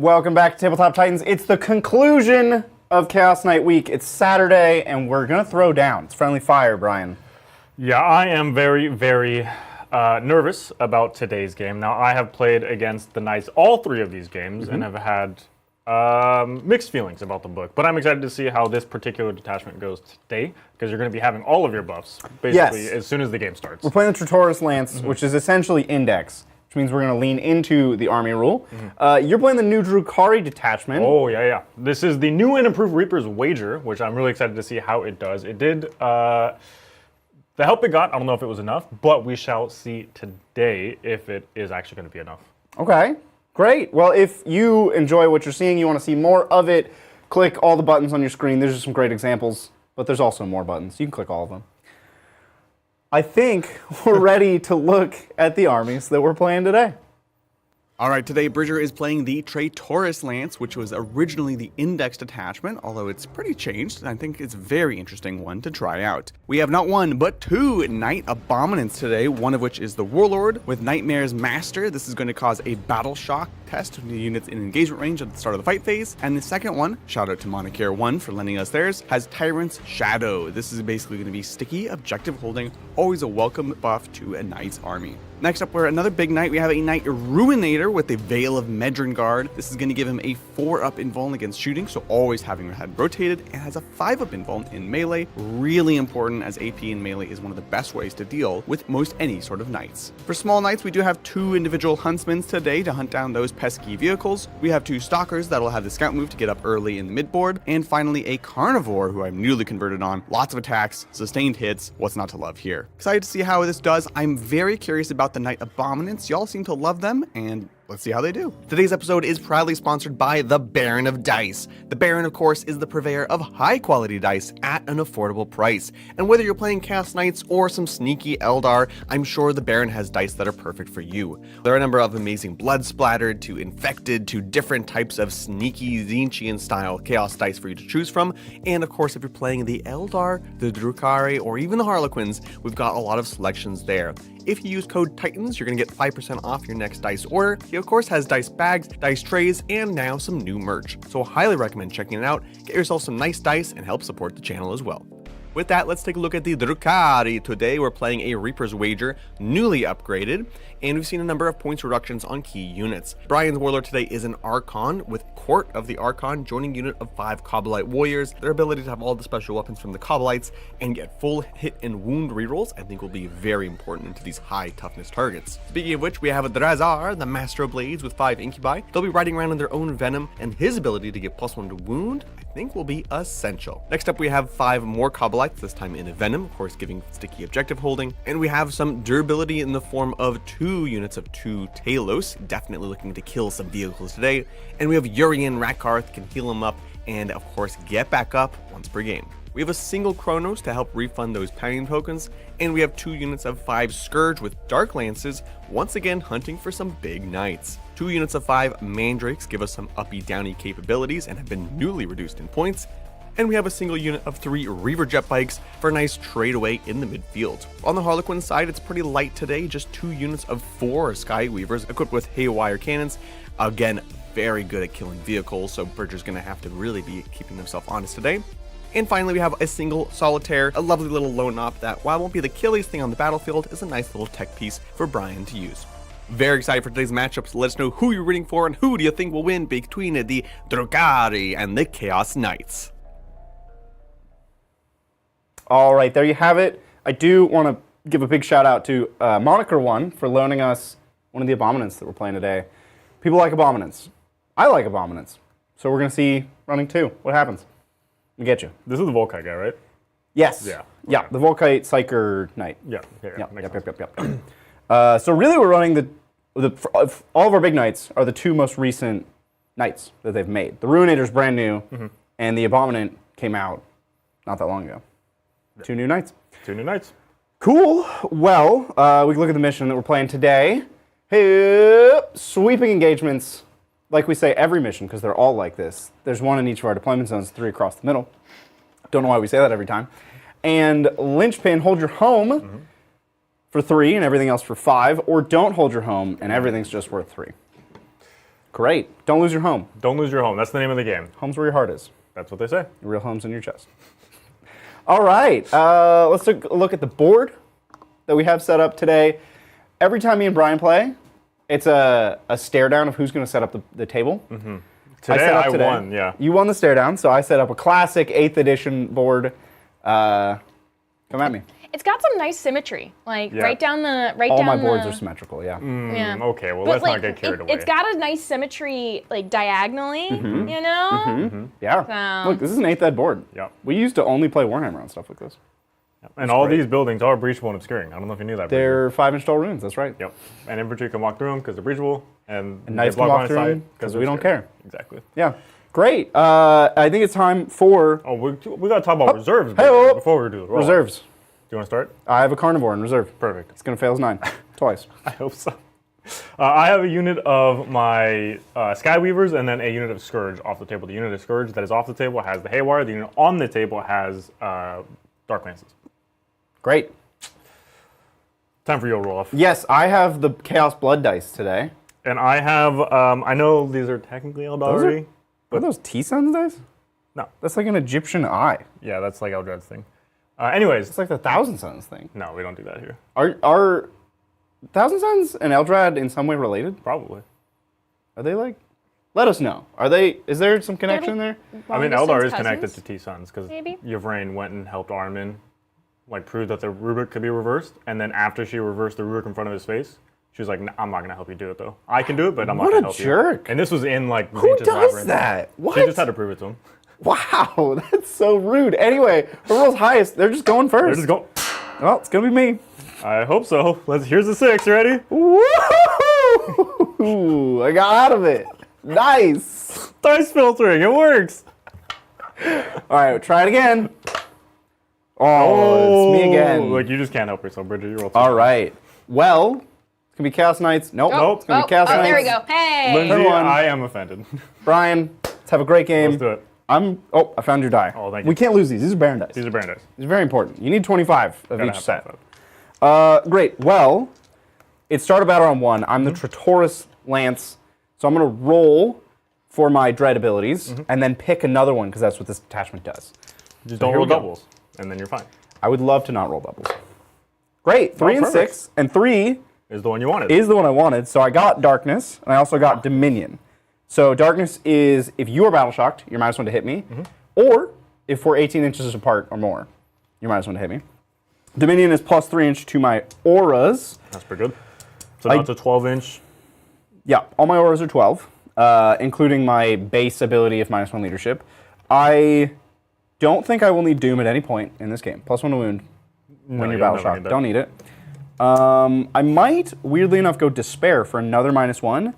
Welcome back to Tabletop Titans. It's the conclusion of Chaos Knight Week. It's Saturday, and we're going to throw down. It's friendly fire, Brian. Yeah, I am very, very nervous about today's game. Now, I have played against the Knights all three of these games and have had mixed feelings about the book. But I'm excited to see how this particular detachment goes today, because you're going to be having all of your buffs, basically, as soon as the game starts. We're playing the Drukhari Lance, which is essentially Index, which means we're going to lean into the army rule. You're playing the new Drukhari detachment. Oh, yeah. This is the new and improved Reaper's Wager, which I'm really excited to see how it does. It did, the help it got, I don't know if it was enough, but we shall see today if it is actually going to be enough. Okay, great. Well, if you enjoy what you're seeing, you want to see more of it, click all the buttons on your screen. There's just some great examples, but there's also more buttons. You can click all of them. I think we're ready to look at the armies that we're playing today. All right, today Bridger is playing the Drukhari Lance, which was originally the Index detachment, although it's pretty changed, and I think it's a very interesting one to try out. We have not one, but two Knight Abominants today, one of which is the Warlord with Nightmare's Master. This is going to cause a battle shock test to the units in engagement range at the start of the fight phase. And the second one, shout out to Monicare 1 for lending us theirs, has Tyrant's Shadow. This is basically going to be sticky, objective holding, always a welcome buff to a Knight's army. Next up, we're another big Knight. We have a Knight Ruinator with the Veil of Medrengard. This is going to give him a 4-up invuln against shooting, so always having your head rotated, and has a 5-up invuln in melee. Really important, as AP in melee is one of the best ways to deal with most any sort of Knights. For small Knights, we do have two individual Huntsmen today to hunt down those pesky vehicles. We have two Stalkers that'll have the scout move to get up early in the mid-board, and finally a Carnivore who I'm newly converted on. Lots of attacks, sustained hits, what's not to love here. Excited to see how this does. I'm very curious about the Knight Abominants. Y'all seem to love them, and let's see how they do. Today's episode is proudly sponsored by the Baron of Dice. The Baron, of course, is the purveyor of high-quality dice at an affordable price. And whether you're playing Chaos Knights or some sneaky Eldar, I'm sure the Baron has dice that are perfect for you. There are a number of amazing blood-splattered to infected to different types of sneaky Tzeentchian-style Chaos dice for you to choose from. And of course, if you're playing the Eldar, the Drukhari, or even the Harlequins, we've got a lot of selections there. If you use code TITANS, you're going to get 5% off your next dice order. He, of course, has dice bags, dice trays, and now some new merch. So I highly recommend checking it out. Get yourself some nice dice and help support the channel as well. With that, let's take a look at the Drukhari. Today, we're playing a Reaper's Wager, newly upgraded, and we've seen a number of points reductions on key units. Brian's Warlord today is an Archon, with Court of the Archon joining unit of 5 Cobalite Warriors. Their ability to have all the special weapons from the Cobalites and get full hit and wound rerolls, I think will be very important into these high toughness targets. Speaking of which, we have a Drazar, the Master of Blades with 5 Incubi. They'll be riding around in their own venom, and his ability to get +1 to wound, I think will be essential. Next up, we have 5 more Cobalites, this time in a Venom, of course giving sticky objective holding, and we have some durability in the form of 2 units of 2 Talos, definitely looking to kill some vehicles today, and we have Urian Rakarth, can heal him up, and of course get back up once per game. We have a single Chronos to help refund those pain tokens, and we have 2 units of 5 Scourge with Dark Lances, once again hunting for some big Knights. 2 units of 5 Mandrakes give us some uppy downy capabilities and have been newly reduced in points, and we have a single unit of 3 Reaver Jet Bikes for a nice trade away in the midfield. On the Harlequin side, it's pretty light today, just 2 units of 4 Sky Weavers equipped with Haywire Cannons. Again, very good at killing vehicles, so Bridger's going to have to really be keeping himself honest today. And finally, we have a single Solitaire, a lovely little lone op that, while it won't be the killiest thing on the battlefield, is a nice little tech piece for Brian to use. Very excited for today's matchups. Let us know who you're rooting for and who do you think will win between the Drukhari and the Chaos Knights. All right, there you have it. I do want to give a big shout out to Moniker 1 for loaning us one of the Abominants that we're playing today. People like Abominants. I like Abominants. So we're going to see running 2. What happens? We get you. This is the Volkite guy, right? Yes. Yeah. Yeah, the Volkite Psyker Knight. Yeah. Yep. So really we're running all of our big Knights are the 2 most recent Knights that they've made. The Ruinator's brand new, and the Abominant came out not that long ago. Yeah. 2 new Knights. 2 new Knights. Cool. Well, we can look at the mission that we're playing today. Hey, sweeping engagements. Like we say every mission, because they're all like this. There's 1 in each of our deployment zones, 3 across the middle. Don't know why we say that every time. And linchpin, hold your home for 3 and everything else for 5, or don't hold your home and everything's just worth 3. Great. Don't lose your home. Don't lose your home. That's the name of the game. Home's where your heart is. That's what they say. Your real home's in your chest. All right. Let's take a look at the board that we have set up today. Every time me and Brian play, it's a stare down of who's going to set up the table. Mm-hmm. Today I won, yeah. You won the stare down, so I set up a classic 8th edition board. Come at me. It's got some nice symmetry, like right down the All my boards are symmetrical, yeah. Yeah. Okay, well, But, let's not get carried away. It's got a nice symmetry, like diagonally, you know? Yeah. So- Look, this is an 8th ed board. Yeah. We used to only play Warhammer on stuff like this. And all these buildings are breachable and obscuring. I don't know if you knew that. They're 5-inch tall runes, that's right. Yep. And infantry can walk through them because they're breachable. And knights they can block walk line of through sight them because we don't care. Exactly. Yeah. Great. I think it's time for Oh, we got to talk about reserves Hey-oh. before we do the roll. reserves. Do you want to start? I have a carnivore in reserve. Perfect. It's going to fail as 9. Twice. I hope so. I have a unit of my Skyweavers and then a unit of Scourge off the table. The unit of Scourge that is off the table has the Haywire. The unit on the table has Dark Lances. Great. Time for your roll off. Yes, I have the Chaos Blood dice today. And I have, I know these are technically Eldari. Are those T-Suns dice? No. That's like an Egyptian eye. Yeah, that's like Eldred's thing. Anyways. It's like the Thousand Suns thing. No, we don't do that here. Are Thousand Suns and Eldrad in some way related? Probably. Are they like? Let us know. Are they? Is there some connection there? I mean, Eldar is connected to T-Suns because Maybe. Yvrain went and helped Armin, like prove that the rubric could be reversed. And then after she reversed the rubric in front of his face, she was like, I'm not going to help you do it though. I can do it, but I'm not going to help you. What a jerk. And this was in like Who Nature's does Labyrinth. that? What? She just had to prove it to him. Wow, that's so rude. Anyway, who rolls highest? They're just going first. They're just going. Well, it's gonna be me. I hope so. Here's the 6. Ready? Woo! I got out of it. Nice. Dice filtering. It works. All right, try it again. Oh, it's me again. Like you just can't help yourself, Bridget. You roll. All right. Well, it's gonna be Chaos Knights. Nope. Nope. It's gonna be Chaos Knights. There we go. Hey. Lindsay, Everyone. I am offended. Brian, let's have a great game. Let's do it. I found your die. Oh, thank you. We can't lose these. These are Baron dice. These are brand dice. It's very important. You need 25 of Gotta each have set. 25. Great. Well, it started battle round 1. I'm the Tratorus Lance, so I'm going to roll for my Dread abilities and then pick another one because that's what this detachment does. Just So don't here roll we go. doubles, and then you're fine. I would love to not roll doubles. Great. 3 and perfect. 6, and 3 Is the one you wanted. is the one I wanted. So I got Darkness, and I also got Dominion. So Darkness is if you are battle shocked, you're -1 to hit me, or if we're 18 inches apart or more, you're -1 to hit me. Dominion is +3 inch to my auras. That's pretty good. So now it's a 12-inch. Yeah, all my auras are 12, including my base ability of -1 leadership. I don't think I will need Doom at any point in this game. +1 to wound when you're you'll battle never shocked. need that. Don't need it. I might, weirdly enough, go Despair for another -1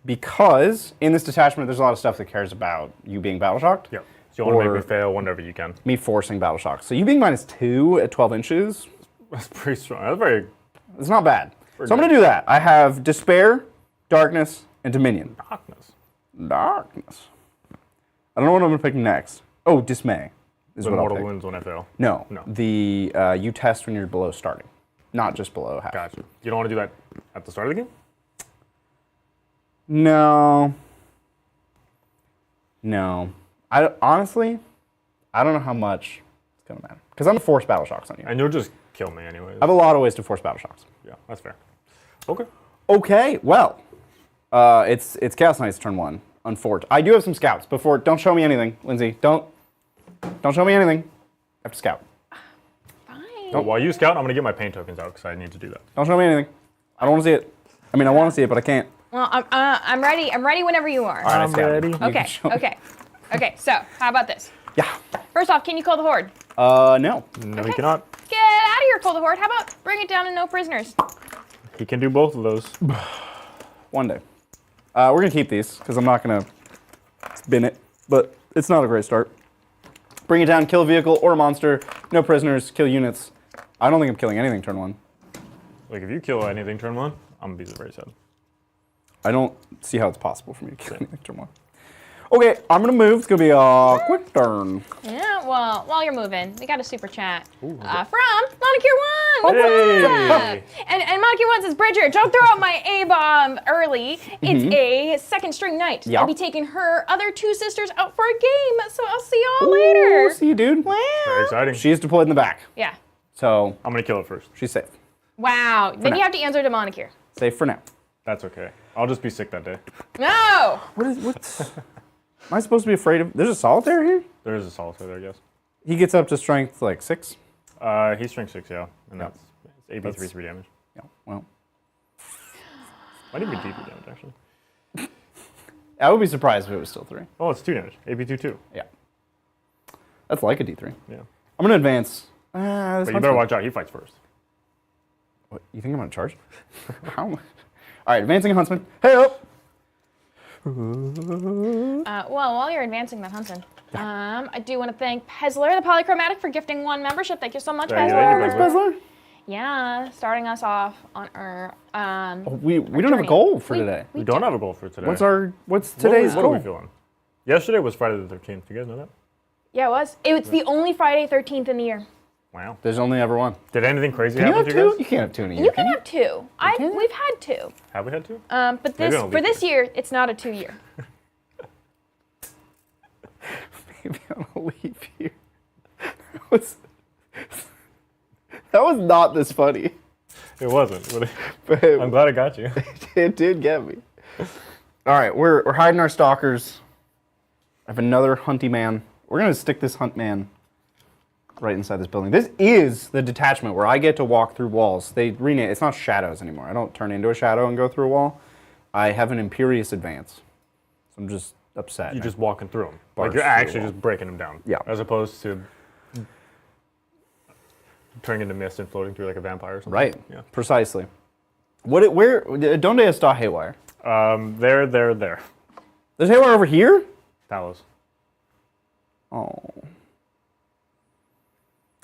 because in this detachment there's a lot of stuff that cares about you being battle shocked. Yeah. So you want to Or- make me fail whenever you can. Me forcing battle shock. So you being -2 at 12 inches, That's pretty strong. That's very it's not bad. So I'm going to do that. I have Despair, Darkness, and Dominion. darkness. Darkness. I don't know what I'm going to pick next. Oh, Dismay is The what I'll mortal pick. wounds when I fail. No, No. the you test when you're below starting, not just below half. Gotcha. You don't want to do that at the start of the game? No. Honestly, I don't know how much it's going to matter because I'm going to force battle shocks on you. And you'll just kill me anyways. I have a lot of ways to force battle shocks. Yeah, that's fair. Okay. Okay, well, it's Chaos Knight's turn 1 on Fort. I do have some scouts. Before, don't show me anything, Lindsay. Don't show me anything. I have to scout. Fine. So while you scout, I'm going to get my pain tokens out because I need to do that. Don't show me anything. I don't want to see it. I mean, I want to see it, but I can't. Well, I'm ready. I'm ready whenever you are. All right, I I'm scouted. ready. You can Okay. show me. Okay. Okay. So, how about this? Yeah. First off, can you call the horde? No. No, he cannot. Get out of here, call the horde. How about bring it down and no prisoners? He can do both of those. One day. We're going to keep these because I'm not going to spin it, but it's not a great start. Bring it down, kill a vehicle or a monster, no prisoners, kill units. I don't think I'm killing anything turn 1. Like, if you kill anything turn 1, I'm going to be very sad. I don't see how it's possible for me to kill anything turn 1. Okay, I'm gonna move. It's gonna be a quick turn. Yeah, well, while you're moving, we got a super chat from Monicure One. Hey. What's up? And Monicure One says, Bridger, don't throw out my A-bomb early. It's a second string night. Yeah. I'll be taking her other two sisters out for a game, so I'll see y'all later. See you, dude. Very exciting. She is deployed in the back, Yeah. so I'm gonna kill it first. she's safe. Wow. Then now. you have to answer to Monicure. Safe for now. That's okay. I'll just be sick that day. No. What's? Am I supposed to be afraid of? There's a solitaire here? There is a solitaire there, I guess. He gets up to strength like 6. He's strength 6, yeah. And that's AB3 3 damage. Yeah, well. Might even be D3 damage, actually. I would be surprised if it was still 3. Oh, it's 2 damage. AB2 2. Yeah. That's like a D3. Yeah. I'm gonna advance. But you better watch out. He fights first. What, you think I'm gonna charge? How? All right, advancing Huntsman. Hey up! Well, while you're advancing that Huntsman, I do want to thank Pezler the Polychromatic for gifting 1 membership. Thank you so much, Thank you, Pezler. thank you, Puzzler? Yeah, starting us off on our We don't have a journey. goal for today. We don't have a goal for today. What's today's What goal? are we feeling? Yesterday was Friday the 13th. You guys know that? Yeah, it was. It's the only Friday 13th in the year. Wow. There's only ever one. Did anything crazy Can you happen have to you 2? guys? You can't have 2 in a year. You can have 2. can? We've had 2. Have we had 2? But Maybe on a for leap this year, it's not a 2-year. Maybe on a leap year. That was not this funny. It wasn't. But But I'm glad I got you. it did get me. All right, we're hiding our stalkers. I have another hunty man. We're gonna stick this hunt man right inside this building. This is the detachment where I get to walk through walls. They rename it's not shadows anymore. I don't turn into a shadow and go through a wall. I have an imperious advance. So I'm just upset. You're just walking through them. Barge Like you're through the actually wall. just breaking them down. Yeah. As opposed to turning into mist and floating through like a vampire or something. Right. Yeah. Precisely. Where donde está Haywire? There. There's Haywire over here? Talos. Oh.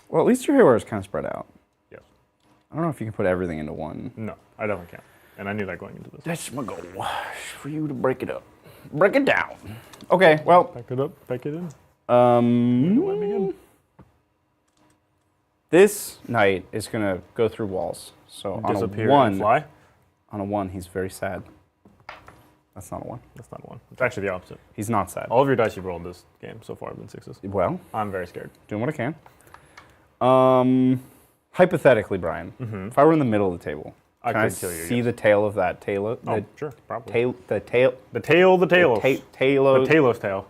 Well, at least your Haywire is kind of spread out. Yes. I don't know if you can put everything into one. No, I definitely can't. And I knew that going into this. That's my goal. For you to break it up. Break it down. Okay, well, Back it up, back it in. Let me in. this knight is gonna go through walls. So on a Disappear one, and fly? on a 1, he's very sad. That's not a 1. That's not one. It's actually the opposite. He's not sad. All of your dice you've rolled this game so far have been 6s. Well, I'm very scared. doing what I can. Hypothetically, Brian, if I were in the middle of the table, I can I could kill you, see yes. the tail of that tail? Oh, sure, probably. The tail. The tail. The Talos. tail.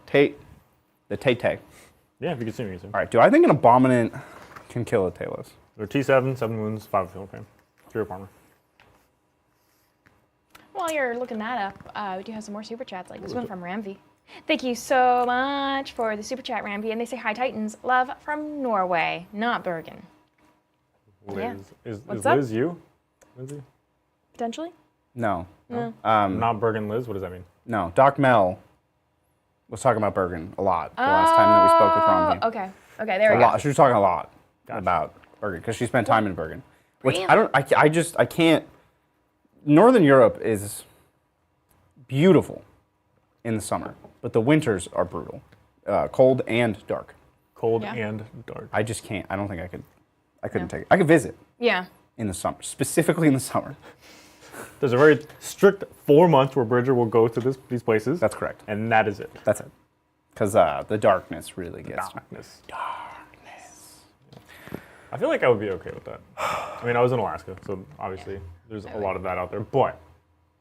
The tay. Yeah, if you can see me, you can see me. All right. Do I think an Abominant can kill a Talos? They're T7, 7 wounds, 5 field pain. 3 up armor. While you're looking that up, we do have some more super chats, like this one from Ramvi. Thank you so much for the super chat, Ramvi. And they say, hi, Titans. Love from Norway, not Bergen. Liz. Yeah. Is What's up? Liz you? Lindsay? Potentially? No. Not Bergen Liz? What does that mean? No. Doc Mel was talking about Bergen a lot the last time that we spoke with Romney. Okay. Okay, there A we go. lot. She was talking a lot about Bergen because she spent time in Bergen. Which Really? I can't. Northern Europe is beautiful in the summer, but the winters are brutal, cold and dark. Cold Yeah. and dark. I just can't. I don't think I could. I couldn't take it. I could visit Yeah. in the summer, specifically in the summer. There's a very strict 4 months where Bridger will go to these places. That's correct. And that is it. That's it. Because the darkness really gets me. Darkness. I feel like I would be okay with that. I mean, I was in Alaska, so obviously there's a lot of that out there. But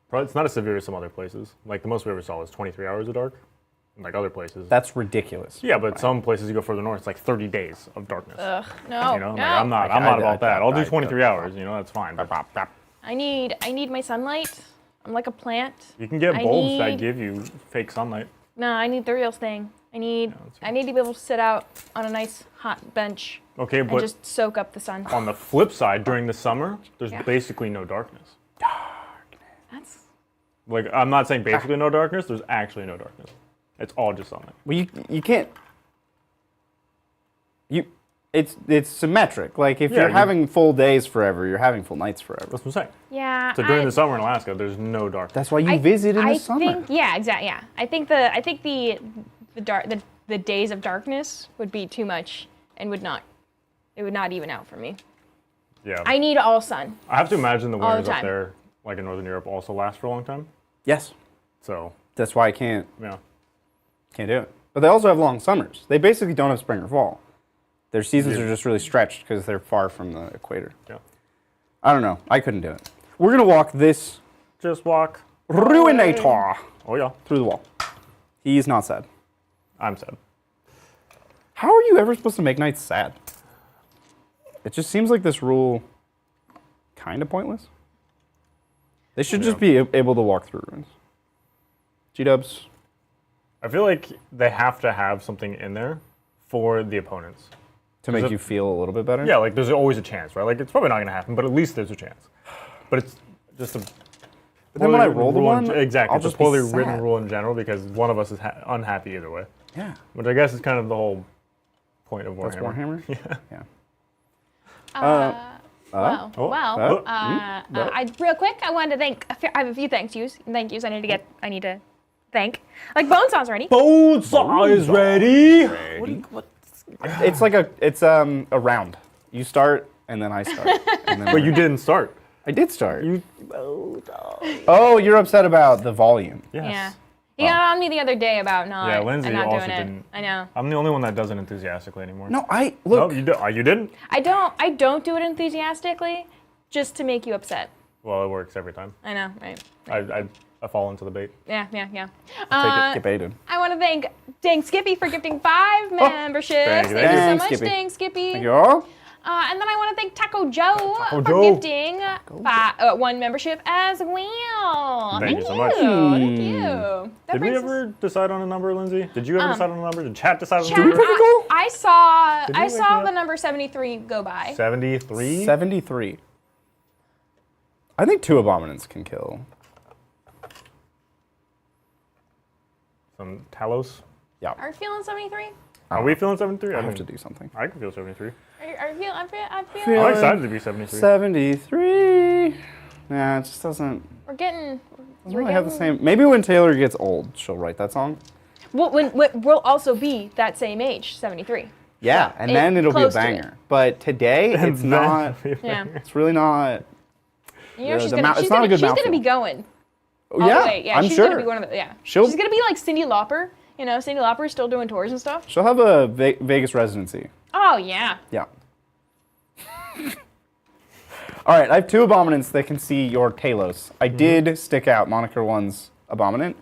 probably it's not as severe as some other places. Like the most we ever saw was 23 hours of dark. And like other places. That's ridiculous. Yeah, but some places you go further north, it's like 30 days of darkness. Ugh, no. You know, no. like, I'm not about that. I'll do 23 hours. You know, that's fine. But I need my sunlight. I'm like a plant. you can get I bulbs that need- give you fake sunlight. No, I need the real thing. I need that's to be able to sit out on a nice hot bench Okay, and but just soak up the sun. on the flip side, during the summer, there's Yeah. basically no darkness. That's Like, I'm not saying basically no darkness. There's actually no darkness. It's all just sunlight. Well, you can't. it's symmetric. Like if Yeah, you're having full days forever, you're having full nights forever. That's what I'm saying. Yeah. So during the summer in Alaska, there's no dark. That's why you visit in the summer. Think, yeah, exactly. Yeah, I think the days of darkness would be too much and would not even out for me. Yeah. I need all sun. I have to imagine the all the winters up time. there, like in Northern Europe, also last for a long time. Yes, So, that's why I can't yeah. do it. But they also have long summers. They basically don't have spring or fall. Their seasons Yeah. are just really stretched because they're far from the equator. Yeah. I don't know. I couldn't do it. We're gonna walk this Just walk. Ruinator Oh, yeah. through the wall. He's not sad. I'm sad. How are you ever supposed to make knights sad? It just seems like this rule kind of pointless. They should just be able to walk through ruins. G-dubs. I feel like they have to have something in there for the opponents. To make you feel a little bit better? Yeah, like there's always a chance, right? Like it's probably not going to happen, but at least there's a chance. But it's just a. But then when I poorly roll the written one, exactly, I'll it's a just be poorly written sad. rule in general because one of us is unhappy either way. Yeah. Which I guess is kind of the whole point of Warhammer. That's Warhammer? Yeah. Yeah. Real quick, I wanted to thank. I have a few thank yous. I need to thank. Like Bone Saw's ready. Bone Saw is ready. It's like a round. You start and then I start. And then But you didn't start. I did start. Oh, you're upset about the volume. Yes. Yeah. You got on me the other day about not. Yeah, Lindsay not also doing it. didn't. I know. I'm the only one that doesn't enthusiastically anymore. No, I No, look. you didn't? I don't do it enthusiastically, just to make you upset. Well, it works every time. I know, right? I fall into the bait. Yeah. Take it. Get baited. I want to thank Dang Skippy for gifting 5 memberships. Thank you, Thank you so Dang much, Skippy. Dang Skippy. Thank you all. And then I want to thank Taco Joe for Joe. gifting 1 membership as well. Thank you so much. Thank you. That Did we brings us- ever decide on a number, Lindsay? Did you ever decide on a number? Did chat decide on a Chat, number? I saw Did I you saw wake me the number 73 go by. 73? 73. I think 2 abominants can kill. Some Talos? Yeah. Are you feeling 73? Are we feeling 73? I have to do something. I can feel 73. Are you feeling? I'm Feel- feeling. I'm excited to be 73. 73. Nah, it just doesn't We're getting. really have the same. Maybe when Taylor gets old, she'll write that song. Well, we'll also be that same age, 73. Yeah, and then it'll be a close to it. banger. But today, it's not. Yeah. It's really not. You know, The she's mouth- gonna, it's not a good she's gonna mouthful. be going. Oh, All yeah, the way. Yeah, I'm she's sure. gonna be one of the. Yeah. She'll- She's gonna be like Cyndi Lauper. You know, Cyndi Lauper's still doing tours and stuff. She'll have a Vegas residency. Oh yeah. Yeah. All right, I have 2 abominants that can see your Talos. I did stick out Moniker 1's abominant,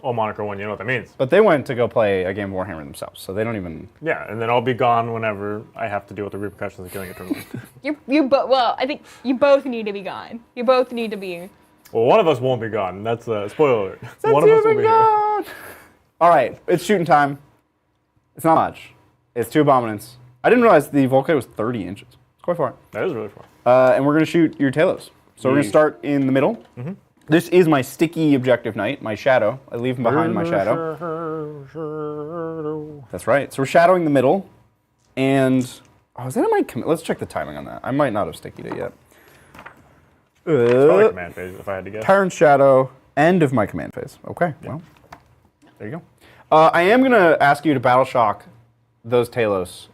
Oh, Moniker 1, you know what that means. but they went to go play a game of Warhammer themselves, so they don't even. Yeah, and then I'll be gone whenever I have to deal with the repercussions of killing a tournament. Well, I think you both need to be gone. You both need to be. Well, one of us won't be gone. That's a spoiler alert. One of us will be here. All right, it's shooting time. It's not much. It's 2 abominants. I didn't realize the Volcano was 30 inches. It's quite far. That is really far. And we're going to shoot your Talos. So we're going to start in the middle. This is my sticky objective knight, my shadow. I leave him behind my shadow. That's right. So we're shadowing the middle. And, is that in my command? Let's check the timing on that. I might not have stickied it yet. Probably command phase, if I had to guess. Tyrant shadow, end of my command phase. Okay, well, there you go. I am going to ask you to battle shock those Talos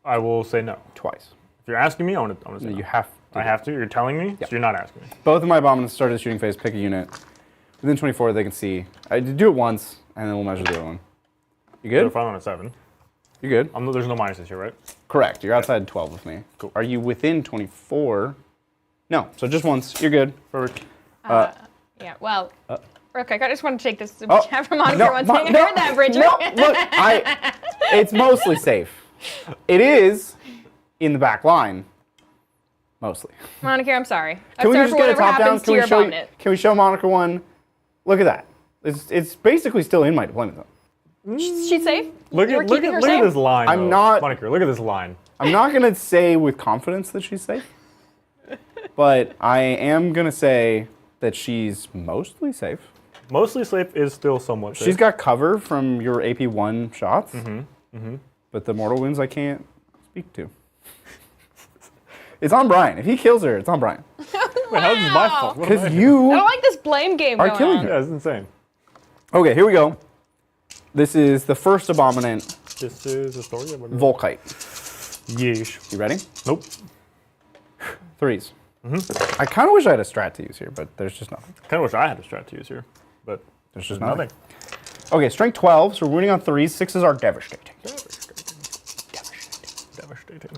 I will say no. twice. If you're asking me, I want to say no. You have to. I have to? You're telling me? So you're not asking me. Both of my abominants started the shooting phase. Pick a unit. Within 24, they can see. I do it once, and then we'll measure the other one. You So good? if I'm on a 7. You good? There's no minuses here, right? Correct. You're outside 12 with me. Cool. Are you within 24? No. So just once. You're good. Perfect. Yeah. Well. Real quick, I just want to take this Oh, chat from Monica one second. I heard that, Bridget. No, look, it's mostly safe. It is in the back line. Mostly. Monica, I'm sorry. Can we I'm sorry just for get a whatever top down? happens to your abominant. Can we show Monica 1? Look at that. It's basically still in my deployment zone. She's safe? Look You were at look keeping at her look at safe? this line. I'm though. not- Moniker, look at this line. I'm not going to say with confidence that she's safe, but I am going to say that she's mostly safe. Mostly safe is still somewhat safe. She's got cover from your AP1 shots, but the mortal wounds I can't speak to. It's on Brian. If he kills her, it's on Brian. Wait, how is this my fault? What am I Because doing? you I don't like this blame game are going killing on. her. Yeah, it's insane. Okay, here we go. This is the first Abominant, This is a story about Volkite. Yeesh. You ready? Nope. 3s. I kind of wish I had a strat to use here, but there's just nothing. Kind of wish I had a strat to use here, but There's just nothing. nothing. Okay, strength 12, so we're winning on 3s. 6s are devastating. Devastating.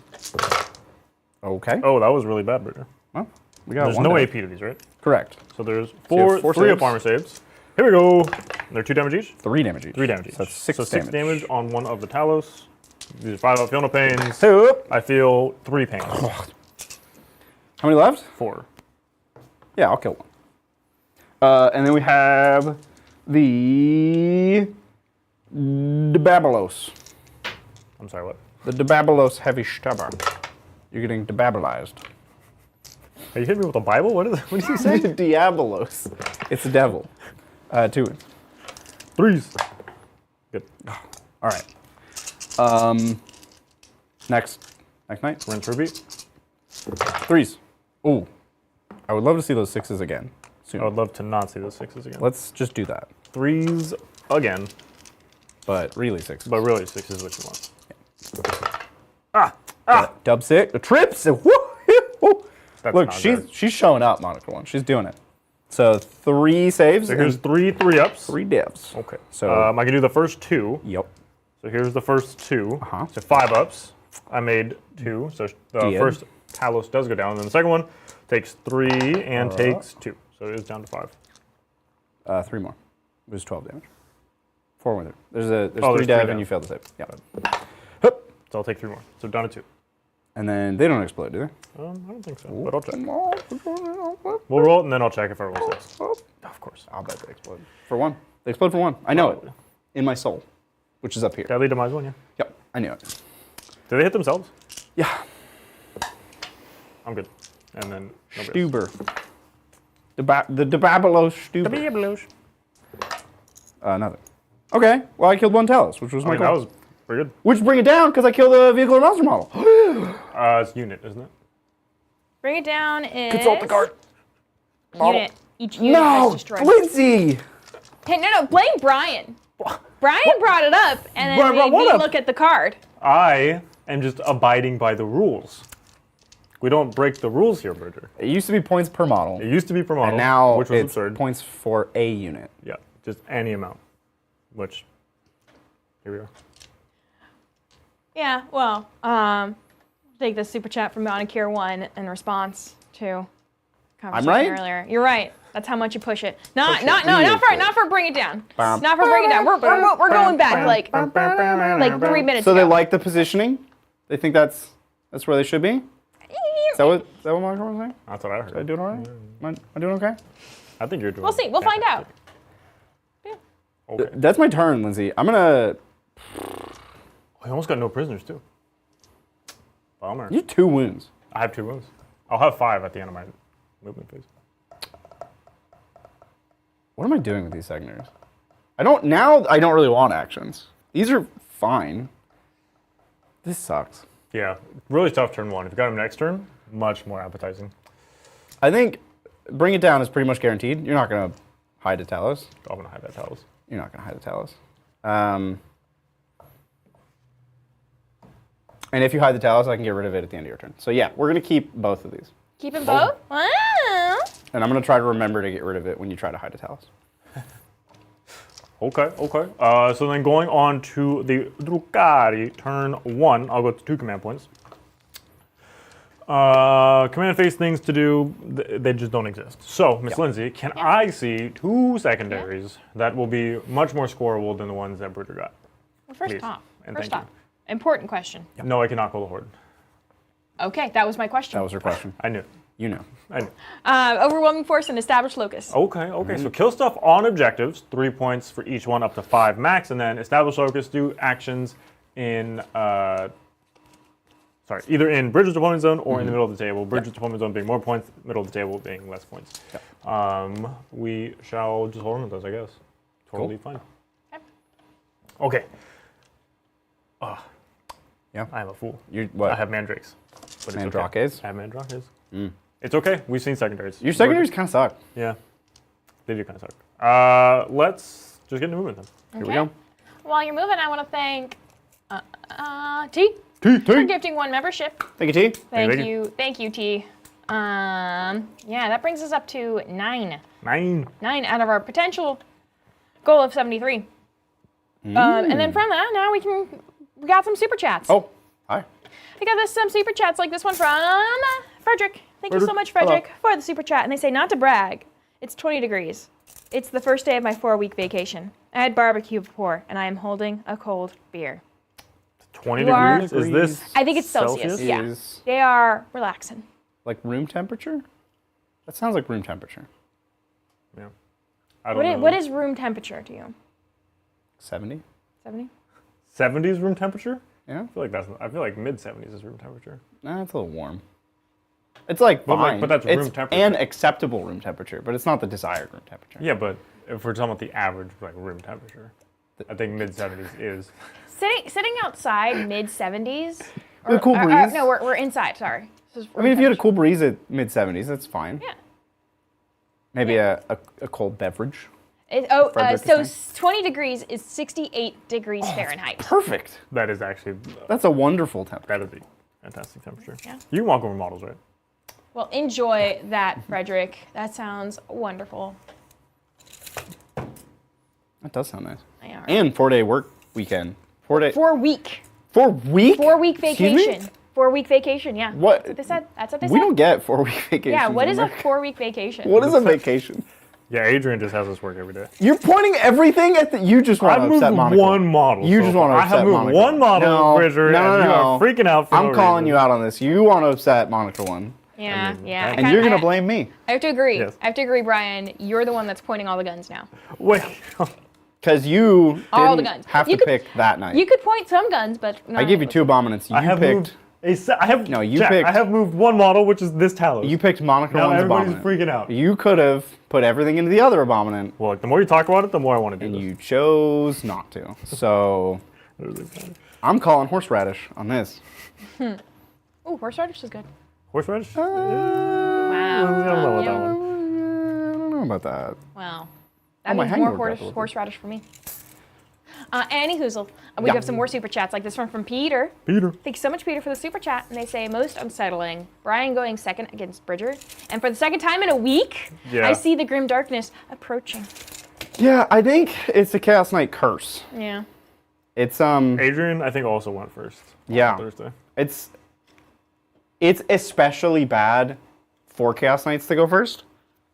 Okay. Oh, that was really bad, Bridger. Well, we got There's one no down. AP to these, right? Correct. So there's you have four, 4 3 saves. up armor saves. Here we go. They're 2 damage each? 3 damage each. 3 damage each. So that's 6 so damage. 6 damage on one of the Talos. These are 5 up, feel no pains. Oop. I feel 3 pains. How many left? 4. Yeah, I'll kill one. And then we have the Debabelos. I'm sorry, what? The Debabelos Heavy Stubber. You're getting debabilized. Are you hitting me with a Bible? What did you say? Diabolos. It's the devil. 2 wins. 3s. Good. All right. Next night. Rinse, repeat. 3s. Ooh. I would love to see those 6s again soon. I would love to not see those 6s again. Let's just do that. 3s again, But really 6s. but really 6 is what you want. Dub 6. The trips. Woo, woo. That's Look, not she's good. showing up, Monica 1. She's doing it. So 3 saves. So here's and 3 3-ups. 3 devs. Okay. So- I can do the first 2. Yep. So here's the first 2. Uh-huh. So 5-ups. I made 2. So the Did. first Talos does go down. And then the second one takes 3 and takes 2. So it is down to 5. 3 more. It was 12 damage. 4 with it. There's 3 there's dev 3 and you dev. failed to save. Yeah. Hup. So I'll take 3 more. So down to 2. And then they don't explode, do they? I don't think so, but I'll check. I'll We'll roll it and then I'll check if I roll 6. Of course. bet they explode. For 1. They explode for 1. I know it. In my soul. Which is up here. Deadly Demise 1, yeah. Yep. I knew it. Do they hit themselves? Yeah. I'm good. And then nobody else. Stuber. The Debabelos Stuber. Diablos. Nothing. Okay. Well, I killed 1 Talos, which was I my mean, goal. that was pretty good. Which bring it down because I killed a vehicle or monster model. It's unit, isn't it? Bring it down is Consult the card. unit. Each unit has No, destroyed. Lindsay. Hey, no, blame Brian. Brian brought it up, and Brian then brought made what me up? look at the card. I am just abiding by the rules. We don't break the rules here, Bridger. It used to be points per model, It used to be per model, and now which was it's absurd. points for a unit. Yeah, just any amount. Which, here we are. Yeah, well, take the super chat from Monicure 1 in response to conversation right? earlier. You're right. That's how much you push it. Push it. Not for bring it down. Bum. Not for bring it down. We're going back like 3 minutes So they ago. like the positioning. They think that's where they should be. Is that what Monica was saying? That's what I heard. Am I doing all right? Am I doing okay? I think you're doing. We'll see. We'll find out. Okay. That's my turn, Lindsay. I'm gonna. I almost got no prisoners too. Bummer. You have 2 wounds. I have 2 wounds. I'll have 5 at the end of my movement phase. What am I doing with these secondaries? I don't really want actions. These are fine. This sucks. Yeah, really tough turn 1. If you got him next turn, much more appetizing. I think bring it down is pretty much guaranteed. You're not gonna hide a Talos. I'm gonna hide that Talos. You're not gonna hide a Talos. And if you hide the Talos, I can get rid of it at the end of your turn. So yeah, we're gonna keep both of these. Keep them both? Wow. And I'm gonna try to remember to get rid of it when you try to hide a Talos. Okay. So then going on to the Drukhari, turn 1, I'll go to 2 command points. Command phase things to do, they just don't exist. So, Miss Lindsay, can I see 2 secondaries that will be much more scoreable than the ones that Bridger got? Well, first Please. off, And thank you. important question. No, I cannot call the Horde. Okay, that was my question. That was her question. I knew. You know. I knew. Overwhelming force and established locus. Okay. So kill stuff on objectives, 3 points for each one, up to 5 max, and then establish locus, do actions in, either in Bridger's deployment zone or in the middle of the table. Bridger's deployment zone being more points, middle of the table being less points. We shall just hold on with those, I guess. Totally fine. Okay. Yeah. I am a fool. You what? I have mandrakes. But it's okay. Mandrakes? I have mandrakes. It's okay. We've seen secondaries. Your secondaries kind of suck. Yeah. They do kind of suck. Let's just get into movement then. Here we go. While you're moving, I want to thank T T. for gifting 1 membership. Thank you, T. Thank you, T. Yeah, that brings us up to 9. 9. 9 out of our potential goal of 73. And then from that, now we got some super chats. Oh, hi. We got some super chats like this one from Frederick. Thank you so much, Frederick, for the super chat. And they say, not to brag, it's 20 degrees. It's the first day of my 4-week vacation. I had barbecue before, and I am holding a cold beer. 20 You are- degrees? Is this I think it's Celsius. Yeah, Is they are relaxing. like room temperature? That sounds like room temperature. Yeah. I don't know. What is room temperature to you? 70? 70? 70s room temperature? Yeah? I feel like mid 70s is room temperature. Nah, it's a little warm. It's like But, like, fine. but that's it's room temperature. an acceptable room temperature, but it's not the desired room temperature. Yeah, but if we're talking about the average like room temperature, I think mid 70s is. Sitting outside mid 70s. With a cool breeze. No, we're inside. Sorry. I mean, if you had a cool breeze at mid 70s, that's fine. Yeah. Maybe a cold beverage. Frederick So is saying. 20 degrees is 68 degrees Fahrenheit. Perfect. That is actually That's a wonderful temperature. that is a fantastic temperature. Yeah. You can walk over models, right? Well, enjoy that, Frederick. That sounds wonderful. That does sound nice. They are. And 4-day work weekend. 4-day. 4 week. 4 week? 4-week Excuse me? vacation. 4-week vacation, yeah. What? That's what they said. That's what they We said. don't get 4-week vacations. Yeah, what in is a America. 4-week vacation? What is a vacation? Yeah, Adrian just has us work every day. You're pointing everything at the. You just want I've to upset moved Monica. one model. You so just want to far. upset I have moved Monica. one model, No, Bridger, no, and you no. are freaking out for I'm no calling reason. you out on this. You want to upset Monica one, Yeah, yeah. and you're gonna blame me I have to agree. Yes. I have to agree, Brian. You're the one that's pointing all the guns now. Wait. because you All the didn't guns. have You to could- pick that night. You could point some guns, but not I gave you 2 abominants. You I have picked. moved I have No, you Jack, picked- I have moved one model, which is this Talos. You picked Monica Now one's everybody's abominant. freaking out. You could have put everything into the other abominant, Well, like, the more you talk about it, the more I want to do and this. you chose not to. So I'm calling horseradish on this. Ooh, horseradish is good. Horseradish? Wow. I don't know about that one. I don't know about that. Wow. Oh, That my means hangover more got a little bit. horseradish for me. Annie Hoozle. We Yeah. have some more super chats like this one from Peter. Peter. Thank you so much, Peter, for the super chat. And they say, most unsettling, Brian going second against Bridger. And for the second time in a week, Yeah. I see the grim darkness approaching. Yeah, I think it's a Chaos Knight curse. Yeah. It's Adrian, I think, also went first. Yeah. On Thursday. It's especially bad for Chaos Knights to go first.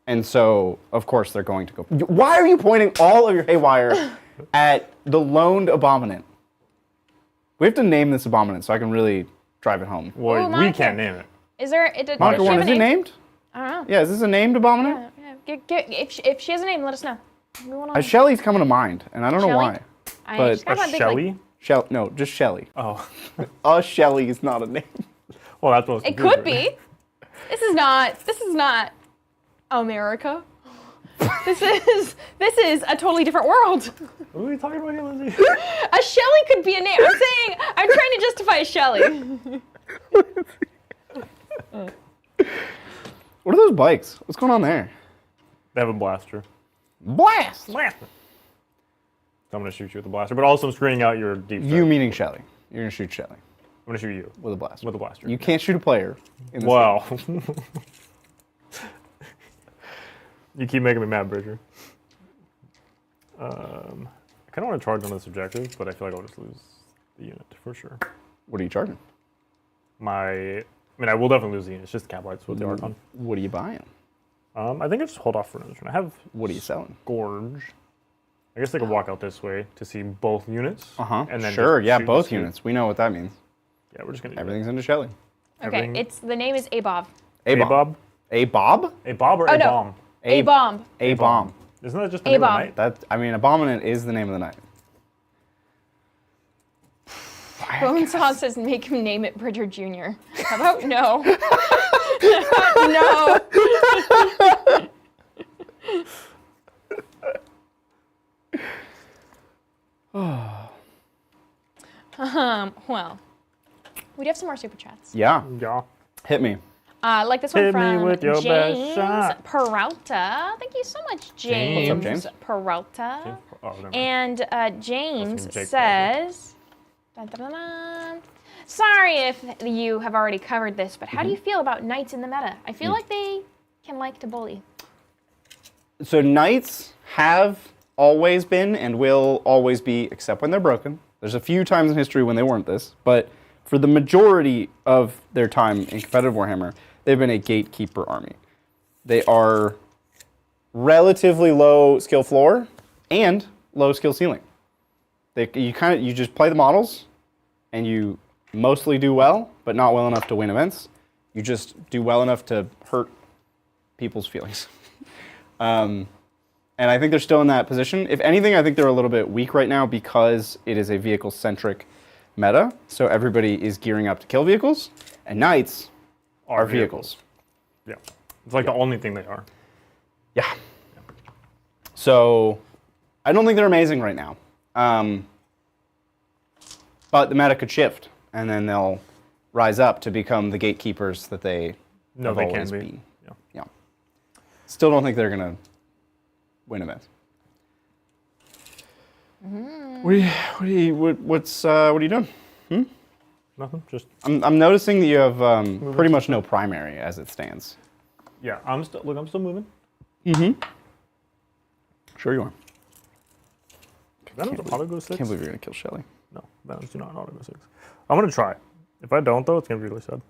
And so, of course, they're going to go. Why are you pointing all of your haywire at the loaned Abominant? We have to name this Abominant so I can really drive it home. Well, Ooh, we Monica. can't name it. Is there? Does Monica she 1, have is a it name? named? I don't know. Yeah, is this a named Abominant? If she has a name, let us know. We wanna, Shelly's coming to mind, and I don't know Shelly? why. I but- just got my big, Shelly? No, just Shelly. Oh. Shelly is not a name. Well, that's what It could be. This is not America. This is a totally different world. What are you talking about here, Lindsay? A Shelly could be a name. I'm trying to justify a Shelly. What are those bikes? What's going on there? They have a blaster. Blast! Blaster. So I'm going to shoot you with the blaster, but also I'm screening out your deep You strike. meaning Shelly. You're going to shoot Shelly I'm going to shoot you with a blaster. with a blaster. You can't shoot a player. In this Wow. You keep making me mad, Bridger. I kind of want to charge on this objective, but I feel like I'll just lose the unit for sure. What are you charging? I will definitely lose the unit. It's just the casualties with the Archon. What are you buying? I think I just hold off for another turn. I have What are you selling? Gorge. I guess I could walk out this way to see both units. And then Sure, just yeah, shoot both the two. units. We know what that means. Yeah, we're just gonna do Everything's into Shelly. Okay, Everything- the name is Abob. A that. bomb. A A Bob? Bob? A Bob or Oh, a no. bomb? A Bomb. A bomb. Isn't that just the name of the A-bomb. night? That Abominant is the name of the night. Bonesaw says make him name it Bridger Jr. How about no? No. Well, We do have some more super chats. Yeah. Yeah. Hit me. Like this one Hit me from with your best James shot. Peralta. Thank you so much, James. What's up, James? Peralta. Oh, never mind. And James Jake says, dun, dun, dun, dun. Sorry if you have already covered this, but how do you feel about knights in the meta? I feel like they can like to bully. So knights have always been and will always be, except when they're broken. There's a few times in history when they weren't this, but for the majority of their time in competitive Warhammer, they've been a gatekeeper army. They are relatively low skill floor and low skill ceiling. You just play the models, and you mostly do well, but not well enough to win events. You just do well enough to hurt people's feelings. And I think they're still in that position. If anything, I think they're a little bit weak right now because it is a vehicle-centric meta. So everybody is gearing up to kill vehicles, and knights are vehicles. Yeah. It's like the only thing they are. Yeah. So I don't think they're amazing right now. But the meta could shift, and then they'll rise up to become the gatekeepers that they have they always can be. been. Yeah. Yeah. Still don't think they're going to win events. What are you doing? Nothing. Just I'm noticing that you have pretty much no primary as it stands. yeah. I'm still moving. Sure you are. Venom's auto go 6. Can't believe you're going to kill Shelly. No, Venoms do not auto go 6. I'm gonna try. If I don't though, it's gonna be really sad.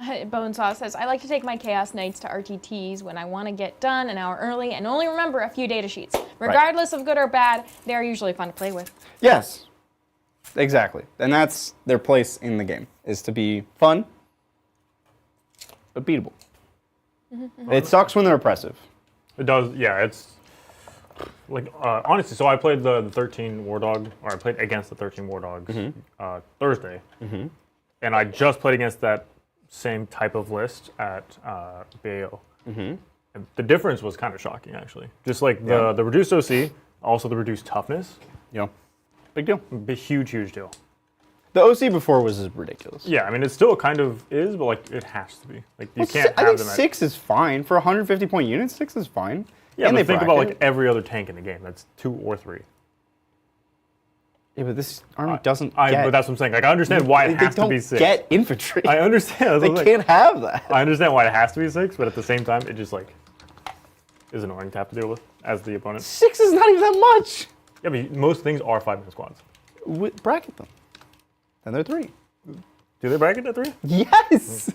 Bonesaw says, I like to take my Chaos Knights to RTTs when I want to get done an hour early and only remember a few data sheets. Regardless of good or bad, they are usually fun to play with. Yes, exactly. And that's their place in the game, is to be fun, but beatable. It sucks when they're oppressive. It does. Yeah. It's like honestly. So I played the 13 War Dog, or I played against the 13 War Dogs Thursday, and I just played against that same type of list at BAO. And the difference was kind of shocking, actually. Just like the reduced OC, also the reduced toughness. Yeah, big deal. Huge deal. The OC before was ridiculous. Yeah, I mean, it still kind of is, but like it has to be. Like you can't I have think them at 6 is fine. For 150 point units, 6 is fine. Yeah, and but think about bracket. like every other tank in the game. That's 2 or 3. Yeah, but this army doesn't But get... that's what I'm saying. Like I understand why it has to be 6. They don't get infantry. I understand. They can't have that. I understand why it has to be 6, but at the same time, it just like is annoying to have to deal with as the opponent. 6 is not even that much. Yeah, but most things are 5-man squads. Bracket them. Then they're 3. Do they bracket at 3? Yes.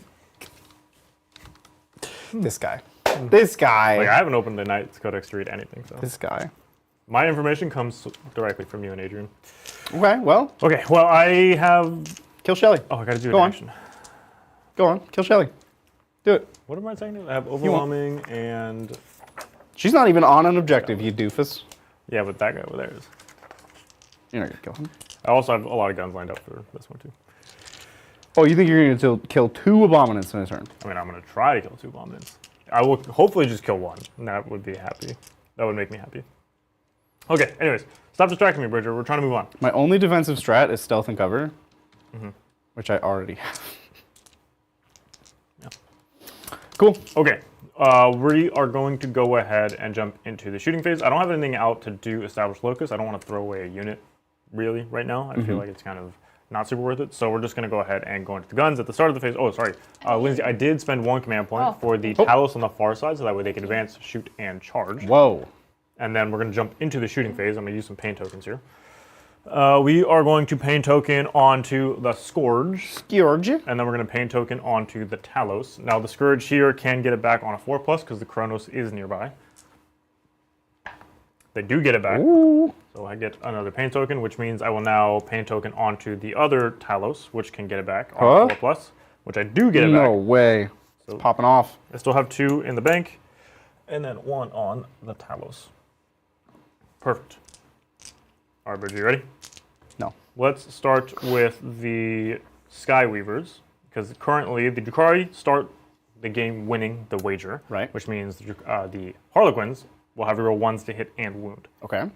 This guy. This guy. Like I haven't opened the Knights Codex to read anything, so This guy. my information comes directly from you and Adrian. Okay, well, Okay, well I have. kill Shelly. Oh, I gotta do Go an on. action. Go on, kill Shelly. Do it. What am I saying? I have overwhelming and She's not even on an objective, you doofus. yeah, but that guy over there is. You're not gonna kill him. I also have a lot of guns lined up for this one too. Oh, you think you're gonna kill 2 Abominants in a turn? I mean, I'm gonna try to kill 2 Abominants. I will hopefully just kill 1, and that would be happy. That would make me happy. Okay, anyways, stop distracting me, Bridger. We're trying to move on. My only defensive strat is stealth and cover, which I already have. Yeah. Cool. Okay, we are going to go ahead and jump into the shooting phase. I don't have anything out to do Established Locus. I don't want to throw away a unit, really, right now. I feel like it's kind of not super worth it. So we're just going to go ahead and go into the guns at the start of the phase. Oh, sorry. Lindsay, I did spend 1 command point for the Talos on the far side, so that way they can advance, shoot, and charge. Whoa. And then we're going to jump into the shooting phase. I'm going to use some pain tokens here. We are going to pain token onto the Scourge. Scourge. And then we're going to pain token onto the Talos. Now the Scourge here can get it back on a 4+ because the Chronos is nearby. They do get it back. Ooh. So I get another pain token, which means I will now pain token onto the other Talos, which can get it back on 4+, which I do get it back. No way. So It's popping off. I still have 2 in the bank, and then 1 on the Talos. Perfect. All right, Bridget, you ready? No. Let's start with the Skyweavers, because currently the Drukhari start the game winning the wager, Right. which means the Harlequins will have to roll 1s to hit and wound. Okay.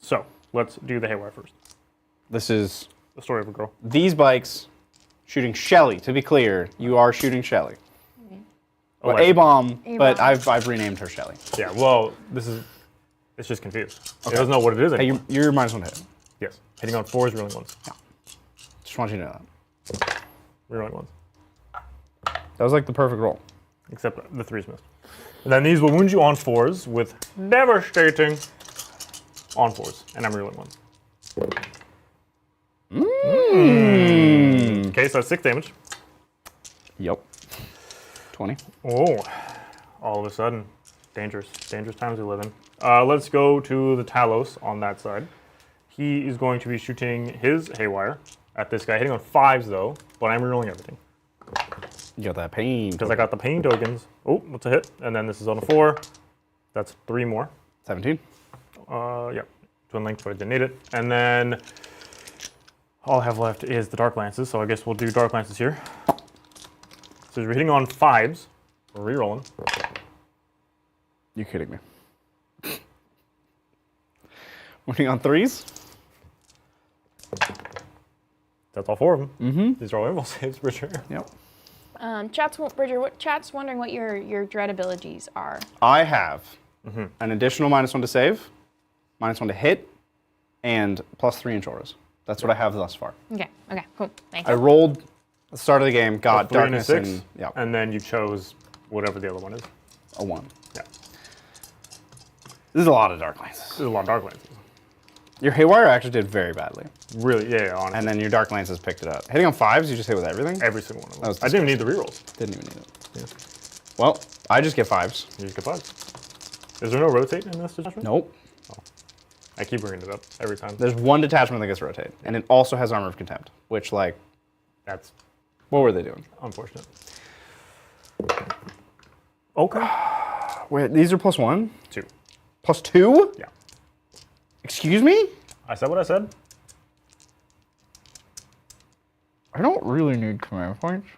So let's do the Haywire first. This is The story of a girl. these bikes Shooting Shelly. To be clear, you are shooting Shelly. Well, Allegedly. A-bomb, but A-bomb. I've renamed her Shelly. Yeah, well, it's just confused. It doesn't know what it is Hey, anymore. you're minus 1 to hit. Yes. Hitting on 4s, rerolling 1s. Just want you to know that. Rerolling 1s. That was like the perfect roll. Except the 3s missed. And then these will wound you on 4s with devastating on 4s. And I'm rerolling 1s. Okay, so that's 6 damage. Yep. 20. Oh, all of a sudden, dangerous times we live in. Let's go to the Talos on that side. He is going to be shooting his Haywire at this guy, hitting on 5s though, but I'm rerolling everything. You got that pain. Because I got the pain tokens. Oh, what's a hit? And then this is on a 4. That's 3 more. 17. Yeah, Twin Link, but I didn't need it. And then all I have left is the Dark Lances, so I guess we'll do Dark Lances here. So you're hitting on 5s. We're rerolling. You're kidding me. Winning on 3s? That's all 4 of them. Mm-hmm. These are all invul saves for sure. Yep. Chat's wondering what your dread abilities are. I have an additional minus 1 to save, minus 1 to hit, and plus 3 in Choras. That's what I have thus far. Okay, cool. Thanks. I rolled at the start of the game, got 3 and a darkness 6, and yeah, and then you chose whatever the other one is. a 1. Yeah, This is a lot of Dark Lances. this is a lot of Dark Lances. Your Haywire actually did very badly, Really, yeah, honestly. and then your Dark Lances picked it up. Hitting on 5s, you just hit with everything? Every single one of them. was I didn't even need the rerolls. Didn't even need it. Well, I just get 5s. You just get 5s. Is there no rotate in this detachment? Nope. I keep bringing it up every time. There's 1 detachment that gets rotated, and it also has Armor of Contempt, which, like, That's what were they doing? unfortunate. Okay. Wait, these are plus 1? 2. Plus 2? Yeah. Excuse me? I said what I said. I don't really need command points.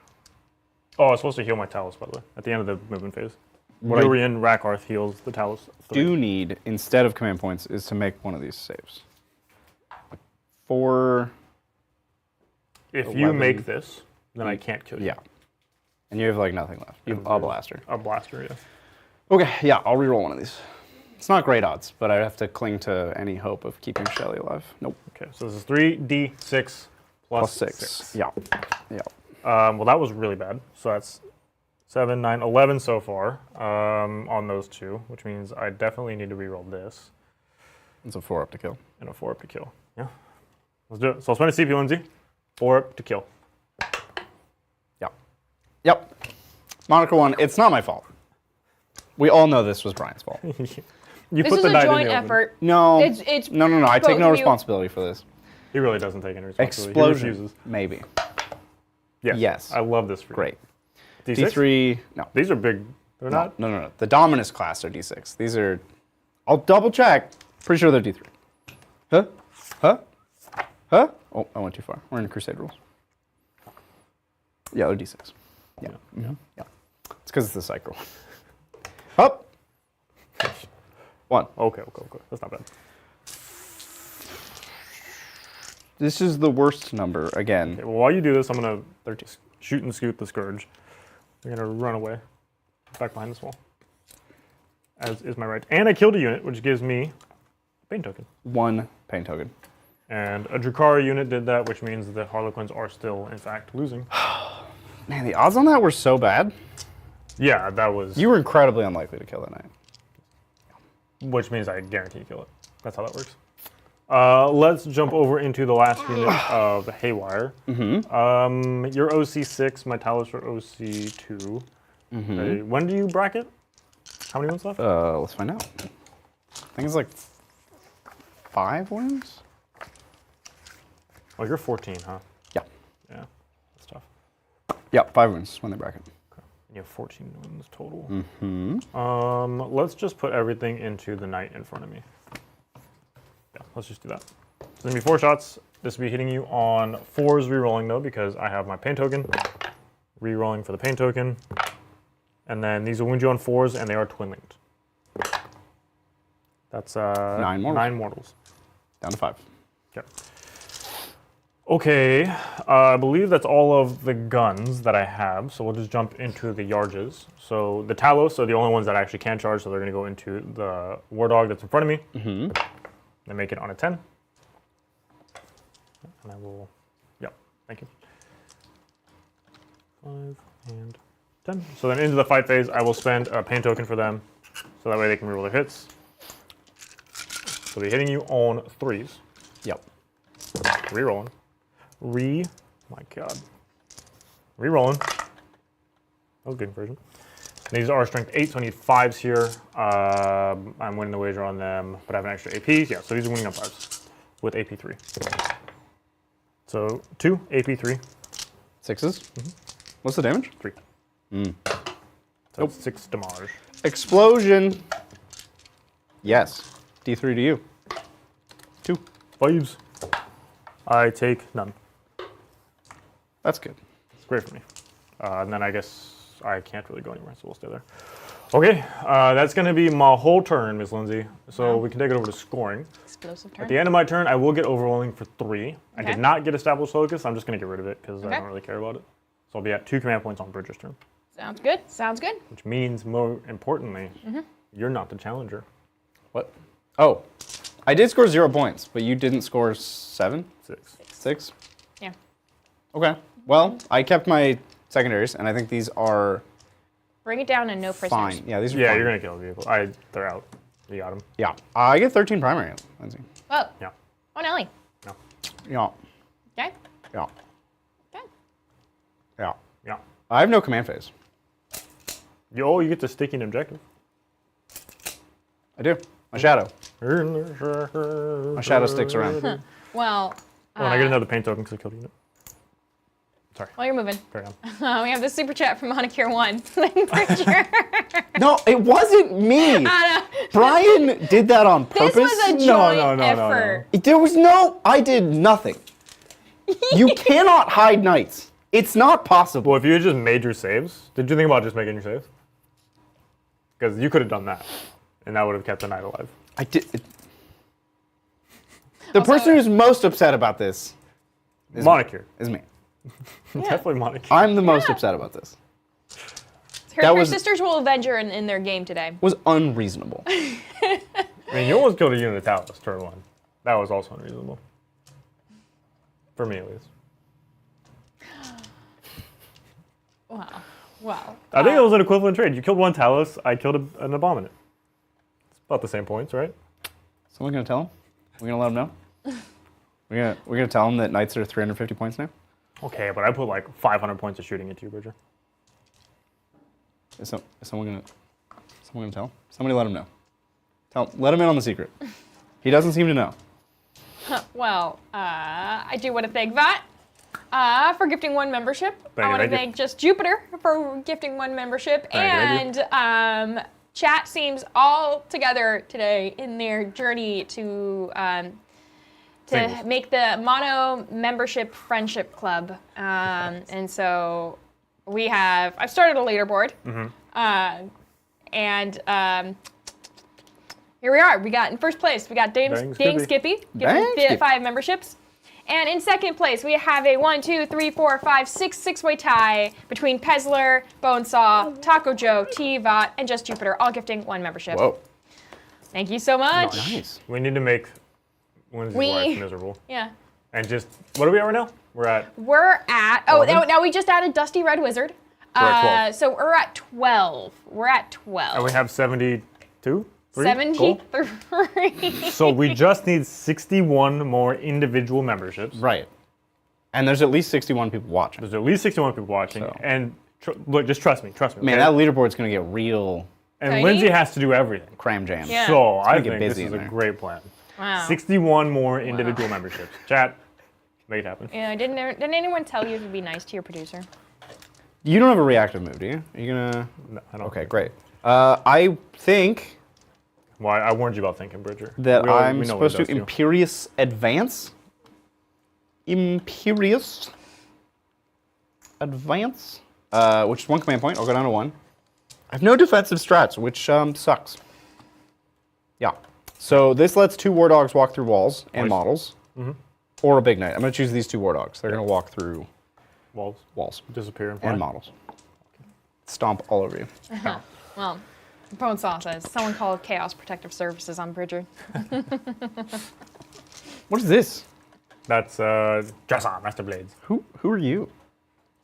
Oh, I was supposed to heal my Talos, by the way, at the end of the movement phase. What I Urian Rakarth heals the Talos. 3. do need, instead of command points, is to make one of these saves. 4, If you 11. make this, then I can't kill you. yeah. And you have, like, nothing left. You have a blaster. A blaster, yeah. Okay, yeah, I'll reroll one of these. It's not great odds, but I have to cling to any hope of keeping Shelly alive. Nope. Okay, so this is 3d6 Plus plus 6. Yeah. Yeah. Well, that was really bad. So that's 7, 9, 11 so far on those 2, which means I definitely need to reroll this It's a 4 up to kill. and a 4 up to kill. Yeah. Let's do it. So I'll spend a CP, Lindsay. 4 up to kill. Yep. Yep. Monica 1, it's not my fault. We all know this was Brian's fault. You This put is the a knight in joint the oven. effort. No. It's No. I take both no of you. responsibility for this. He really doesn't take any responsibility. Explosion. He refuses. Maybe. Yes. Yes. I love this for you. Great. D6? D3. No. These are big. They're not. No. The Dominus class are D6. These are. I'll double check. Pretty sure they're D3. Huh? Oh, I went too far. We're in Crusade rules. Yeah, they're D6. Yeah. Yeah. It's because it's the cycle. Up. 1. Okay. That's not bad. This is the worst number again. Okay, well, while you do this, I'm going to shoot and scoot the Scourge. They're going to run away back behind this wall, as is my right. And I killed a unit, which gives me a pain token. 1 pain token. And a Drukhari unit did that, which means the Harlequins are still, in fact, losing. Man, the odds on that were so bad. Yeah, that was... You were incredibly unlikely to kill that knight. Which means I guarantee you kill it. That's how that works. Let's jump over into the last unit of Haywire. You're OC6, my Talos are OC2. When do you bracket? How many wins left? Let's find out. I think it's like 5 wins. Oh, you're 14, huh? Yeah. Yeah, that's tough. Yeah, 5 wins when they bracket. You have 14 wins total. Let's just put everything into the knight in front of me. Yeah, let's just do that. So it's gonna be 4 shots. This will be hitting you on 4s rerolling though, because I have my pain token. Rerolling for the pain token. And then these will wound you on 4s, and they are twin linked. That's 9 mortals. 9 mortals. Down to 5. Okay. Okay, I believe that's all of the guns that I have, so we'll just jump into the Yarges. So the Talos are the only ones that I actually can charge, so they're going to go into the War Dog that's in front of me. And make it on a 10. And I will, yep, thank you. 5 and 10. So then into the fight phase, I will spend a pain token for them, so that way they can reroll their hits. So they're hitting you on 3s. Yep. Rerolling. My God. Rerolling. That was a good version. These are strength 8, so I need 5s here. I'm winning the wager on them, but I have an extra AP. Yeah, so these are winning on 5s with AP 3. So 2, AP 3. 6s. What's the damage? 3. So 6 damage. Explosion. Yes. D3 to you. 2. 5s. I take none. That's good. It's great for me. And then I guess I can't really go anywhere, so we'll stay there. Okay, that's going to be my whole turn, Miss Lindsay. So we can take it over to scoring. Explosive turn. At the end of my turn, I will get overwhelming for 3. I Okay. did not get established focus. I'm just going to get rid of it because Okay. I don't really care about it. So I'll be at 2 command points on Bridger's turn, Sounds good. Sounds good. which means, more importantly, you're not the challenger. What? Oh. I did score 0 points, but you didn't score 7? 6. 6? Yeah. Okay. Well, I kept my secondaries, and I think these are Bring it down and no prisoners. fine. Yeah, these are Yeah, fine. you're going to kill the vehicle. They're out. You got them. Yeah. I get 13 primary, Lindsay. Oh. Yeah. Oh, Nelly. No. Yeah. Okay. Yeah. Okay. Yeah. Yeah. I have no command phase. You get to sticky an objective. I do. My shadow. My My shadow sticks around. Well, Oh, and I get another paint token because I killed a unit. Sorry. while you're moving, Carry on. we have the super chat from Monicure 1. Bridger. No, it wasn't me. Brian did that on purpose. This was a joint no. effort. There was no, I did nothing. You cannot hide knights. It's not possible. Well, if you had just made your saves, did you think about just making your saves? Because you could have done that, and that would have kept the knight alive. I did. The person who's most upset about this Monicure. is me. Definitely Monicure. I'm the most upset about this. Her sisters will avenge her in their game today. Was unreasonable. I mean, you almost killed a unit of Talos, turn 1. That was also unreasonable. For me, at least. Wow. I think it was an equivalent trade. You killed 1 Talos, I killed an Abominant. It's about the same points, right? Someone gonna tell him? We're gonna let him know? We're gonna tell him that knights are 350 points now? Okay, but I put like 500 points of shooting into you, Bridger. Is someone gonna tell him? Somebody let him know. Let him in on the secret. He doesn't seem to know. Well, I do want to thank Vat for gifting 1 membership. I want to thank Just Jupiter for gifting 1 membership. Thank you. And chat seems all together today in their journey to make the Mono Membership Friendship Club. And so I've started a leaderboard. Here we are. We got in first place, we got Dang Skippy, giving 5 memberships. And in second place, we have a 1, 2, 3, 4, 5, 6-way tie between Pezler, Bonesaw, Taco Joe, T-Vot, and Just Jupiter, all gifting 1 membership. Whoa. Thank you so much. Nice. We need to make Lindsay's wife miserable. Yeah. And just, what are we at right now? We're at Now we just added Dusty Red Wizard. We're at 12. So we're at 12. And we have 72? 73. So we just need 61 more individual memberships. Right. And there's at least 61 people watching. There's at least 61 people watching. So. And look, just trust me. Man, okay? that leaderboard's gonna get real And Tiny? Lindsay has to do everything. cram jam. Yeah. So I gonna get think this busy is in a there. great plan. Wow. 61 more individual memberships. Chat, make it happen. Yeah, didn't anyone tell you to be nice to your producer? You don't have a reactive move, do you? Are you gonna? No, I don't. Okay, great. I think Well, I warned you about thinking, Bridger. that We know I'm what it supposed to does you. Imperious Advance. Imperious Advance, which is 1 command point. I'll go down to 1. I have no defensive strats, which sucks. Yeah. So this lets 2 war dogs walk through walls and Nice. models. or a big knight. I'm going to choose these 2 war dogs. They're going to walk through Walls disappear and fly. and models. Stomp all over you. Well, Bonesaw says, someone called Chaos Protective Services on Bridger. What is this? That's Dressar Master Blades. Who are you?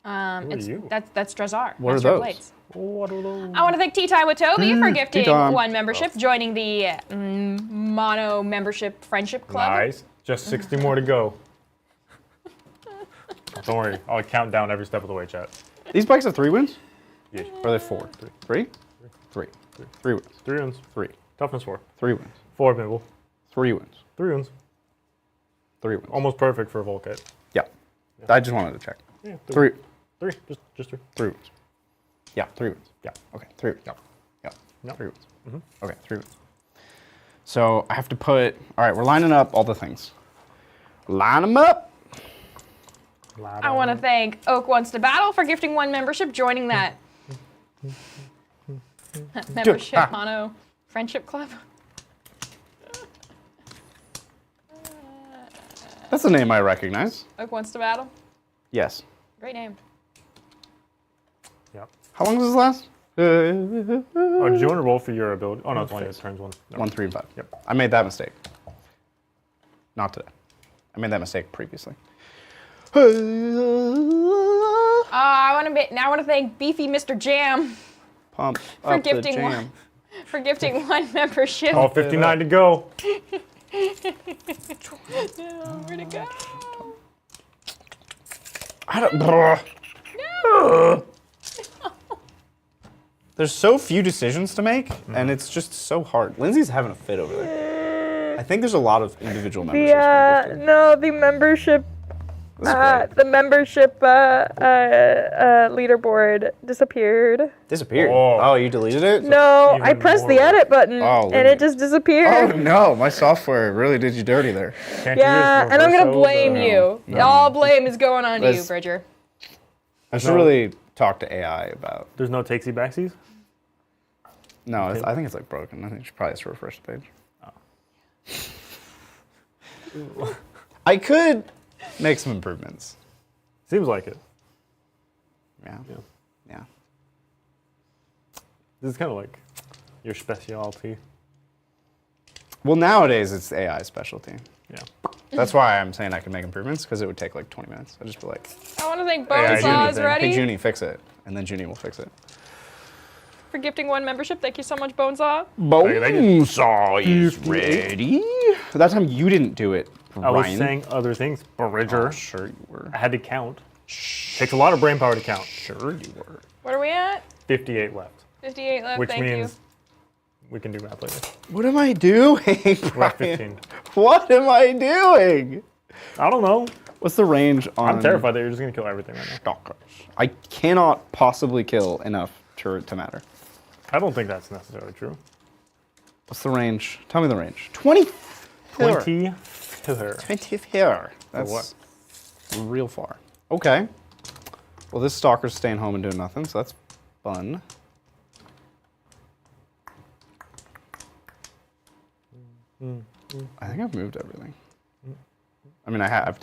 you? That's Drazar. What are Master of those? Blades. What are those? I want to thank Tea Time with Toby for gifting Tea Time. 1 membership, joining the Mono Membership Friendship Club. Nice. Just 60 more to go. Don't worry, I'll count down every step of the way, chat. These bikes have 3 wins? Yeah. Or are they 4? 3? 3. 3 wins. 3 wins. 3. Toughness 4. 3 wins. 4 Mibble. 3 wins. 3 wins. 3 wins. Almost perfect for a Volkite. Yeah. I just wanted to check. Yeah, 3. 3. Just 3. 3 wins. Yeah, 3 wins. Yeah. Okay, 3 wins. Yeah. No. 3 wins. Okay, 3 wins. So I have to put, all right, we're lining up all the things. Line them up. I want to thank Oak Wants to Battle for gifting 1 membership, joining that membership Mono Friendship Club. That's a name I recognize. Oak Wants to Battle. Yes. Great name. Yep. How long does this last? Oh, did you want to roll for your ability? Oh, no, it's only turns 1. Never 1, mind. 3, and 5. Yep. I made that mistake. Not today. I made that mistake previously. I want to thank Beefy Mr. Jam Pump for up the gifting jam. one membership. Oh, 59 to go. Where'd it go? I don't. No. There's so few decisions to make, and it's just so hard. Lindsay's having a fit over there. I think there's a lot of individual memberships. The membership. The membership leaderboard disappeared. Disappeared. Oh. Oh, you deleted it? No, Even I pressed the more. edit button Oh, and Lindsay. it just disappeared. Oh no, my software really did you dirty there. Can't you Yeah, just and I'm gonna reverse blame those, you. No. All blame is going on you, Liz. Bridger. I should really talk to AI about. There's no takesy backsies? No, I think it's like broken. I think you should probably just refresh the page. I could make some improvements. Seems like it. Yeah. Yeah. Yeah. This is kind of like your specialty. Well, nowadays it's AI specialty. Yeah. That's why I'm saying I can make improvements, because it would take like 20 minutes. I'd just be like, I want to thank Yeah, I do Bonesaw need is that. hey, ready Junie, fix it. And then Junie will fix it. for gifting 1 membership. Thank you so much, Bonesaw. Bonesaw is ready. That time you didn't do it, I was Ryan. saying other things. Bridger. Oh, sure you were. I had to count. Takes a lot of brain power to count. Sure you were. What are we at? 58 left. 58 left, Which thank means we can do math later. What am I doing, We're at Brian? 15. What am I doing? I don't know. What's the range on I'm terrified that you're just going to kill everything right now. stalkers? I cannot possibly kill enough to matter. I don't think that's necessarily true. What's the range? Tell me the range. 20. 20 to her. 20 here. That's what? real far. Okay. Well, this stalker's staying home and doing nothing, so that's fun. I think I've moved everything. I mean, I have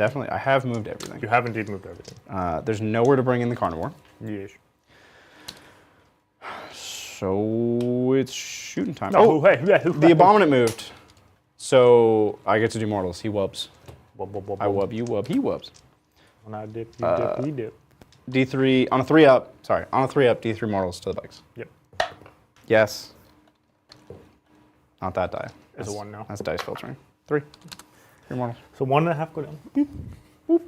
moved everything. You have indeed moved everything. There's nowhere to bring in the carnivore, Yes. so it's shooting time. Oh, hey, The Abominant moved, so I get to do mortals. He wubs. I wub, you wub, he wubs. When I dip, you dip, we dip. D3 on a 3-up. Sorry, on a 3-up. D3 mortals to the bikes. Yep. Yes. Not that die. It's a 1 now. That's dice filtering. 3. 3 mortals. So 1.5 go down. Boop. Boop.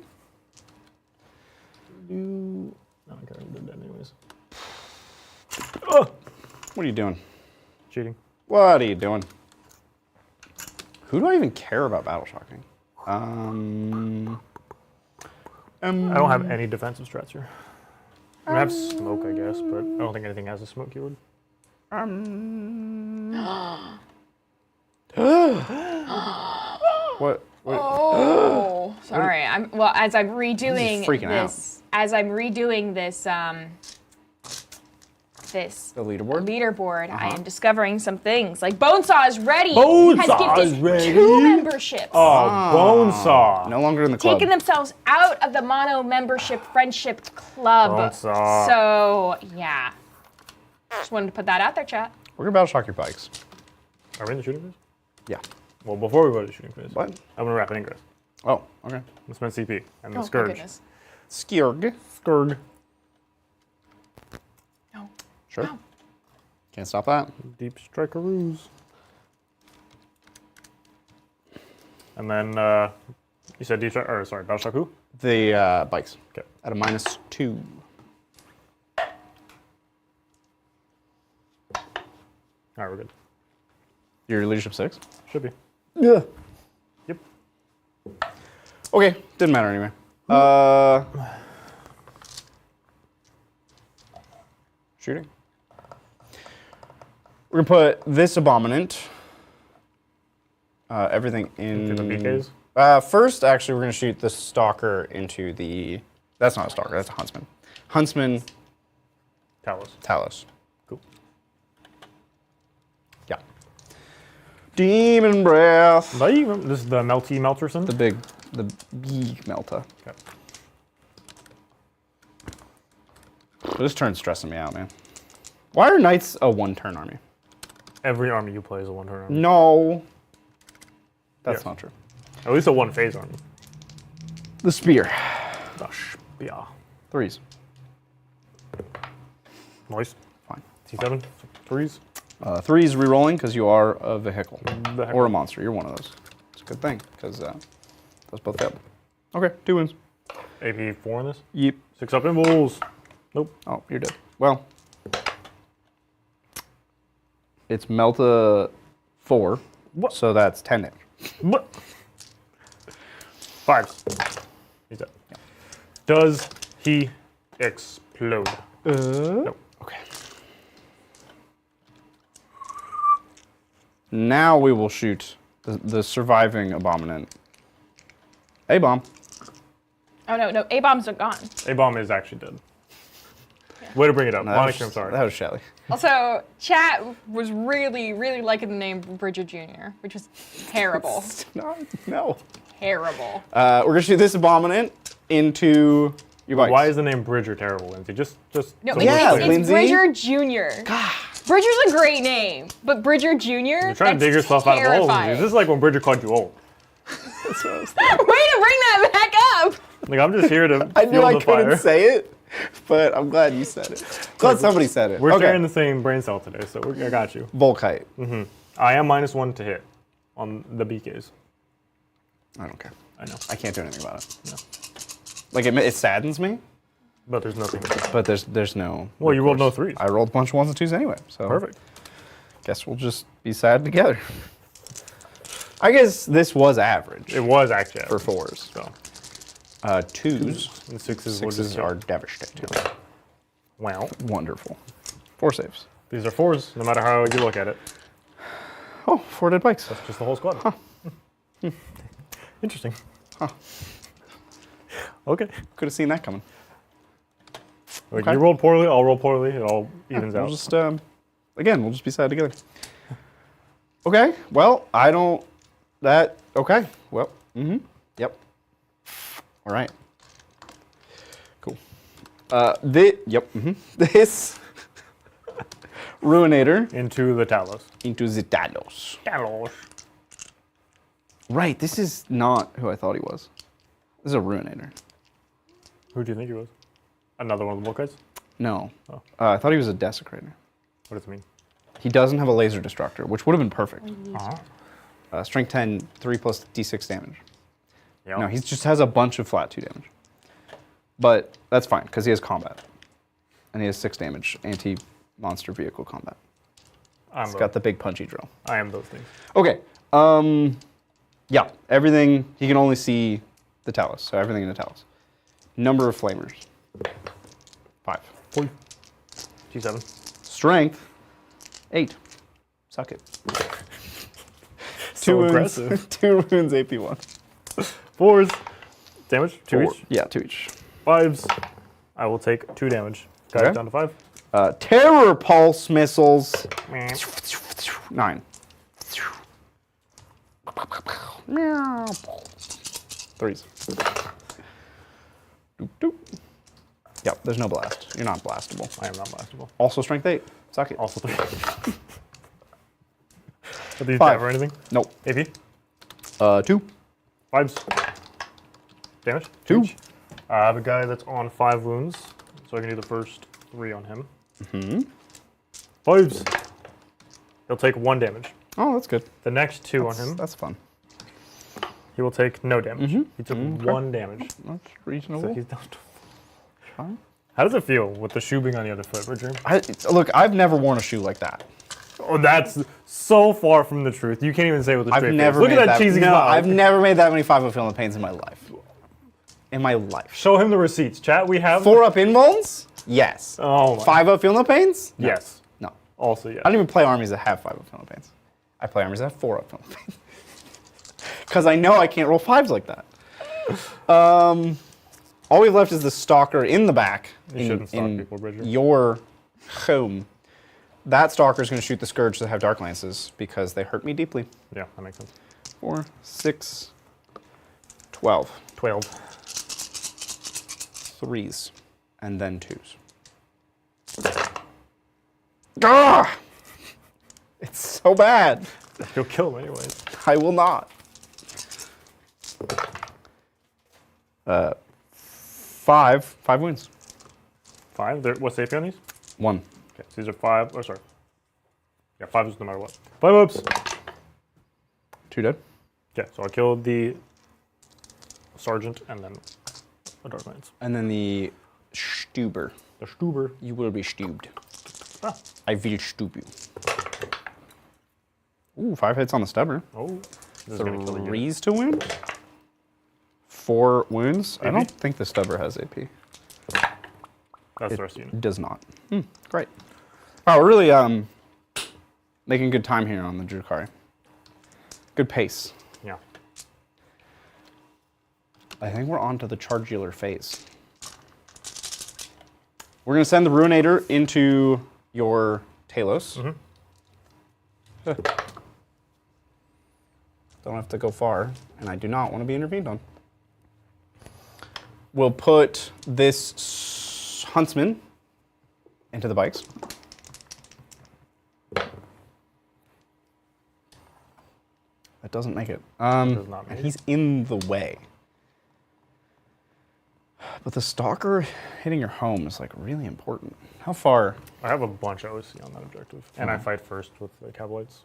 No, I can't do that anyways. What are you doing? Cheating. What are you doing? Who do I even care about battle shocking? I don't have any defensive strats here. I have smoke, I guess, but I don't think anything has a smoke keyword. What? Oh, sorry. As I'm redoing freaking this, as I'm redoing this this The leaderboard? leaderboard, I am discovering some things. Like Bonesaw is ready. Bonesaw has gifted is ready. 2 memberships. Oh, Bonesaw. No longer in the club. Taking themselves out of the mono membership friendship club. Bonesaw. So, yeah. Just wanted to put that out there, chat. We're gonna battle shock your bikes. Are we in the shooting phase? Yeah. Well, before we go to the shooting phase, What? I'm gonna wrap an ingress. Oh, okay. I'm gonna spend CP and the Oh, my Scourge. goodness. Skirg. Scourge. No. Sure. No. Can't stop that. Deep Strikeroos. And then, you said Battle Shock who? The bikes. Okay. At a -2. Alright, we're good. Your leadership 6? Should be. Yeah. Yep. Okay, didn't matter anyway. Shooting. We're gonna put this Abominant. Everything in. Into the BKs? First, actually, we're gonna shoot the Stalker into the. That's not a Stalker. That's a Huntsman. Huntsman. Talos. Talos. Cool. Yeah. Demon Breath. This is the Melty Melterson? The big Melta. Okay. This turn's stressing me out, man. Why are Knights a 1-turn army? Every army you play is a 1-turn army. No. That's Yes. not true. At least a 1-phase army. The Spear. The Spear. 3s. Nice. Fine. T7. 3s. 3s re-rolling because you are a vehicle. Vehicle. Or a monster. You're one of those. It's a good thing because those both failed. Okay, 2 wins. AP 4 in this. Yep. 6 up invulns. Nope. Oh, you're dead. Well, it's Melta 4, What? so that's 10 damage. What? 5s. He's dead. Does he explode? Nope. Okay. Now we will shoot the surviving Abominant. A-bomb. Oh, no. A-bombs are gone. A-bomb is actually dead. Way to bring it up. Monica, I'm sorry. That was Shelly. Also, chat was really, really liking the name Bridger Jr., which was terrible. No. Terrible. We're gonna shoot this Abominant into your bikes. Why is the name Bridger terrible, Lindsay? Just No, so Yeah, we're clear. it's Lindsay. Bridger Jr. Bridger's a great name, but Bridger Jr. You're trying to dig yourself out of holes. This is like when Bridger called you old. Way to bring that back up! Like, I'm just here to I knew fuel I the couldn't fire. say it, but I'm glad you said it. Glad somebody said it. We're okay. sharing the same brain cell today, so I got you. Volkite. I am -1 to hit on the BKs. I don't care. I know, I can't do anything about it. No. Like it saddens me, but there's nothing. but there's no. Well, you rolled no 3s. I rolled a bunch of 1s and 2s anyway, so Perfect. guess we'll just be sad together. I guess this was average It was actually for average, 4s. So 2s, and 6s will just 6s are devastating. wow. Wonderful. 4 saves. These are 4s, no matter how you look at it. Oh, 4 dead bikes. That's just the whole squad. Interesting. Okay. Could have seen that coming. Like, Okay. you rolled poorly, I'll roll poorly. It all evens We'll out. just again, we'll just be sad together. Okay. Well, I don't. That okay. Well. Yep. All right. Cool. Yep. This Ruinator Into the Talos. into the Talos. Talos. Right. This is not who I thought he was. This is a Ruinator. Who do you think he was? Another one of the Volkites? No. Oh. I thought he was a Desecrator. What does it mean? He doesn't have a laser destructor, which would have been perfect. Uh-huh. Strength 10, 3 plus d6 damage. Yeah. No, he just has a bunch of flat 2 damage. But that's fine, because he has combat. And he has 6 damage anti-monster vehicle combat. He's got the big punchy drill. I am those things. Okay. Yeah, everything, he can only see the Talos, so everything in the Talos. Number of flamers. 5. 4. T7. Strength. 8. Suck it. So 2 aggressive. wounds. 2 wounds, AP1. 4s. Damage? 2 4. each. Yeah, 2 each. 5s. I will take 2 damage. Guys Okay. down to 5. Terror pulse missiles. 9. Threes. Doop, doop. Yep, there's no blast. You're not blastable. I am not blastable. Also strength 8. Suck it. Also 3. Are these 5. damage or anything? Nope. AP? 2. 5s. Damage? 2. I have a guy that's on 5 wounds, so I can do the first 3 on him. 5s. He'll take 1 damage. Oh, that's good. The next 2 on him, That's fun. he will take no damage. He took 1 damage. That's So reasonable. he's down to... Fine. How does it feel with the shoe being on the other foot, Richard? Look, I've never worn a shoe like that. Oh, that's so far from the truth. You can't even say it with a straight I've never face. Look made at that cheesy no, smile. I've never made that many 5-0 feeling pains in my life. In my life. Show him the receipts, chat. We have... 4-up invulns? Yes. Oh, my. 5-0 feeling pains? No. Yes. No. Also, yes. I don't even play armies that have 5-0 feeling pains. I play armies that have 4-up feeling pains. Because I know I can't roll 5s like that. All we've left is the stalker in the back. You shouldn't stalk people, Bridger. Your home. That stalker is going to shoot the scourge that have dark lances because they hurt me deeply. Yeah, that makes sense. 4, 6, 12. 12. 3s. And then 2s. Ah! It's so bad. You'll kill him anyways. I will not. 5 wounds. 5? What's the AP on these? 1. Okay, so these are 5. Oh, sorry. Yeah, 5s no matter what. 5 ups. 2 dead. Okay, so I killed the sergeant and then the dark knights. And then the Stuber. The Stuber. You will be stubed. Ah. I will stube you. Ooh, 5 hits on the stubber. Oh. This is gonna kill the unit. 3s to wound. 4 wounds. I AP? don't think the stubber has AP. That's the rest of the unit. Does not. Great. Wow, we're really making good time here on the Drukhari. Good pace. Yeah. I think we're on to the Chargular phase. We're going to send the Ruinator into your Talos. Don't have to go far, and I do not want to be intervened on. We'll put this Huntsman into the bikes. That doesn't make it. does not make and it. he's in the way. But the Stalker hitting your home is like really important. How far? I have a bunch of OC on that objective. And I fight first with the Cavalites.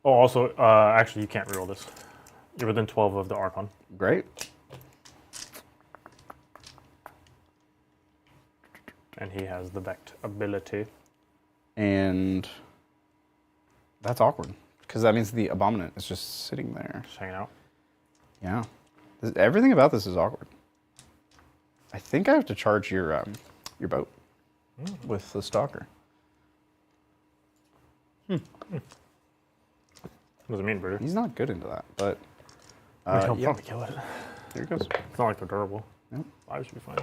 Oh, also, actually, you can't reroll this. You're within 12 of the Archon. Great. And he has the Vect ability. And that's awkward because that means the Abominant is just sitting there. Just hanging out. Yeah. Everything about this is awkward. I think I have to charge your boat with the Stalker. What does it mean, Bruder? He's not good into that, but He'll yeah, probably kill it. here it goes. It's not like they're durable. Nope. 5 should be fine.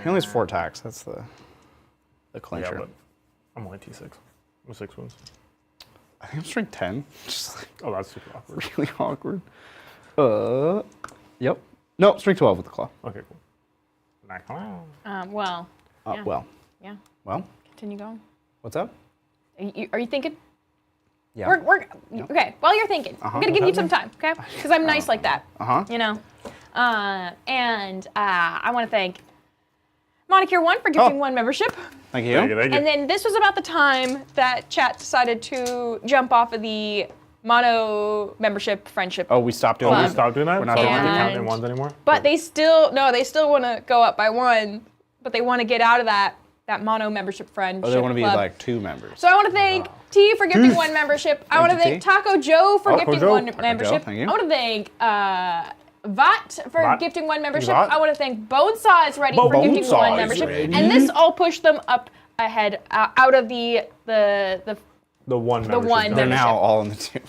He only has 4 attacks. That's the clincher. Yeah, but I'm only T6 with 6 wounds. I think I'm strength 10. Just like Oh, that's super awkward. really awkward. Yep. No, strength 12 with the claw. Okay, cool. Nice. Well, yeah. Well. Yeah. Well. Continue going. What's up? Are you thinking? Yeah. Okay. While you're thinking, I'm gonna give you some time, okay? Because I'm nice like that. You know. And I want to thank Monicure1 for gifting 1 membership. Thank you. Thank you, thank you. And then this was about the time that chat decided to jump off of the mono membership friendship. Oh, we stopped doing We that? stopped doing that? We're not so doing we're not that? counting ones anymore? But they still want to go up by 1, but they want to get out of that mono membership friendship Oh, they want to be club. like 2 members. So I want to thank T for gifting 1 membership. I want to Thank you, thank T. Taco Joe for Oh, gifting Joe. 1 Taco membership. Joe, thank you. I want to thank Vat for Vat. gifting 1 membership. Vat. I want to thank Bonesaw is ready for gifting Bonesaw 1 is membership. ready. And this all pushed them up ahead out of the The one membership. one zone. They're membership. now all in the 2.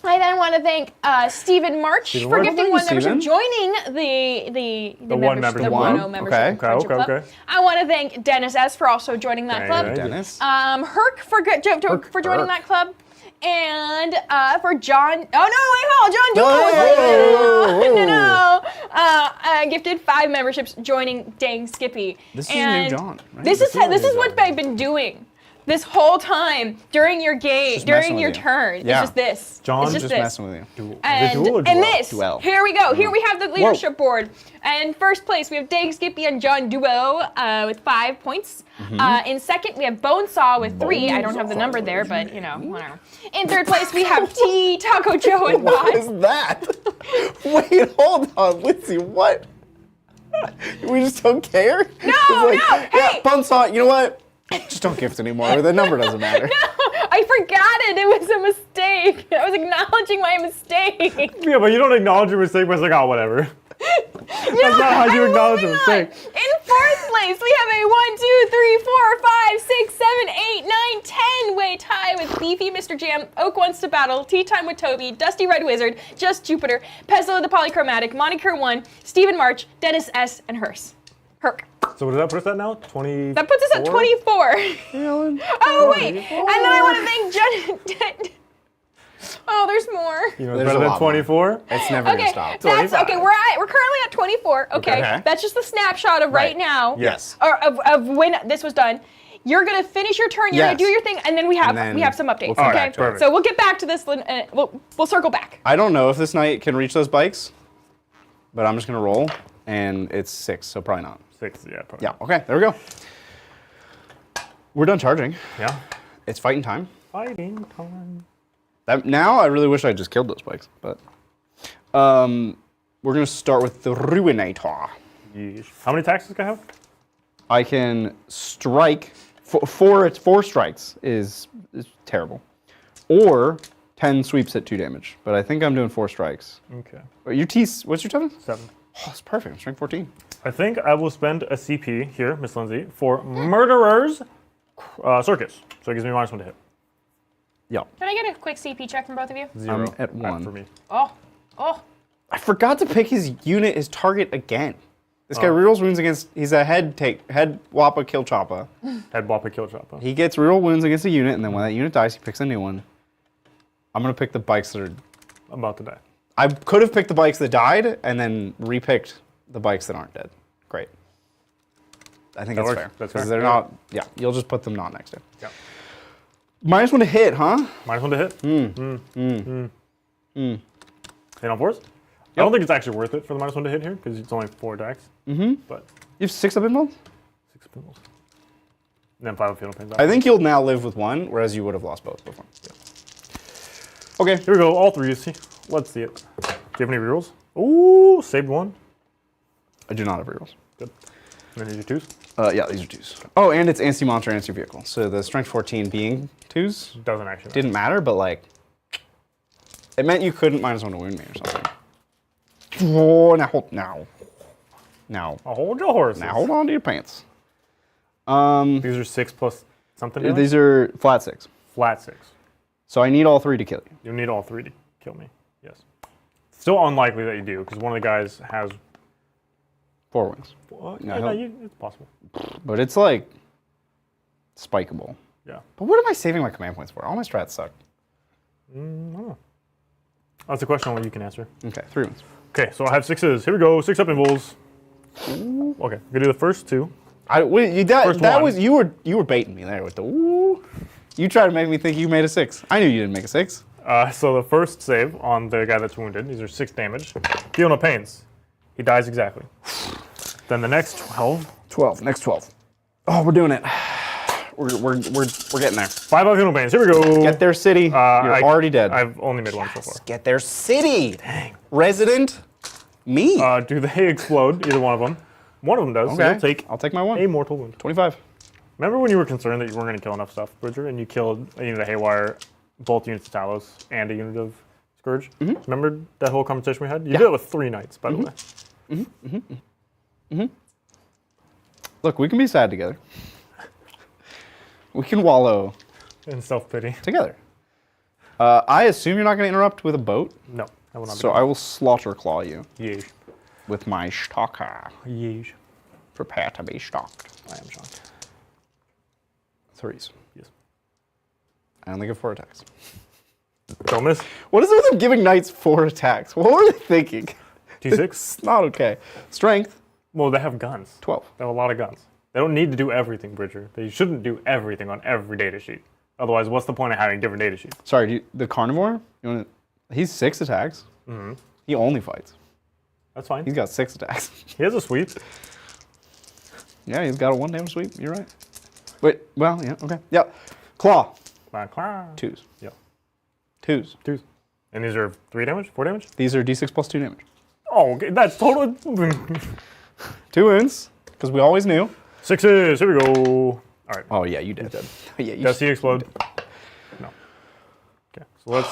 I then want to thank Stephen March Stephen for March. gifting Thank one you, membership, Stephen. joining the one membership, membership the club. 1 membership Okay. friendship Okay, club. okay. I want to thank Dennis S for also joining that Thank club. you. Dennis. Herc for joining Herc. that club, and for John. Oh no, wait, hold. John Duo was no. Gifted 5 memberships, joining Dang Skippy. This is a and new John, right? This This is what I've been doing this whole time during your game, Just during messing your with you. turn. Yeah. It's just this. John, it's just this. messing with you. And, Duel or and duel? this, Duel. here we go. Here we have the leadership board. And first place, we have Dang Skippy and John Duo with 5 points. In second, we have Bonesaw with 3. I don't have the number there, but you know, whatever. In third place, we have T, Taco Joe, and What Bot. is that? Wait, hold on, Lindsay, what? We just don't care? No, It's like, no, yeah, hey! Bonesaw, you know what? Just don't gift anymore. The number doesn't matter. I forgot it. It was a mistake. I was acknowledging my mistake. Yeah, but you don't acknowledge your mistake by saying, oh, whatever. That's not how you acknowledge a mistake. In fourth place, we have a 1, 2, 3, 4, 5, 6, 7, 8, 9, 10 way tie with Beefy Mr. Jam, Oak Wants to Battle, Tea Time with Toby, Dusty Red Wizard, Just Jupiter, Pezzo the Polychromatic, Monicure 1, Stephen March, Dennis S, and Herc. So what does that put us at now? 20. That puts us at 24. Ellen. Oh, wait. And then I want to thank Jen. Oh, there's more. You know, There's better a than lot more. 24. It's never gonna Okay, stop. that's 25. okay. We're currently at 24. Okay, Okay. that's just the snapshot of right Right. now. Yes. Or of when this was done. You're gonna finish your turn. You're gonna Yes. do your thing, and then we have And then some updates. we'll come okay, back to it. so we'll get back to this. We'll circle back. I don't know if this knight can reach those bikes, but I'm just gonna roll, and it's 6, so probably not. 6, yeah. Probably. Yeah, okay, there we go. We're done charging. Yeah. It's fighting time. Fighting time. Now I really wish I just killed those bikes, but we're gonna start with the Ruinator. Yeesh. How many attacks does this guy have? I can strike, four strikes is terrible, or 10 sweeps at 2 damage, but I think I'm doing 4 strikes. Okay. What's your toughness? 7. Oh, that's perfect, I'm strength 14. I think I will spend a CP here, Miss Lindsay, for Murderer's Circus. So it gives me -1 to hit. Yeah. Can I get a quick CP check from both of you? 0 at 1. for me. Oh. I forgot to pick his unit, his target again. This guy rerolls wounds against, he's a head wappa kill choppa. Head Wappa Kill Choppa. He gets reroll wounds against a unit, and then when that unit dies, he picks a new one. I'm gonna pick the bikes that are, About to die. I could have picked the bikes that died, and then repicked the bikes that aren't dead. Great. I think that's works. fair. That's Because fair. they're not, yeah, you'll just put them not next to. Yeah. -1 to hit, huh? -1 to hit. Hit on 4s? I don't think it's actually worth it for the -1 to hit here, because it's only 4 attacks. But You have 6 up involved? 6 spindles. And then 5 of fatal pains. I think you'll now live with 1, whereas you would have lost both before. Okay. Here we go, all 3 you see. Let's see it. Do you have any rerolls? Ooh, saved 1. I do not have rerolls. Good. And then these are 2s. Yeah, these are 2s. Oh, and it's anti-monster, anti-vehicle. So the strength 14 being 2s Doesn't actually matter. didn't matter, but like, it meant you couldn't -1 to wound me or something. Oh, now, I'll hold your horses. now hold on to your pants. These are 6 plus something damage? These are flat 6. Flat 6. So I need all 3 to kill you. You'll need all 3 to kill me. Yes. Still unlikely that you do, because one of the guys has... 4 wings. It's possible. But it's like, spikeable. Yeah. But what am I saving my command points for? All my strats suck. That's a question only you can answer. Okay, 3 wins. Okay, so I have 6s. Here we go. 6 up involves. Okay, we're gonna do the first 2. That one. was you were baiting me there with the ooh. You tried to make me think you made a 6. I knew you didn't make a 6. So the first save on the guy that's wounded, these are 6 damage. Deal no pains. He dies exactly. Then the next 12. 12. Next 12. Oh, we're doing it. We're getting there. 5 out of no pains. Here we go. Get their city. You're already dead. I've only made 1 so far. Get their city. Dang. Resident. Me. Do they explode? Either one of them. One of them does. So okay. you'll take I'll take my 1. a mortal wound. 25. Remember when you were concerned that you weren't going to kill enough stuff, Bridger, and you killed a unit of Haywire, both units of Talos, and a unit of Scourge? Remember that whole conversation we had? You did it with 3 knights, by the way. Look, we can be sad together. We can wallow In self-pity. together. I assume you're not going to interrupt with a boat, No, I will not. so I will slaughter claw you Yeesh. with my stalker. Yeesh. Prepare to be stalked. I am shocked. 3s. Yes. I only get 4 attacks. Don't miss. What is it with them giving knights 4 attacks? What were they thinking? T6. It's not okay. Strength, Well, they have guns. 12. They have a lot of guns. They don't need to do everything, Bridger. They shouldn't do everything on every data sheet. Otherwise, what's the point of having different data sheets? Sorry, the carnivore? He's 6 attacks. He only fights. That's fine. He's got 6 attacks. He has a sweep. Yeah, he's got a 1 damage sweep. You're right. Wait, well, yeah, okay. Yep. Claw. 2s. Yeah. 2s. 2s. And these are 3 damage? 4 damage? These are d6 plus 2 damage. Oh, okay. That's totally... 2 wounds, because we always knew. 6s. Here we go. All right. Oh, yeah, you did. Yeah, you Does he explode? No. Okay. So let's...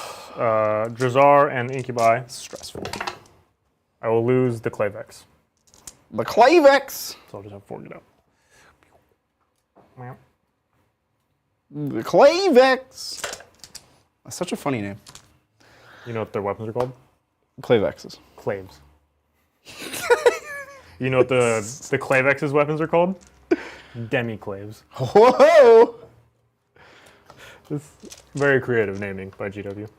Drazar and Incubi. Stressful. I will lose the Clavex. The Clavex. So I'll just have 4 get out. Meow. The Clavex. That's such a funny name. You know what their weapons are called? Clavexes. Claves. You know what the Clavex's weapons are called? Demi-claves. Whoa! It's very creative naming by GW.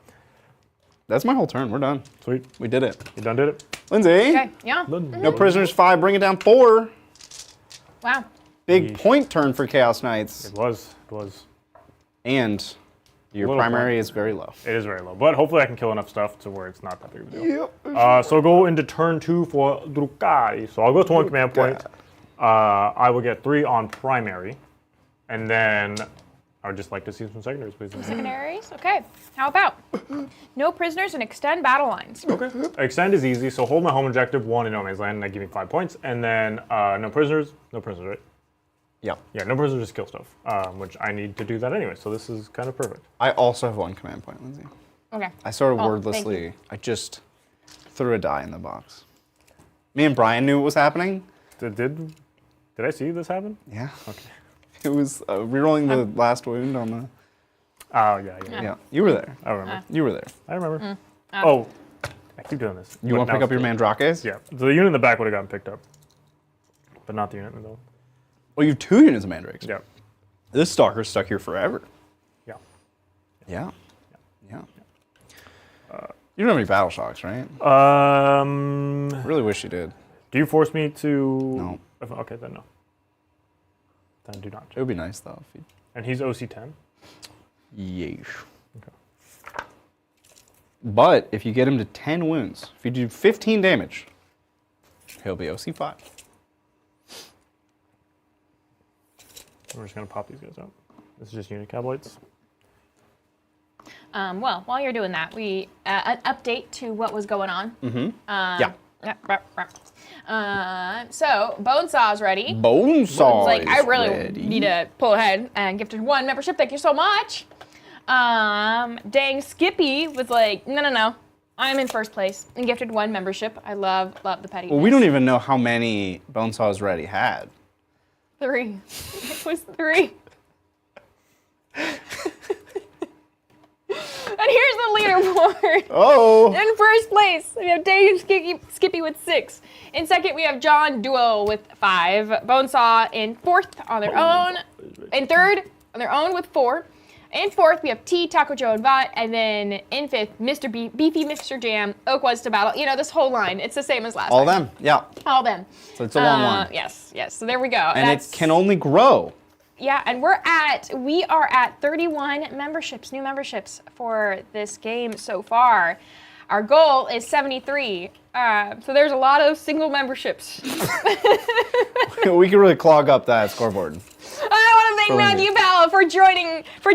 That's my whole turn. We're done. Sweet. We did it. You done did it? Lindsay. Okay, yeah. No prisoners 5. Bring it down 4. Wow. Big Yeesh. point turn for Chaos Knights. It was. It was. And your Little primary point. is very low. It is very low. But hopefully I can kill enough stuff to where it's not that big of a deal. Yep. So I'll go into turn 2 for Drukhari. So I'll go to 1 command point. I will get 3 on primary. And then I would just like to see some secondaries, please. Secondaries? Okay. How about no prisoners and extend battle lines? Okay. Extend is easy. So hold my home objective 1 in no man's land, and that give me 5 points. And then no prisoners. No prisoners, right? Yeah. Yeah, no prisoners, just kill stuff, which I need to do that anyway. So this is kind of perfect. I also have 1 command point, Lindsay. Okay. I sort of Oh, wordlessly, I just threw a die in the box. Me and Brian knew what was happening. Did I see this happen? Yeah. Okay. It was rerolling the last wound on the... Oh, yeah. Yeah, you were there. I remember. You were there. I remember. Oh, I keep doing this. You want to pick up your Mandrakes? Yeah. So the unit in the back would have gotten picked up, but not the unit in the middle. Well, you have 2 units of Mandrakes. Yeah. This Stalker's stuck here forever. Yeah. Yeah. Yeah. You don't have any battle shocks, right? I really wish you did. Do you force me to? No. Okay, then no. Then do not. It would be nice, though. If you... And he's OC 10. Yeesh. Okay. But if you get him to 10 wounds, if you do 15 damage, he'll be OC 5. We're just gonna pop these guys out. This is just unit cowboys. Well, while you're doing that, we an update to what was going on. Yeah. So Bonesaw's ready. Bonesaw Like, I is really ready. need to pull ahead and gifted 1 membership. Thank you so much. Dang Skippy was like, no. I'm in first place and gifted 1 membership. I love the petty. Well, we don't even know how many Bonesaw's ready had. 3. It was 3. And here's the leaderboard. Oh! In first place, we have Dave Skippy with 6. In second, we have John Duo with 5. Bonesaw in 4th on their own. In 3rd, on their own with 4. In 4th, we have T, Taco Joe, and Bot. And then in 5th, Mr. Beefy, Mr. Jam, Oak was to battle. You know, this whole line. It's the same as last All time. them, yeah. All them. So it's a long one. Yes. So there we go. And it can only grow. Yeah, and we are at 31 memberships, new memberships for this game so far. Our goal is 73. So there's a lot of single memberships. We can really clog up that scoreboard. I want to thank Brilliant. Matthew Powell for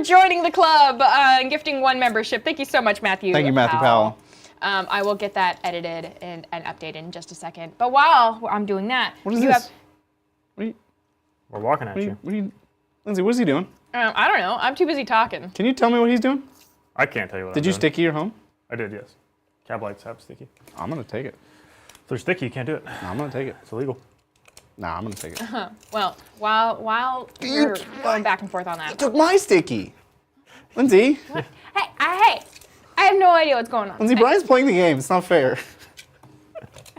joining the club and gifting 1 membership. Thank you so much, Matthew. Thank you, Matthew Powell. I will get that edited and updated in just a second. But while I'm doing that, What is you this? have. We're walking at you. Lindsay, what is he doing? I don't know. I'm too busy talking. Can you tell me what he's doing? I can't tell you what. Did I'm you doing. sticky your home? I did, yes. Cab lights have sticky. I'm gonna take it. If they're sticky, you can't do it. No, I'm gonna take it. It's illegal. Nah, I'm gonna take it. Well, while you're going back and forth on that. Took my sticky. Lindsay. Hey, I have no idea what's going on. Lindsay, Brian's playing the game. It's not fair.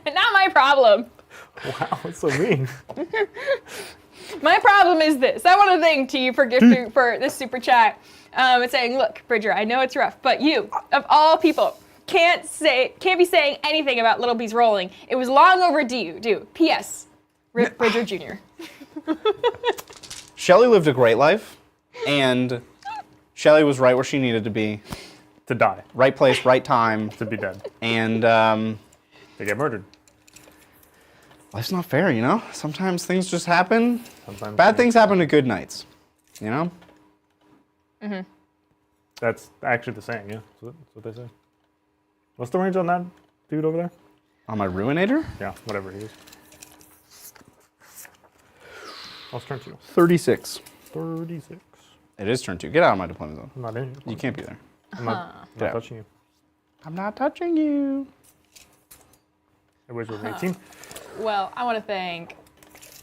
Not my problem. Wow, that's so mean. My problem is this. I want to thank T for gifting for this super chat. And saying, look, Bridger, I know it's rough, but you, of all people, can't be saying anything about Little Bees rolling. It was long overdue. P.S. Rip Bridger Jr. Shelly lived a great life, and Shelly was right where she needed to be. To die. Right place, right time. To be dead. And To get murdered. life's not fair, you know? Sometimes things just happen. Sometimes Bad things happen to good nights, you know? Mm-hmm. That's actually the saying, yeah. That's what they say. What's the range on that dude over there? On my Ruinator? Yeah, whatever he is. What's turn 2? 36. 36. It is turn 2. Get out of my deployment zone. I'm not in. You can't be there. I'm not Yeah. touching you. I'm not touching you. Everybody's with 18. Well, I want to thank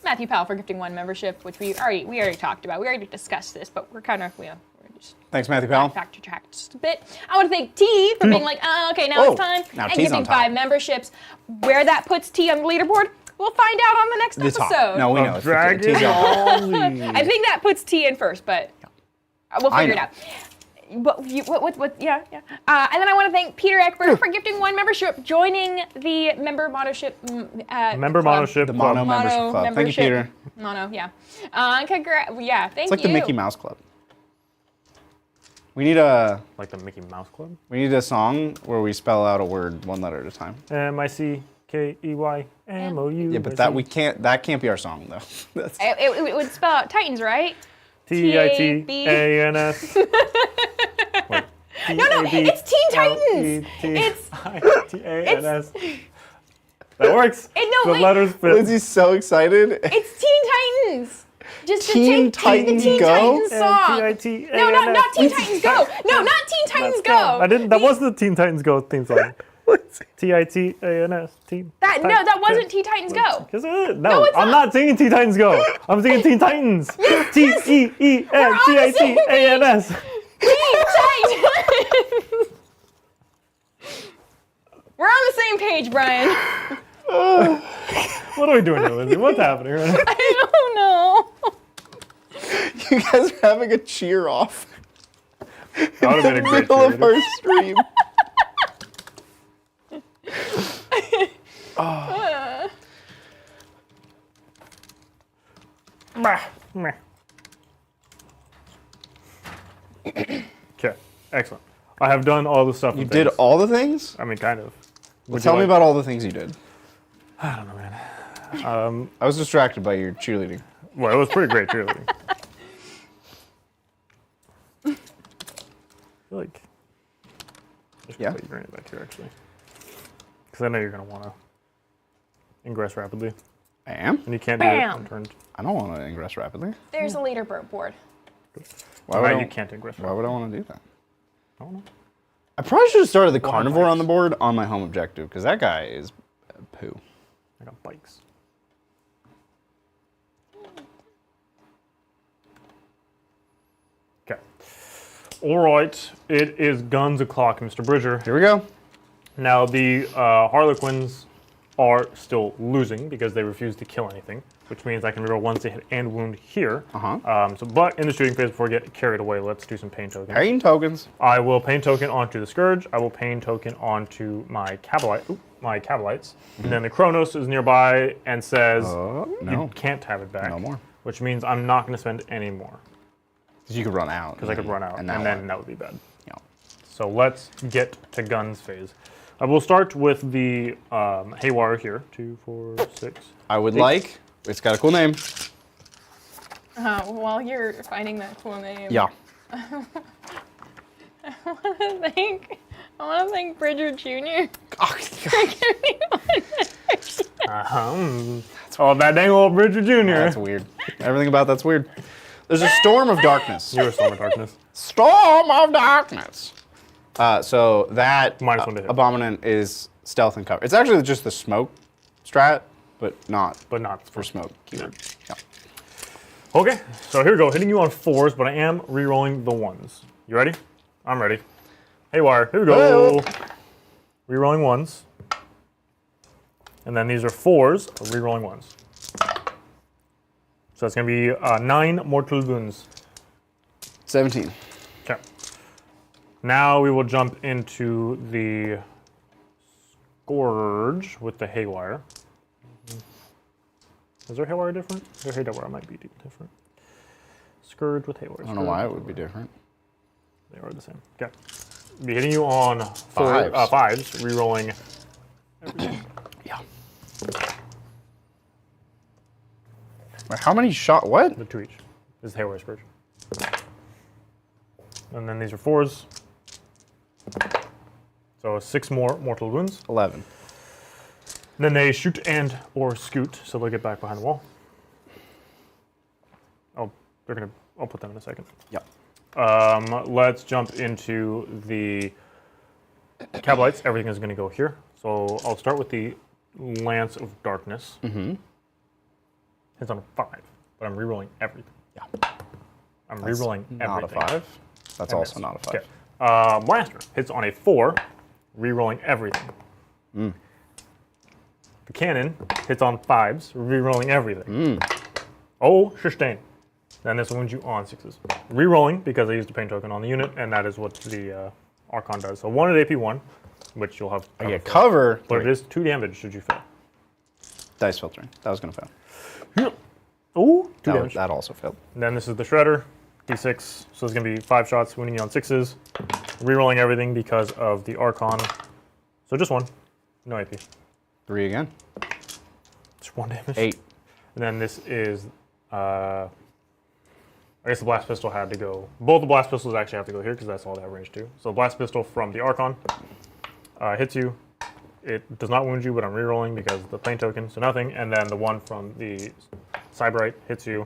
Matthew Powell for gifting 1 membership, which we already talked about. We already discussed this, but we're kind of, we're just Thanks, Matthew Powell. factor tracked just a bit. I want to thank T for being like, okay, now Oh, it's time. now and T's giving on top. 5 memberships. Where that puts T on the leaderboard, we'll find out on the next The top. episode. No, we know. It's the Dragon T's on top. Ball Z. I think that puts T in first, but we'll I figure it know. out. Yeah. And then I want to thank Peter Eckberg for gifting 1 membership, joining the member monoship. Member club. monoship. The club. Mono membership club. Thank you, membership. Peter. Mono, yeah. Thank It's like you. the Mickey Mouse Club. We need a Like the Mickey Mouse Club. song where we spell out a word 1 letter at a time. MICKEYMOU. Yeah, but that can't be our song though. That's, It would spell out Titans, right? TITANS. No, it's Teen Titans. It's TITANS. That works. no, The wait. letters fit. Lindsay's so excited. it's Teen Titans. Just to Teen take Titans the Teen Go? Titans song. TITANS. No, not Teen Titans Go. No, not Teen Titans Go. I didn't. That was the Teen Titans Go theme song. TITANS. Teen. That wasn't Teen Titans Go. Yes, it is. No, it's I'm not singing Teen Titans Go. I'm singing Teen Titans. TEENTITANS. Teen Titans. We're on the same page, Brian. What are we doing here, Lindsay? What's happening right now? I don't know. You guys are having a cheer off That would have been a great middle of cheerleader. our stream. Okay, excellent. I have done all the stuff. You did all the things? I mean, kind of. Would Tell you me like- about all the things you did. I don't know, man. I was distracted by your cheerleading. Well, it was pretty great cheerleading. I feel like. I should Yeah? put you right back here, actually. Because I know you're going to want to ingress rapidly. I am? And you can't do it Bam. on turn. I don't want to ingress rapidly. There's a leaderboard board. Why would, you I, can't ingress why rapidly. would I want to do that? I don't know. I probably should have started the Well, carnivore bikes. on the board on my home objective, because that guy is poo. I got bikes. Okay. All right. It is guns o'clock, Mr. Bridger. Here we go. Now, the Harlequins are still losing because they refuse to kill anything, which means I can reroll 1 to hit and wound here. But in the shooting phase, before I get carried away, let's do some pain tokens. Pain tokens. I will pain token onto the Scourge. I will pain token onto my Cabalites. And then the Kronos is nearby and says, No. you can't have it back. No more. Which means I'm not going to spend any more. Because you could run out. Because I could run out, and now then what? that would be bad. Yeah. So let's get to guns phase. I will start with the Haywire here. 2, 4, 6. I would like, it's got a cool name. While you're finding that cool name. Yeah. I want to thank Bridger Jr. Oh, that dang old Bridger Jr. That's weird. Everything about that's weird. There's a storm of darkness. You're a Storm of Darkness. Storm of darkness. So that -1 to hit. Abominant is stealth and cover. It's actually just the smoke strat, but not But not for smoke keyword. Yeah. Okay, so here we go. Hitting you on 4s, but I am re-rolling the 1s. You ready? I'm ready. Haywire. Here we go. Rerolling ones. And then these are 4s, rerolling ones. So that's going to be 9 mortal wounds. 17. Okay. Now we will jump into the Scourge with the Haywire. Is their Haywire different? Their Haywire might be different. Scourge with Haywire. I don't know why it would be different. They are the same. Okay. Be hitting you on 5s, rerolling everything. Yeah. Wait, how many shot? What? The 2 each. This is Haywire Scourge. And then these are 4s. So 6 more mortal wounds. 11. And then they shoot and or scoot, so they'll get back behind the wall. Oh, I'll put them in a second. Yep. Let's jump into the Cabalites. Everything is going to go here. So I'll start with the Lance of Darkness. Mm-hmm. Hits on a 5, but I'm rerolling everything. Yeah. I'm rerolling everything. Not a 5. That's also not a 5. Okay. Blaster hits on a 4, rerolling everything. Mm. The cannon hits on 5s, rerolling everything. Mm. Oh, sustain. Then this wounds you on 6s. Rerolling because I used a pain token on the unit, and that is what the Archon does. So 1 at AP 1, which you'll have. I get cover. But it is 2 damage should you fail. Dice filtering. That was going to fail. Oh, 2 damage. That also failed. And then this is the Shredder, D6. So it's going to be 5 shots, wounding you on 6s. Rerolling everything because of the Archon. So just 1. No AP. 3 again. Just 1 damage. 8. And then this is, I guess the Blast Pistol had to go. Both the Blast Pistols actually have to go here because that's all they have range to. So Blast Pistol from the Archon hits you. It does not wound you, but I'm rerolling because of the plane token, so nothing. And then the one from the Cyberite hits you,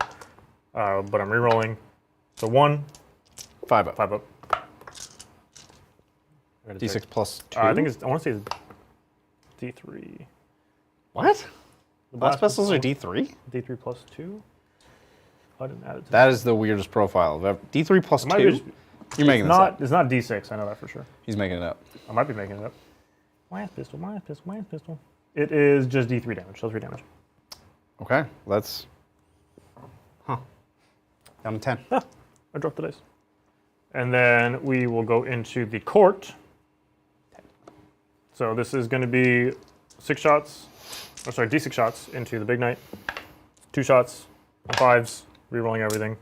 but I'm rerolling. So 1. 5 up. 5 up. D6 plus 2. I think I want to say it's D3. What? The Blast pistols are D3? D3 plus 2? I didn't add it to That is the weirdest profile of ever. D3 plus 2? You're making this up. It's not D6, I know that for sure. He's making it up. I might be making it up. Blast pistol, blast pistol, blast pistol. It is just D3 damage, so 3 damage. Okay, let's... Huh. Down to 10. Ah, I dropped the dice. And then we will go into the court. So this is going to be 6 shots, or sorry, D6 shots into the Big Knight. 2 shots, 5s, rerolling everything.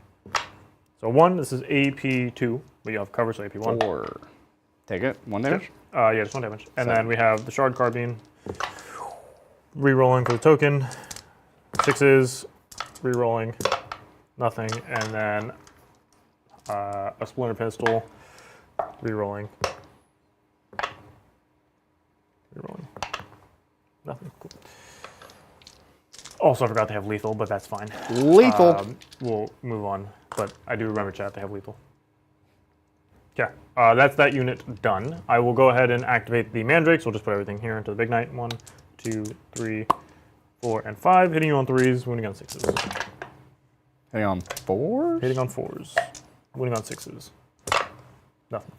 So 1, this is AP 2, but you have cover, so AP 1. 4. Take it. 1 damage? Yeah, just 1 damage. And then we have the Shard Carbine. Rerolling for the token. 6s, rerolling, nothing. And then a Splinter Pistol, rerolling. Rerolling. Nothing. Cool. Also, I forgot they have lethal, but that's fine. Lethal. We'll move on. But I do remember, chat, they have lethal. Okay, that's that unit done. I will go ahead and activate the Mandrakes. We'll just put everything here into the Big Knight. 1, 2, 3, 4, and 5. Hitting you on 3s, wounding on 6s. Hitting on 4? Hitting on 4s, wounding on 6s. Nothing.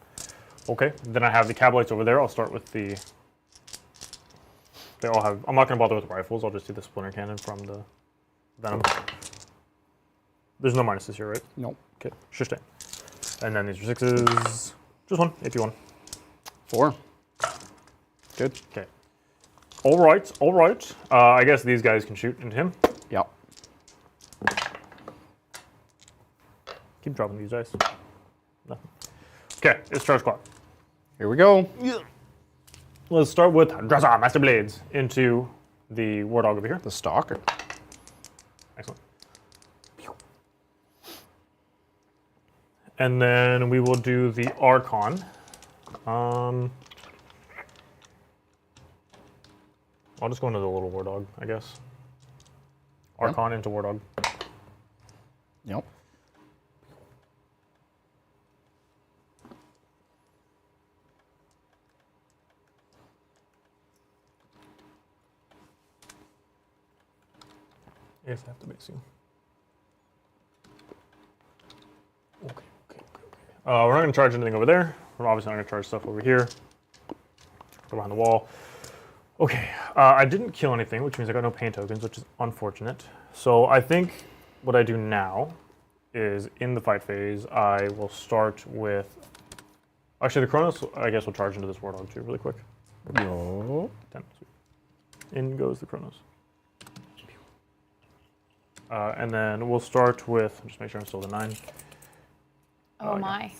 Okay, then I have the Cabalites over there. I'll start with the... They all have... I'm not going to bother with the rifles. I'll just do the Splinter Cannon from the Venom. There's no minuses here, right? Nope. Okay, sustain. And then these are 6s. Just 1, AP 1. 4. Good. Okay. All right, all right. I guess these guys can shoot into him. Yep. Keep dropping these dice. Nothing. Okay, it's Charge Squad. Here we go. Let's start with Draza, Master Blades, into the War Dog over here. The Stalker. Excellent. And then we will do the Archon. I'll just go into the little War Dog, I guess. Archon into War Dog. Yep. I guess I have to make soon. Okay. We're not going to charge anything over there. We're obviously not going to charge stuff over here. Go behind the wall. Okay, I didn't kill anything, which means I got no pain tokens, which is unfortunate. So I think what I do now is in the fight phase, I will start with... Actually, the Chronos, I guess, will charge into this Warthog too, really quick. No. 10, sweet. In goes the Chronos. And then we'll start with, just make sure I'm still the 9. Oh my.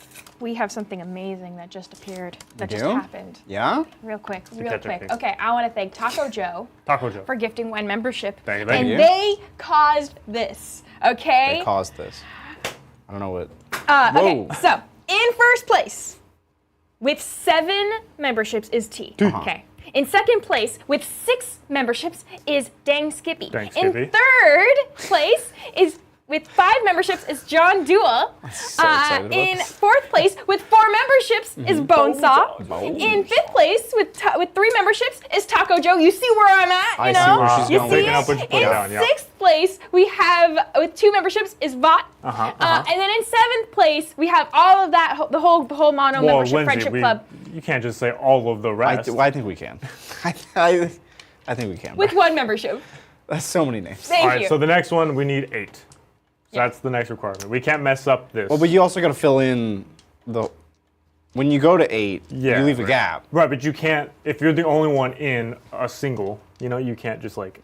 We have something amazing that just appeared. That You just do? happened. Yeah? Real quick. Detachment. Okay, I want to thank Taco Joe Taco Joe. for gifting 1 membership. Thank you, and thank you. they caused this, okay? They caused this. I don't know what. Okay, Whoa. so in first place with 7 memberships is T. Okay. In second place with 6 memberships is Dang Skippy. Dang Skippy. In third place is with 5 memberships is John Dua. So excited about In this. fourth place with 4 memberships is Bonesaw. Bonesaw. In fifth place with 3 memberships is Taco Joe. You see where I'm at, I you see know? where she's You going see with Picking up it? what you put In down, yeah. sixth place we have with 2 memberships is Vought. Uh-huh. And then in 7th place we have all of that the whole mono Well, membership Lindsay, friendship club you can't just say all of the rest. I think we can. I think we can. with 1 membership. That's so many names. Thank All right, you. so the next one, we need 8. So Yeah. that's the next requirement. We can't mess up this. Well, but you also got to fill in the. When you go to 8, Yeah, you leave a right. gap. Right, but you can't, if you're the only one in a single, you can't just like,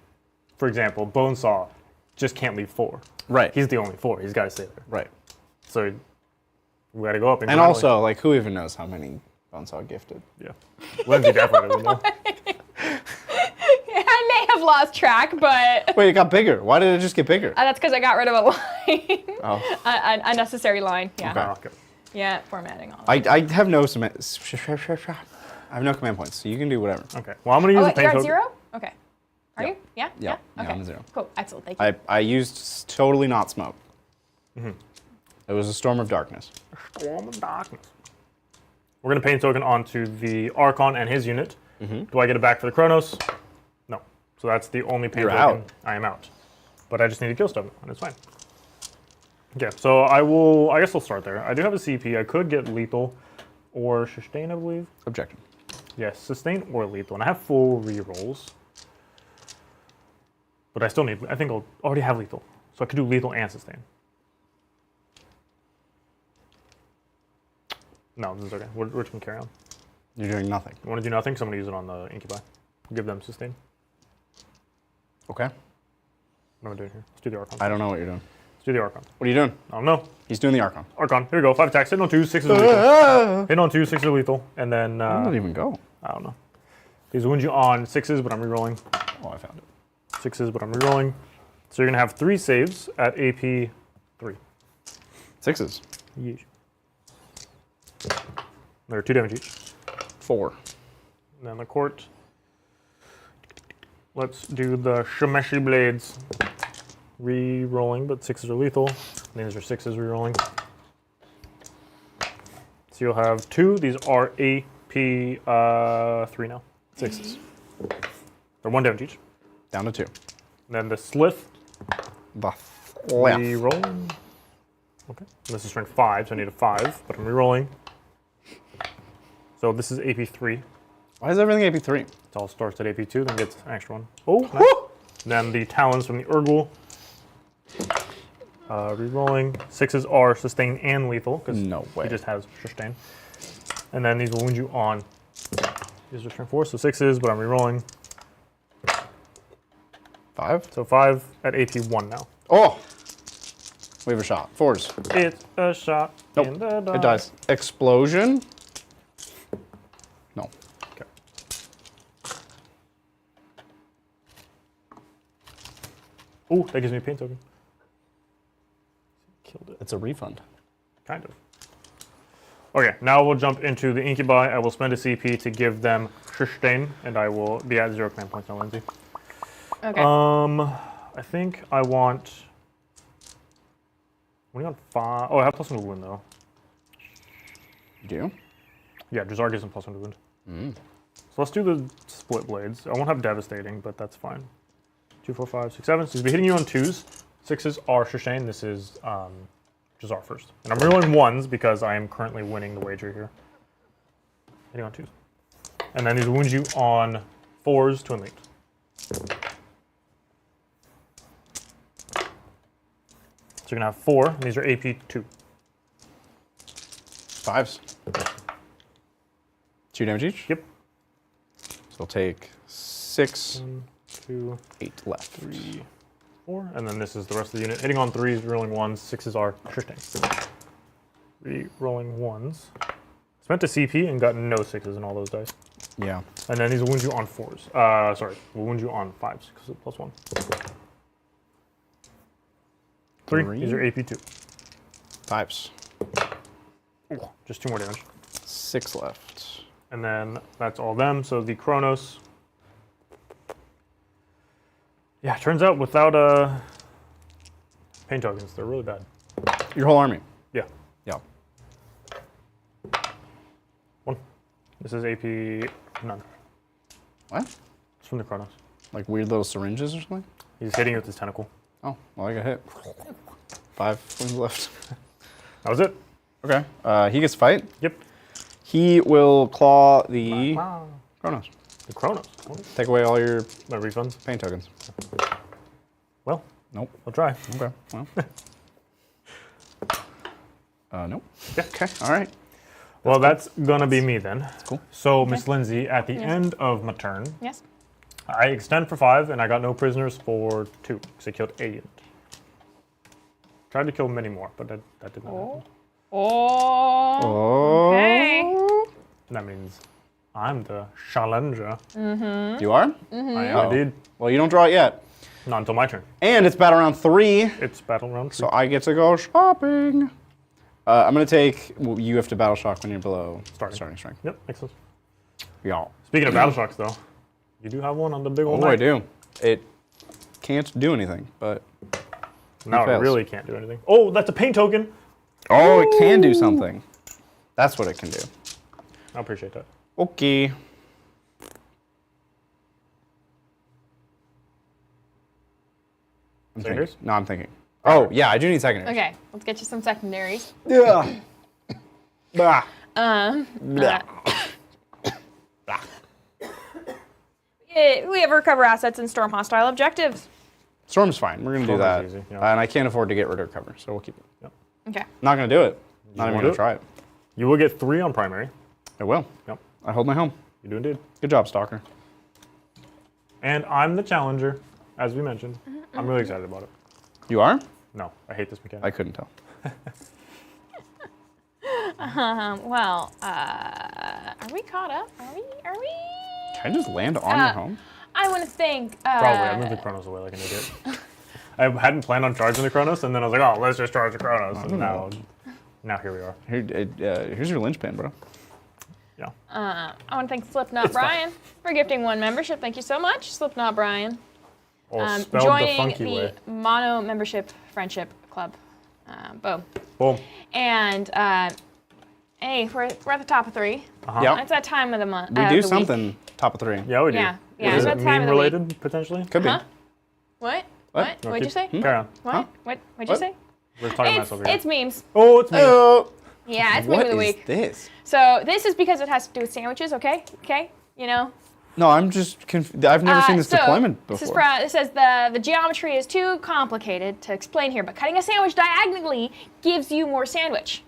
for example, Bonesaw just can't leave 4. Right. He's the only 4. He's got to stay there. Right. So we got to go up. And also, like, who even knows how many Bonesaw gifted? Yeah. Lindsay definitely would know. I may have lost track, but Wait, it got bigger. Why did it just get bigger? that's because I got rid of a line. Oh. An unnecessary line. Yeah. Okay. Okay. Yeah, formatting all. I have no I have no command points, so you can do whatever. Okay. Well, I'm going to Oh, use wait, the you're paint at token. 0? Okay. Are you? Yeah? Yeah, Okay. I'm at 0. Cool. Excellent. Thank you. I used totally not smoke. It was a storm of darkness. Storm of Darkness. We're going to paint token onto the Archon and his unit. Do I get it back for the Chronos? No. So that's the only paint You're token. out. I am out. But I just need to kill stuff, and it's fine. Okay, so I guess I'll start there. I do have a CP. I could get lethal or sustain, I believe. Objection. Yes, sustain or lethal. And I have full rerolls. But I still need, I think I'll already have lethal. So I could do lethal and sustain. No, this is okay. We're just going to carry on. You're doing nothing. You want to do nothing? Because I'm going to use it on the Incubi. Give them sustain. Okay. What am I doing here? Let's do the Archon. I don't know what you're doing. Let's do the Archon. What are you doing? I don't know. He's doing the Archon. Archon. Here we go. 5 attacks. Hit on 2, 6 is lethal. Hit on 2, 6 are lethal. And then, Where did it even go? I don't know. These wound you on 6s, but I'm rerolling. Oh, I found it. 6s, but I'm rerolling. So you're going to have 3 saves at AP 3. 6s. Yeesh. They're 2 damage each. 4. And then the court. Let's do the Shemeshi Blades. Re-rolling, but 6s are lethal. These are 6s re-rolling. So you'll have 2. These are AP 3 now. 6s. They're 1 damage each. Down to 2. And then the Slith. The left. Re-rolling. Okay. And this is strength 5, so I need a 5, but I'm re-rolling. So this is AP 3. Why is everything AP3? It all starts at AP 2, then gets an extra one. Oh, nice. Then the Talons from the Urgul. Re-rolling. 6s are sustain and lethal, because No way. he just has sustain. And then these will wound you on. These are strength 4, so 6s, but I'm re-rolling. 5? So 5 at AP 1 now. Oh! We have a shot. 4s. It's a shot in the Nope. dark. It dies. Explosion? No. Okay. Oh, that gives me a paint token. Killed it. It's a refund. Kind of. Okay, now we'll jump into the Incubi. I will spend a CP to give them sustain, and I will be at 0 command points now, Lindsay. Okay. I think I want... What do you want? 5? Oh, I have +1 to wound, though. You do? Yeah, Drukhari gives them +1 to wound. So let's do the split blades. I won't have devastating, but that's fine. 2, 4, 5, 6, 7. So he's be hitting you on 2s. 6s are sustain. This is Jazar first. And I'm rolling 1s because I am currently winning the wager here. Hitting on 2s. And then these wound you on 4s to unleash. So you're gonna have 4, and these are AP 2. 5s. 2 damage each? Yep. So they'll take 6, 1, 2, 8 left. 3, 4, and then this is the rest of the unit. Hitting on 3s, rolling 1s, 6s are shifting. 3 rolling 1s. Spent a CP and got no 6s in all those dice. Yeah. And then these will wound you on 4s. Sorry, will wound you on 5s because it's +1. 3. These are AP 2. 5s. Ooh, just 2 more damage. 6 left. And then that's all them. So the Chronos. Yeah, turns out without pain tokens, they're really bad. Your whole army? Yeah. Yeah. 1. This is AP none. What? It's from the Chronos. Like weird little syringes or something? He's hitting with his tentacle. Oh, well, I got hit. 5 wounds left. That was it. Okay. He gets to fight. Yep. He will claw the Wow. Chronos. The Chronos. Take away all your My refunds. pain tokens. Well, Nope. I'll try. Okay. Well. Nope. Okay. All right. Well, that's gonna be me then. Cool. So, Miss Lindsay, at the end of my turn, Yes. I extend for 5, and I got no prisoners for 2, because I killed 8. Tried to kill many more, but that did not happen. Oh. Okay. That means I'm the challenger. You are? I am Oh. indeed. Well, you don't draw it yet. Not until my turn. And it's battle round 3, It's battle round 3. so I get to go shopping. I'm going to take... Well, you have to battle shock when you're below starting strength. Yep, makes sense. Yeah. Speaking of battle shocks, though, you do have one on the big old Oh, I knight. do. It can't do anything, but... Now it fails. really can't do anything. Oh, that's a pain token. Oh, it can do something. That's what it can do. I appreciate that. Okay. I'm Secondaries? thinking. No, I'm thinking. Oh, yeah, I do need secondaries. Okay, let's get you some secondaries. Yeah. Bah. Yeah, we have recover assets and storm hostile objectives. Storm's fine. We're going to do that. Storm is easy, yeah. And I can't afford to get rid of cover, so we'll keep it. Yep. Okay. Not going to do it. Not even won't going do to it? try it. You will get 3 on primary. I will. Yep. I hold my home. You do indeed. Good job, Stalker. And I'm the challenger, as we mentioned. I'm really excited about it. You are? No, I hate this mechanic. I couldn't tell. Well, are we caught up? Are we? Can I just land on your home? I want to think. Probably. I moved the Chronos away like an idiot. I hadn't planned on charging the Chronos, and then I was like, oh, let's just charge the Chronos. And now here we are. Here's your linchpin, bro. Yeah. I want to thank Slipknot Brian for gifting 1 membership. Thank you so much, Slipknot Brian. Or spelled the Joining funky the way. Mono Membership Friendship Club. Boom. Boom. And hey, we're at the top of 3. Yep. It's that time of the month. We do something top of 3. Yeah, we do. Yeah. Yeah, Is it's it that time of meme the week. related, potentially? Could be. Huh? What? What? No, What'd you keep- say? Carry on. What? Huh? What'd you What? say? We're talking about something. It's memes. Oh, it's me. Oh, Yeah, it's what meme of the is week. this? So this is because it has to do with sandwiches, okay? Okay? You know? No, I'm just confused. I've never seen this So, deployment This before. is it says the geometry is too complicated to explain here, but cutting a sandwich diagonally gives you more sandwich.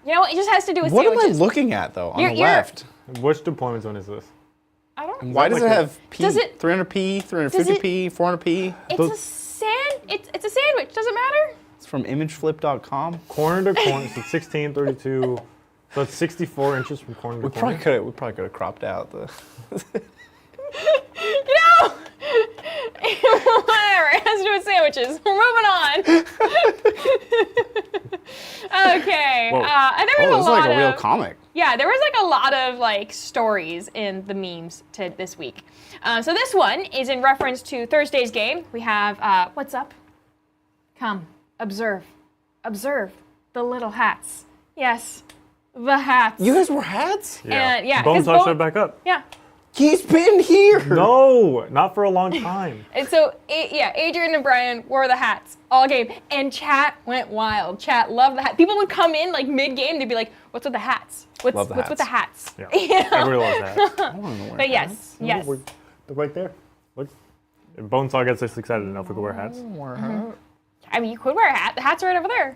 You know, it just has to do with What am I sandwiches. looking at, though, on You're- the you're- left? Which deployment zone is this? I don't. Why does like it a- have P? Does it- 300p, 350p, 400p? It's a sandwich. Does it matter? It's from imageflip.com. Corner to corner, so it's 16, 32. So it's 64 inches from corner to We probably corner. could have cropped out the. You know. Whatever. It has to do with sandwiches. We're moving on. Okay. Whoa. And there was Oh, a this is lot like a real of. comic. Yeah, there was like a lot of like stories in the memes this week. So this one is in reference to Thursday's game. We have what's up? Come, observe the little hats. Yes, the hats. You guys wore hats? And, yeah, Bone 'cause touched Bone- it back up. Yeah, He's been here. No, not for a long time. And so, Adrian and Brian wore the hats all game, and chat went wild. Chat loved the hat. People would come in like mid-game, they'd be like, "What's with the hats? What's with the hats?" Yeah. You know? Everybody loves that. But yes. They're right there. Look. If Bonesaw gets us excited enough, we can wear hats. I mean, you could wear a hat. The hats are right over there.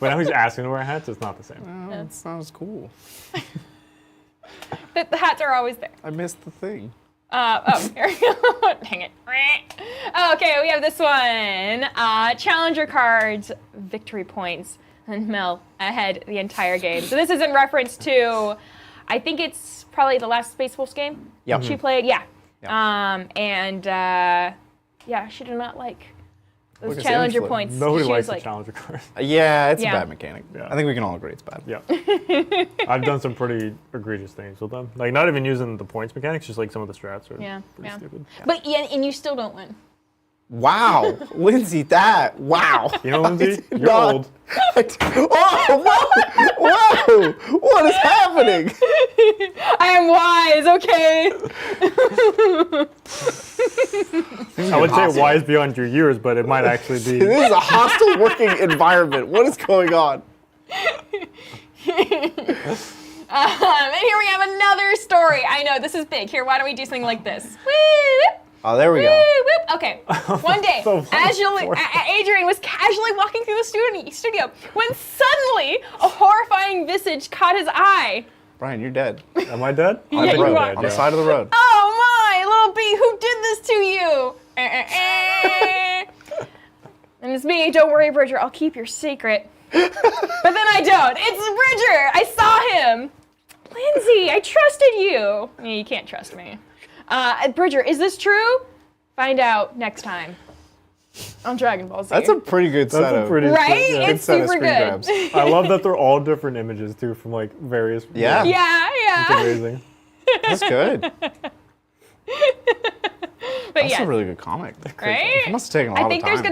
But now he's asking to wear hats, it's not the same. Oh, that sounds cool. But the hats are always there. I missed the thing. Here we go. Dang it. Okay, we have this one. Challenger cards, victory points, and Mel ahead the entire game. So this is in reference to, I think it's probably the last Space Wolves game she played. Yeah. She did not like those challenger points. Nobody She likes was the challenger card. Yeah, it's Yeah. a bad mechanic. Yeah. I think we can all agree it's bad. Yeah. I've done some pretty egregious things with them. Like, not even using the points mechanics, just like some of the strats are pretty stupid. But and you still don't win. Wow, Lindsay, wow. You know, Lindsay, you're not- old. Whoa! What is happening? I am wise, okay? I would say wise beyond your years, but it might actually be. This is a hostile working environment. What is going on? And here we have another story. I know, this is big. Here, why don't we do something like this? Woo! Oh, there we Woo, go. whoop. Okay, one day, So Adrian was casually walking through the studio when suddenly a horrifying visage caught his eye. Brian, you're dead. Am I dead? On the you road, are. on the side of the road. Oh my, little bee, who did this to you? And it's me, don't worry, Bridger, I'll keep your secret. But then I don't. It's Bridger, I saw him. Lindsay, I trusted you. Yeah, you can't trust me. Bridger, is this true? Find out next time on Dragon Ball Z. That's a pretty good That's setup. a pretty right? yeah. It's set of super screen good. grabs. I love that they're all different images too, from like various. Yeah. Yeah, It's yeah. amazing. That's good. But That's yeah, a really good comic. right? It must have taken a lot I think of time. there's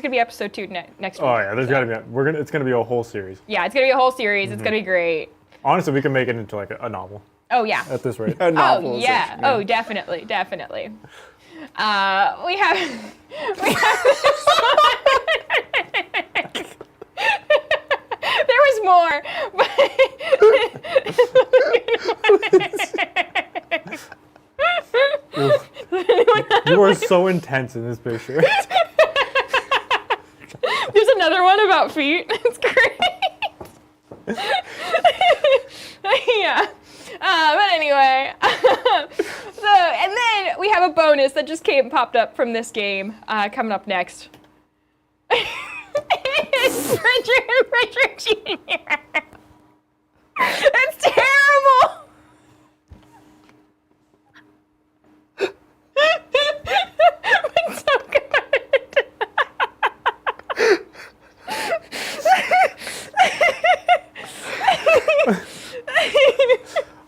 gonna be episode 2 next week. Oh yeah, there's gotta be. It's gonna be a whole series. Yeah, it's gonna be a whole series. It's gonna be great. Honestly, we can make it into like a novel Oh yeah. at this rate. A Oh novelization, yeah. Oh, definitely. We have there was more, You are so intense in this picture. there's another one about feet. It's great. Yeah. But anyway, and then we have a bonus that just popped up from this game coming up next. It's Bridger Jr. It's terrible. It's so good.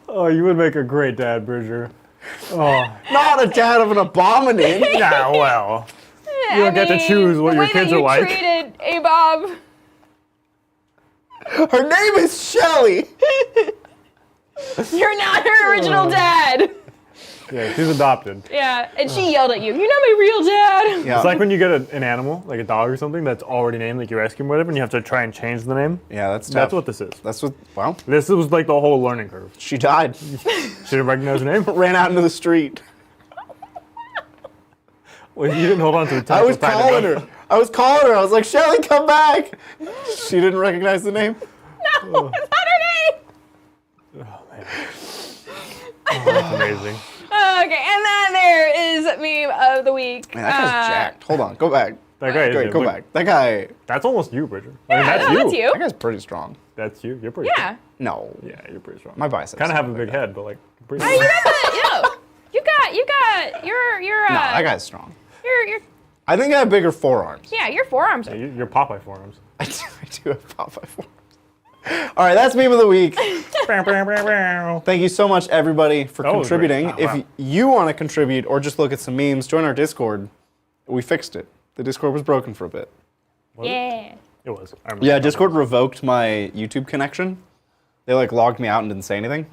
Oh, you would make a great dad, Bridger. Oh, Not a dad of an abominant. yeah, well. You don't get to choose what your kids are like. The way that you treated Abob. Her name is Shelly. You're not her original dad. Yeah, she's adopted. Yeah, and she yelled at you. You're not my real dad. Yeah. It's like when you get an animal, like a dog or something, that's already named, like you rescue him or whatever, and you have to try and change the name. Yeah, that's tough. That's what this is. That's what. Well, This was like the whole learning curve. she died. She didn't recognize her name. Ran out into the street. Well, you didn't hold on to the I was tentacle calling tight enough. her. I was like, Shelly, come back. She didn't recognize the name. No, it's not her name. Oh, that's amazing. Okay, and then there is meme of the week. Man, that guy's jacked. Hold on, go back. That guy is Great, go look, back. That guy. That's almost you, Bridger. That's you. That guy's pretty strong. That's you. You're pretty Yeah. No. strong. Yeah, you're pretty strong. My biceps. Kind of have a sound big like that. head, but like pretty You got, you're, No, that guy's strong. you're, I think I have bigger forearms. yeah, your forearms are. You're Popeye forearms. I do have Popeye forearms. All right, that's meme of the week. Thank you so much, everybody, for That was contributing. great. Oh, wow. If you want to contribute or just look at some memes, join our Discord. We fixed it. The Discord was broken for a bit. It was. I remember Yeah, that. Discord revoked my YouTube connection. They like logged me out and didn't say anything.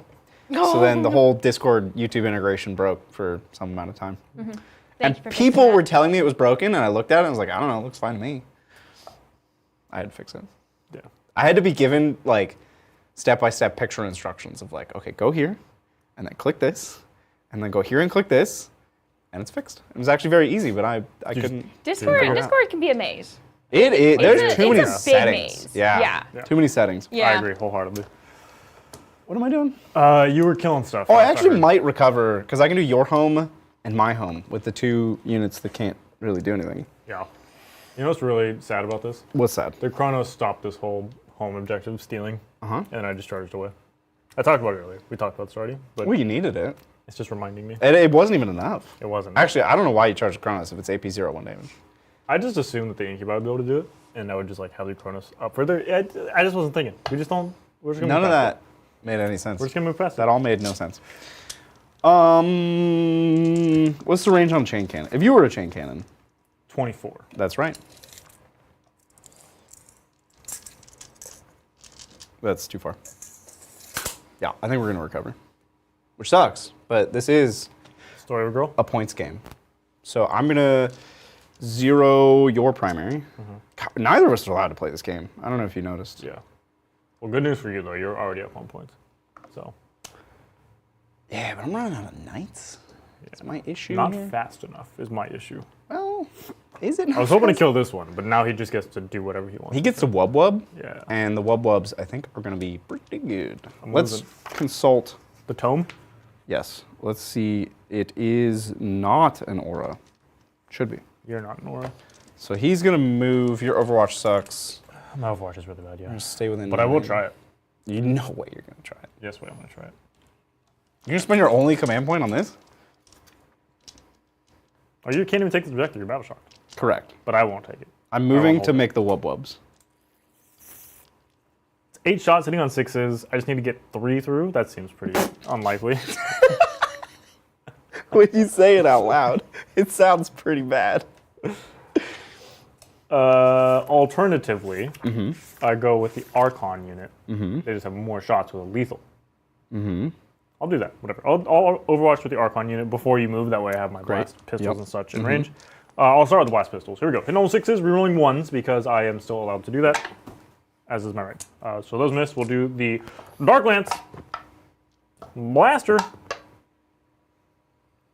So then the whole Discord YouTube integration broke for some amount of time. Thank you And for fixing people that. were telling me it was broken, and I looked at it and I was like, I don't know, it looks fine to me. I had to fix it. Yeah. I had to be given like step-by-step picture instructions of like, okay, go here, and then click this, and then go here and click this, and it's fixed. It was actually very easy, but I couldn't. Discord figure it out. Discord can be a maze. There's too many it's a big settings. maze. Yeah. Yeah. Too many settings. Yeah. I agree wholeheartedly. What am I doing? You were killing stuff. Oh, I last actually heard. might recover because I can do your home and my home with the 2 units that can't really do anything. Yeah. You know what's really sad about this? What's that? The Chronos stopped this whole home objective stealing, Uh-huh. and I just charged away. I talked about it earlier. We talked about this already, but Well, you needed it. it's just reminding me. It wasn't even enough. It wasn't. Actually, I don't know why you charged Kronos if it's AP 0-1 damage. I just assumed that the Incubi would be able to do it, and I would just like have the Chronos up further. I just wasn't thinking. We're just gonna None move of past that made any sense. We're just gonna move past That it. all made no sense. What's the range on chain cannon? If you were a chain cannon, 24. that's right. That's too far. Yeah, I think we're gonna recover, which sucks. But this is Story of a girl. a points game, so I'm gonna 0 your primary. God, neither of us are allowed to play this game. I don't know if you noticed. Yeah. Well, good news for you though. You're already up 1 point. So Yeah, but I'm running out of knights. That's my issue. not here. fast enough is my issue. Well, is it? I was hoping to kill this one, but now he just gets to do whatever he wants. He gets to wub wub. Yeah. And the wub wubs, I think, are going to be pretty good. Let's moving. consult. The tome. Yes. Let's see. It is not an aura. Should be. You're not Nora. So he's going to move. Your Overwatch sucks. My Overwatch is really bad, yeah. Just stay within. But I will 9. try it. You know way you're going to try it. Yes, wait, I'm gonna try it. You're going to spend your only command point on this? Oh, you can't even take this objective. You're battle shocked. Correct. But I won't take it. I'm moving hold to it. make the wub wubs. It's 8 shots hitting on 6s. I just need to get 3 through. That seems pretty unlikely. When you say it out loud, it sounds pretty bad. Alternatively, I go with the Archon unit. They just have more shots with a lethal. I'll do that, whatever. I'll Overwatch with the Archon unit before you move. That way I have my blast pistols Yep. and such in range. I'll start with the blast pistols. Here we go. Hitting all 6s, rerolling 1s because I am still allowed to do that, as is my right. So those miss. We'll do the Dark Lance. Blaster.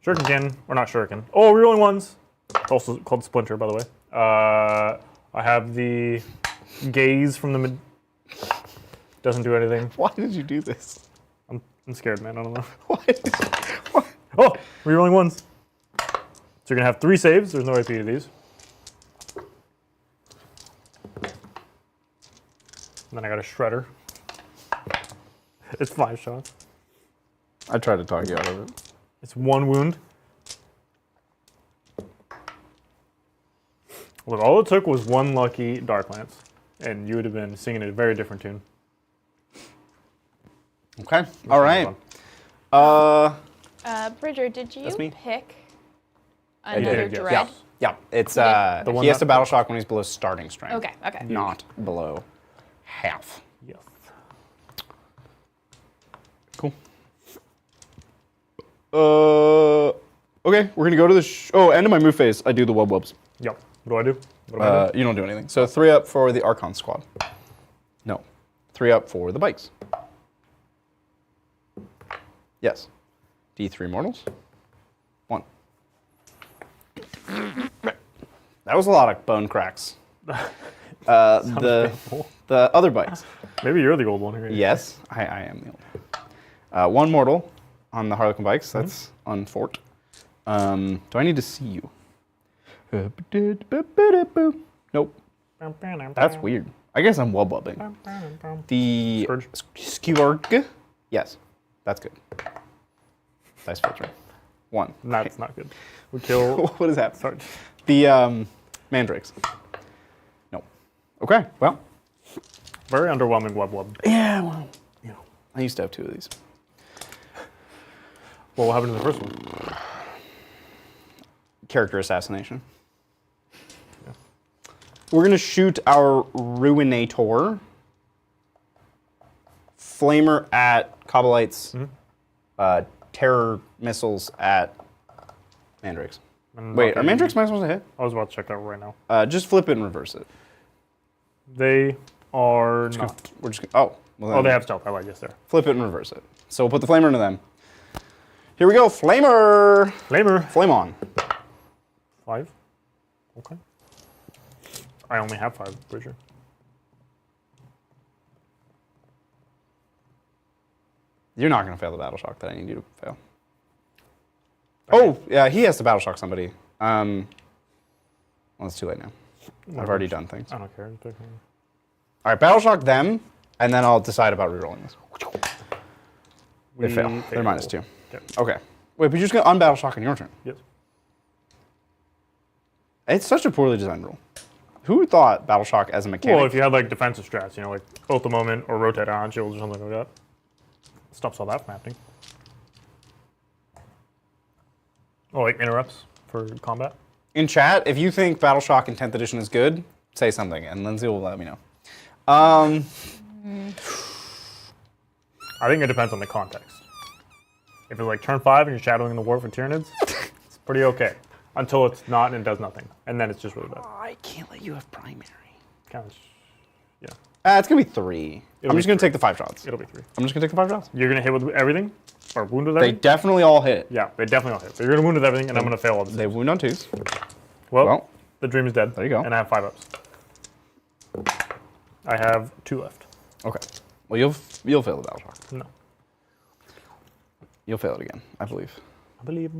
Shuriken Cannon, or not Shuriken. Oh, rerolling 1s. Also called Splinter, by the way. I have the Gaze from the mid. Doesn't do anything. Why did you do this? I'm scared, man. I don't know. Why did you, why? Oh, rerolling 1s. So you're gonna have 3 saves. There's no AP to these. And then I got a Shredder. It's 5 shots. I tried to talk you out of it. It's 1 wound. Look, all it took was 1 lucky Dark Lance, and you would have been singing a very different tune. Okay. All right. Bridger, did you That's me. pick did, another yes. dread? Yeah. Yeah. It's The one he has that- to battle shock when he's below starting strength. Okay, okay. Not below half. Yes. Cool. Okay, we're gonna go to the end of my move phase. I do the wub wubs. Yep. What do I do? What am I doing? You don't do anything. So 3 up for the Archon squad. No. 3 up for the bikes. Yes. D3 mortals. 1. That was a lot of bone cracks. The Painful. other bikes. Maybe you're the old one here. Yes, I am the old. 1 mortal on the Harlequin bikes. That's unfort. Do I need to see you? Nope. That's weird. I guess I'm wub wubbing. The Scourge. Skjorg. Yes, that's good. Dice filter. 1. That's not good. We kill. What is that? Sorry. The mandrakes. No. Okay. Well. Very underwhelming wub. Yeah. Well. You know, I used to have 2 of these. Well, what happened to the first one? Character assassination. We're gonna shoot our Ruinator. Flamer at Cobblites terror missiles at mandrakes. And Wait, are okay, mandrakes missiles a hit? I was about to check that right now. Just flip it and reverse it. They are not. We're just gonna, well then Oh, they have stealth. I like this there. flip it and reverse it. So we'll put the flamer into them. Here we go, flamer! Flamer. Flame on. 5. Okay. I only have 5, Bridger. You're not gonna fail the battle shock that I need you to fail. Oh, yeah, he has to battle shock somebody. Well, it's too late now. I've already done things. I don't care. All right, battle shock them, and then I'll decide about rerolling this. They fail. They're -2. Okay. Okay. Wait, but you're just gonna unbattle shock on your turn. Yes. It's such a poorly designed rule. Who thought battle shock as a mechanic? Well, if you had like defensive strats, like ult the moment or rotate on shields or something like that, stops all that from happening. Or like interrupts for combat. In chat, if you think battle shock in 10th edition is good, say something, and Lindsay will let me know. I think it depends on the context. If it's like turn 5 and you're shadowing the war for Tyranids, it's pretty okay. Until it's not and it does nothing. And then it's just really bad. I can't let you have primary. Kind of, yeah. It's gonna be 3. I'm just gonna take the 5 shots. It'll be 3. I'm just gonna take the 5 shots. You're going to hit with everything? Or wound with They everything? definitely all hit. Yeah, they definitely all hit. So you're going to wound with everything and I'm going to fail all the They wound on 2s. Well, the dream is dead. There you go. And I have 5 ups. I have 2 left. Okay. Well, you'll fail the battle shock. No. You'll fail it again, I believe. I believe.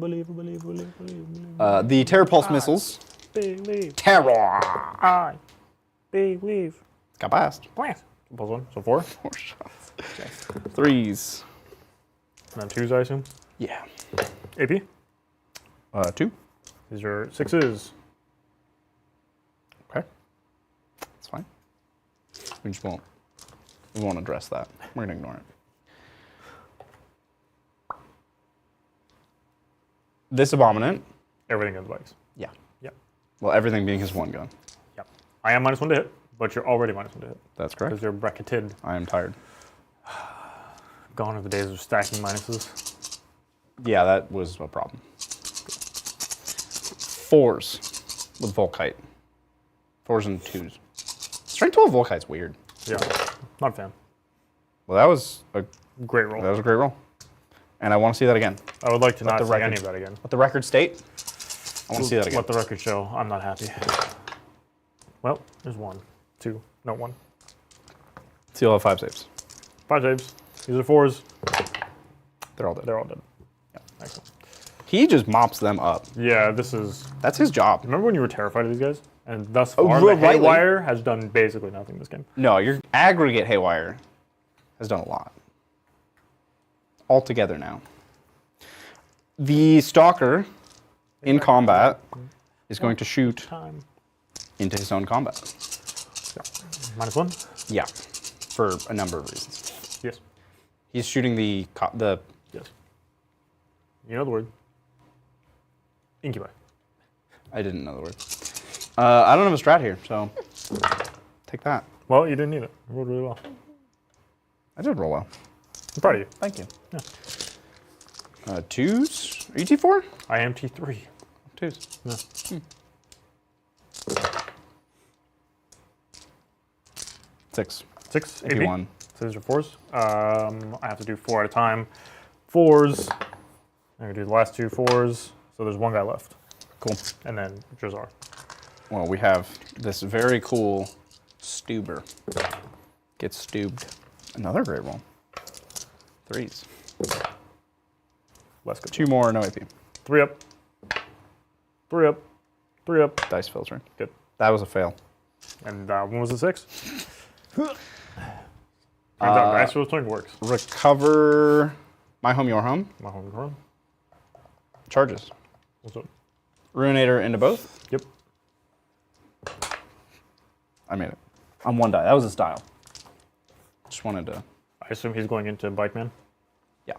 The Terror Pulse missiles. Believe. Terror! I believe. Got passed. Blast. Pulls 1. So 4. 4 shots. 3s. And then 2s, I assume. Yeah. AP. 2. These are 6s. Okay. That's fine. We just won't address that. We're gonna ignore it. This Abominant. Everything in the bikes. Yeah. Yep. Well, everything being his 1 gun. Yep. I am -1 to hit, but you're already -1 to hit. That's correct. Because you're bracketed. I am tired. Gone are the days of stacking minuses. Yeah, that was a problem. 4s with Volkite. 4s and 2s. Strength 12 Volkite's weird. Yeah. Not a fan. Well, that was a Great roll. great roll. And I want to see that again. I would like to not the see record- any of that again. Let the record state. I want to see that again. Let the record show I'm not happy. Well, there's 1, 2, no 1. So you'll have 5 saves. 5 saves. These are 4s. They're all dead. They're all dead. Yeah. Excellent. He just mops them up. Yeah, this is. That's his job. Remember when you were terrified of these guys? And thus Oh, far, the rightly. Haywire has done basically nothing this game. No, your aggregate Haywire has done a lot. All together now. The Stalker in combat is going to shoot Time. into his own combat. -1? Yeah, for a number of reasons. Yes. He's shooting the Yes. You know the word. Incubi. I didn't know the word. I don't have a strat here, so take that. Well, you didn't need it. You rolled really well. I did roll well. I'm proud of you. Thank you. Yeah. 2s? Are you T4? I am T3. 2s. Yeah. 6. 6 AP. 81. So these are 4s. I have to do 4 at a time. 4s. I'm going to do the last 2 4s. So there's 1 guy left. Cool. And then Drazar. Well, we have this very cool Stuber. Gets stubed. Another great roll. 3s. Less good. 2 more, no AP. 3 up. 3 up. 3 up. Dice filtering. Good. That was a fail. And when was the 6? Turns out dice filtering works. Recover My Home, Your Home. My home run. Charges. What's up? Ruinator into both. Yep. I made it. On 1 die. That was a style. Just wanted to. I assume he's going into Bike Man. Yeah.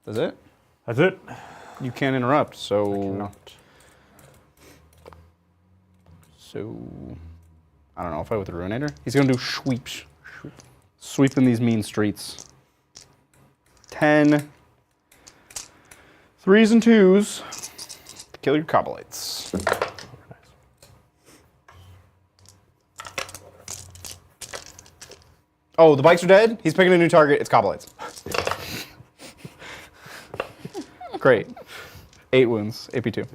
That's it. That's it. You can't interrupt, so. Not. So. I don't know. I'll fight with the Ruinator. He's going to do sweeps. Sweeping these mean streets. 10 3s and 2s. Kill your Cobblites. Oh, the bikes are dead? He's picking a new target. It's Cobblites. Great. 8 wounds. AP2.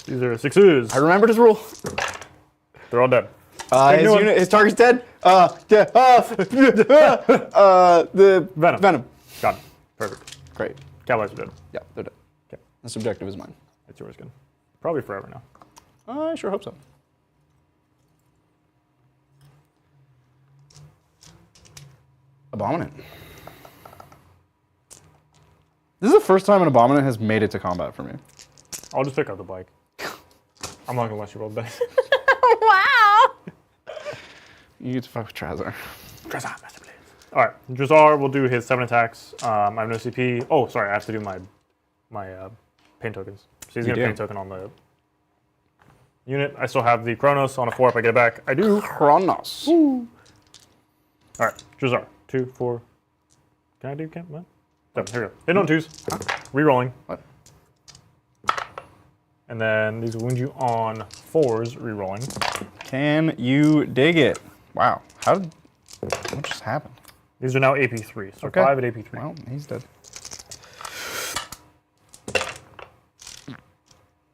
These are 6s. I remembered his rule. They're all dead. His target's dead. The Venom. Got it. Perfect. Great. Cowboys are dead. Yeah, they're dead. Okay. This objective is mine. It's yours again. Probably forever now. I sure hope so. Abominant. This is the first time an Abominant has made it to combat for me. I'll just pick up the bike. I'm not gonna let you roll the dice. Wow. You get to fuck with Trazar. All right, Dressar will do his 7 attacks. I have no CP. Oh, sorry, I have to do my pain tokens. So he's gonna pain token on the unit. I still have the Chronos on a 4 if I get it back. I do. Chronos. All right, Dressar. 2, 4. Can I do camp? What? 7. Here we go. Hit on 2s. Rerolling. What? And then these will wound you on 4s. Rerolling. Can you dig it? Wow. What just happened? These are now AP3. So Okay. 5 at AP3. Well, he's dead.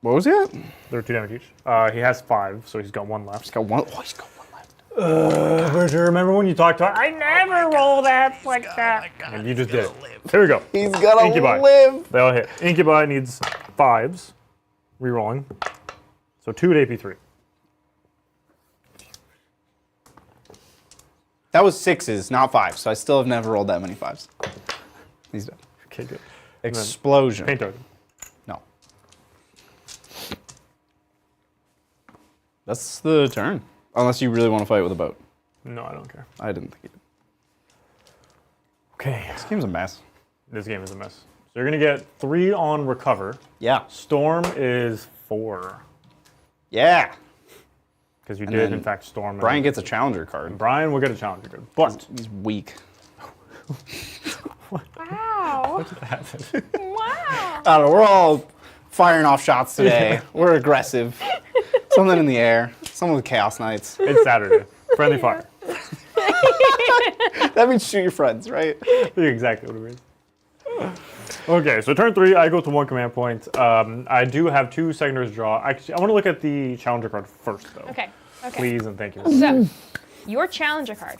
What was it? They're 2 damage each. He has 5, so he's got 1 left. He's got one. Oh, he's got one left. Bridger, remember when you talked about I never roll that like that? And you just did it. Here we go. He's gotta Incubi. live. They all hit. Incubi needs 5s. Rerolling. So 2 at AP3. That was 6s, not 5s, so I still have never rolled that many 5s. He's dead. Okay, good. Explosion. Pain token. No. That's the turn. Unless you really want to fight with a boat. No, I don't care. I didn't think you did. Okay. This game's a mess. This game is a mess. So you're going to get 3 on recover. Yeah. Storm is 4. Yeah. Because you And did, then in fact, storm. Brian gets a challenger card. Brian will get a challenger card. But. He's weak. Wow. Happened. Wow. I don't know, we're all firing off shots today. We're aggressive. Something in the air. Something with Chaos Knights. It's Saturday. Friendly fire. That means shoot your friends, right? Exactly what it means. Okay, so turn 3, I go to 1 command point. I do have 2 secondaries draw. Actually, I want to look at the challenger card first, though. Okay. Okay. Please and thank you. So, your challenger card.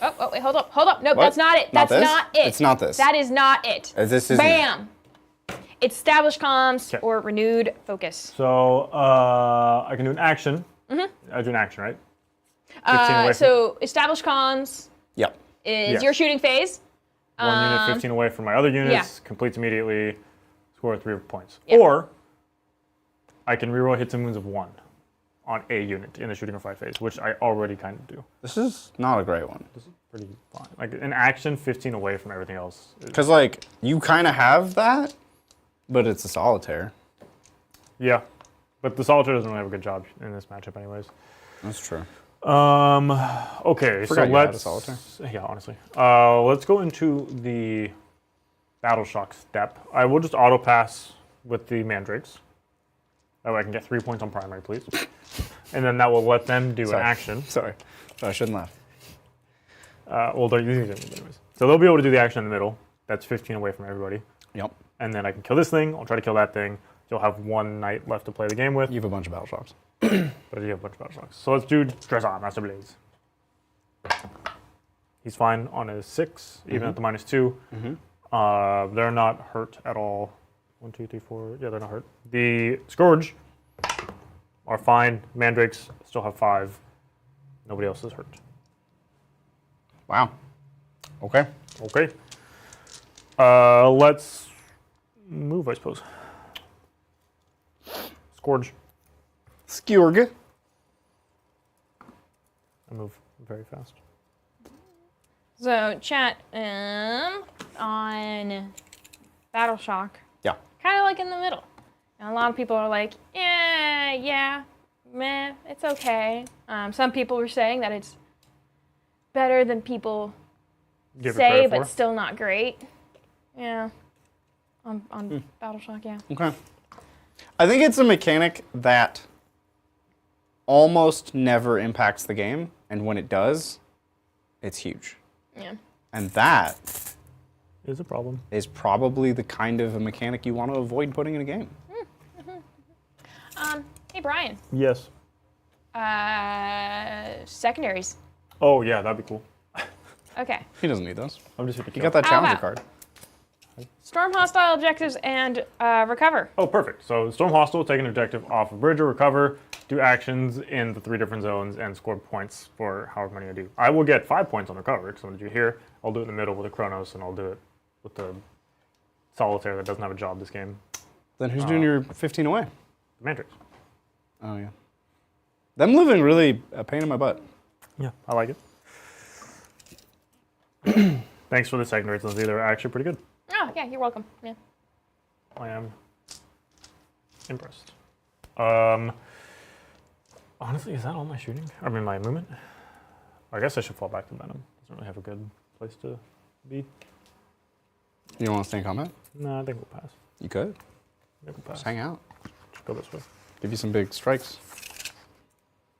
Oh, wait, hold up. Nope, What? that's not it. Not That's this? not it. It's not this. That is not it. This isn't. Bam. Establish comms Okay. or renewed focus. So I can do an action. I do an action, right? 15 away from So establish comms Yep. is Yes. your shooting phase. one unit, 15 away from my other units, yeah. completes immediately, score 3 points. Yeah. Or I can reroll hits and wounds of 1 on a unit in the shooting or fight phase, which I already kind of do. This is not a great one. This is pretty fine. Like an action, 15 away from everything else. Because, like, you kind of have that, but it's a solitaire. Yeah, but the solitaire doesn't really have a good job in this matchup, anyways. That's true. Okay, so Forgot you had a let's. solitaire. Yeah, honestly. Let's go into the battle shock step. I will just auto pass with the mandrakes. That way I can get 3 points on primary, please. And then that will let them do Sorry. an action. Sorry. I shouldn't laugh. Well, they're using it anyways. So they'll be able to do the action in the middle. That's 15 away from everybody. Yep. And then I can kill this thing. I'll try to kill that thing. You'll have 1 knight left to play the game with. You have a bunch of battle shocks. But I do have a bunch of battle shocks. So let's do Dressar, Master Blaze. He's fine on a 6, even at the -2. They're not hurt at all. 1, 2, 3, 4. Yeah, they're not hurt. The Scourge are fine. Mandrakes still have 5. Nobody else is hurt. Wow. Okay. Okay. Let's move, I suppose. Scourge. Skjorg. I move very fast. So chat on Battle Shock, Yeah. kind of like in the middle. And a lot of people are like, yeah, meh, it's okay. Some people were saying that it's better than people Give it say, credit but for. still not great. Yeah. On Battleshock, yeah. Okay. I think it's a mechanic that almost never impacts the game, and when it does, it's huge. Yeah. And that Is a problem. is probably the kind of a mechanic you want to avoid putting in a game. Hey, Brian. Yes. Secondaries. Oh yeah, that'd be cool. Okay. He doesn't need those. I'm just here to You kill. got that How challenger about- card. Storm hostile objectives and recover. Oh, perfect. So Storm Hostile, take an objective off of bridge or recover, do actions in the 3 different zones, and score points for however many I do. I will get 5 points on recover, because I'm going to do here. I'll do it in the middle with the Chronos, and I'll do it with the Solitaire that doesn't have a job this game, Then who's doing your 15 away? the Mantrix. Oh, yeah. Them living really a pain in my butt. Yeah, I like it. Thanks for the secondaries, Lindsay. They're actually pretty good. Oh, yeah, you're welcome. Yeah. I am impressed. Honestly, is that all my shooting? I mean, my movement? I guess I should fall back to Venom. Doesn't really have a good place to be. You don't want to stay in combat? No, I think we'll pass. You could. I think we'll pass. Just hang out. Just go this way. Give you some big strikes.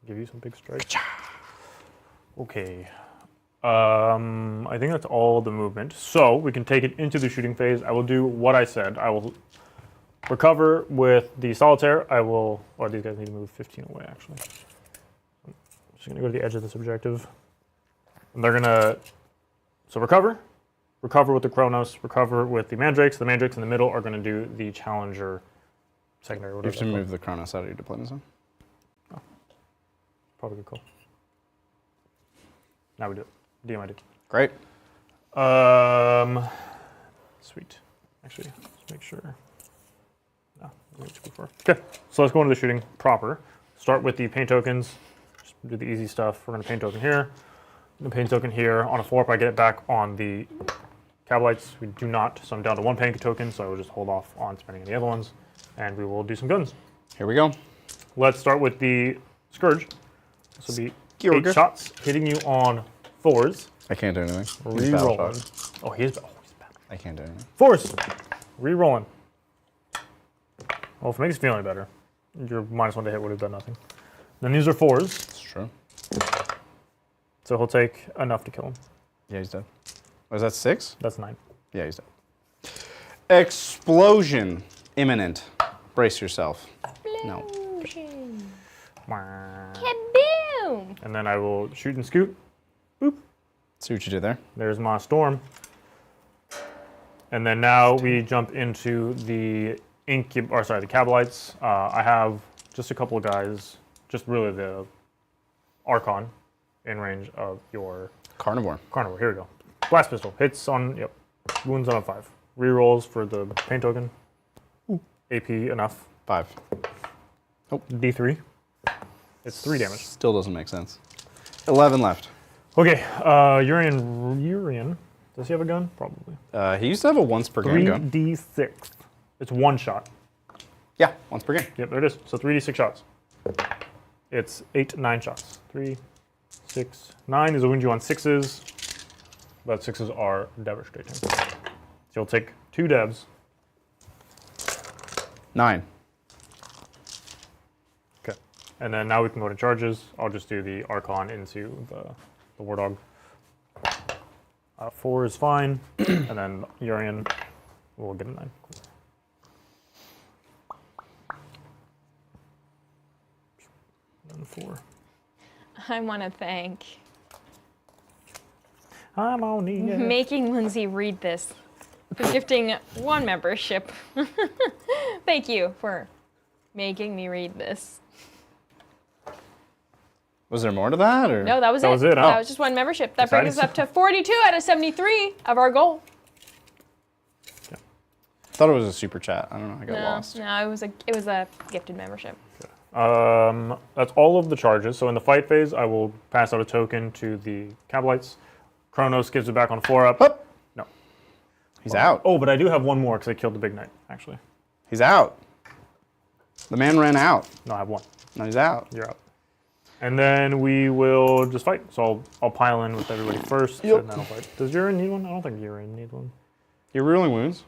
Give you some big strikes. Okay. I think that's all the movement. So we can take it into the shooting phase. I will do what I said. I will recover with the Solitaire. I will, or these guys need to move 15 away actually. I'm just gonna go to the edge of this objective. And they're gonna, so recover with the Chronos, recover with the Mandrakes. The Mandrakes in the middle are gonna do the Challenger secondary. You Whatever have to that's move called. the Chronos out of your deployment zone. Probably a good call. Now we do it. DMID. Great. Sweet. Actually, let's make sure. No, way too far. Okay, so let's go into the shooting proper. Start with the paint tokens. Just do the easy stuff. We're going to paint token here. The paint token here. On a 4-up, I get it back on the Cavalites. We do not, so I'm down to 1 paint token, so I will just hold off on spending any other ones. And we will do some guns. Here we go. Let's start with the Scourge. This will be 8 Scourge. shots, hitting you on 4s. I can't do anything. He's battle Rerolling. shocked. Oh, he's bad. I can't do anything. 4s. Rerolling. Well, if it makes you feel any better, your -1 to hit would have done nothing. Then these are 4s, It's true. so he'll take enough to kill him. Yeah, he's dead. Was that 6? That's 9. Yeah, he's dead. Explosion imminent. Brace yourself. No. Explosion. And Kaboom! then I will shoot and scoot. See what you did there? There's my storm. And then now we jump into the the Cavalites. I have just a couple of guys, just really the Archon in range of your Carnivore. Carnivore. Here we go. Blast pistol hits on, wounds on a 5. Rerolls for the paint token. AP enough. 5. D3. It's 3 damage. Still doesn't make sense. 11 left. Okay, Urian. Does he have a gun? Probably. He used to have a once per game gun. 3d6. It's 1 shot. Yeah, once per game. Yep, there it is. So 3d6 shots. It's 8, 9 shots. 3, 6, 9. These will wound you on 6s. But 6s are devastating. So you'll take 2 devs. 9. Okay. And then now we can go to charges. I'll just do the Archon into the War Dog. 4 is fine. And then Urian will get a 9. Cool. And 4. I want to thank I'm on the edge. making Lindsay read this for gifting 1 membership. Thank you for making me read this. Was there more to that? Or? No, that was That it. was it, huh? That was just 1 membership. That brings us up to 42 out of 73 of our goal. Thought it was a super chat. I don't know. I got lost. No, it was a gifted membership. That's all of the charges. So in the fight phase, I will pass out a token to the Cavalites. Kronos gives it back on 4-up. Up. No. He's out. Oh, but I do have 1 more because I killed the big knight, actually. He's out. The man ran out. No, I have 1. No, he's out. You're out. And then we will just fight. So I'll pile in with everybody first, Yep. and then I'll fight. Does Urine need one? I don't think Urine need one. You're reeling wounds.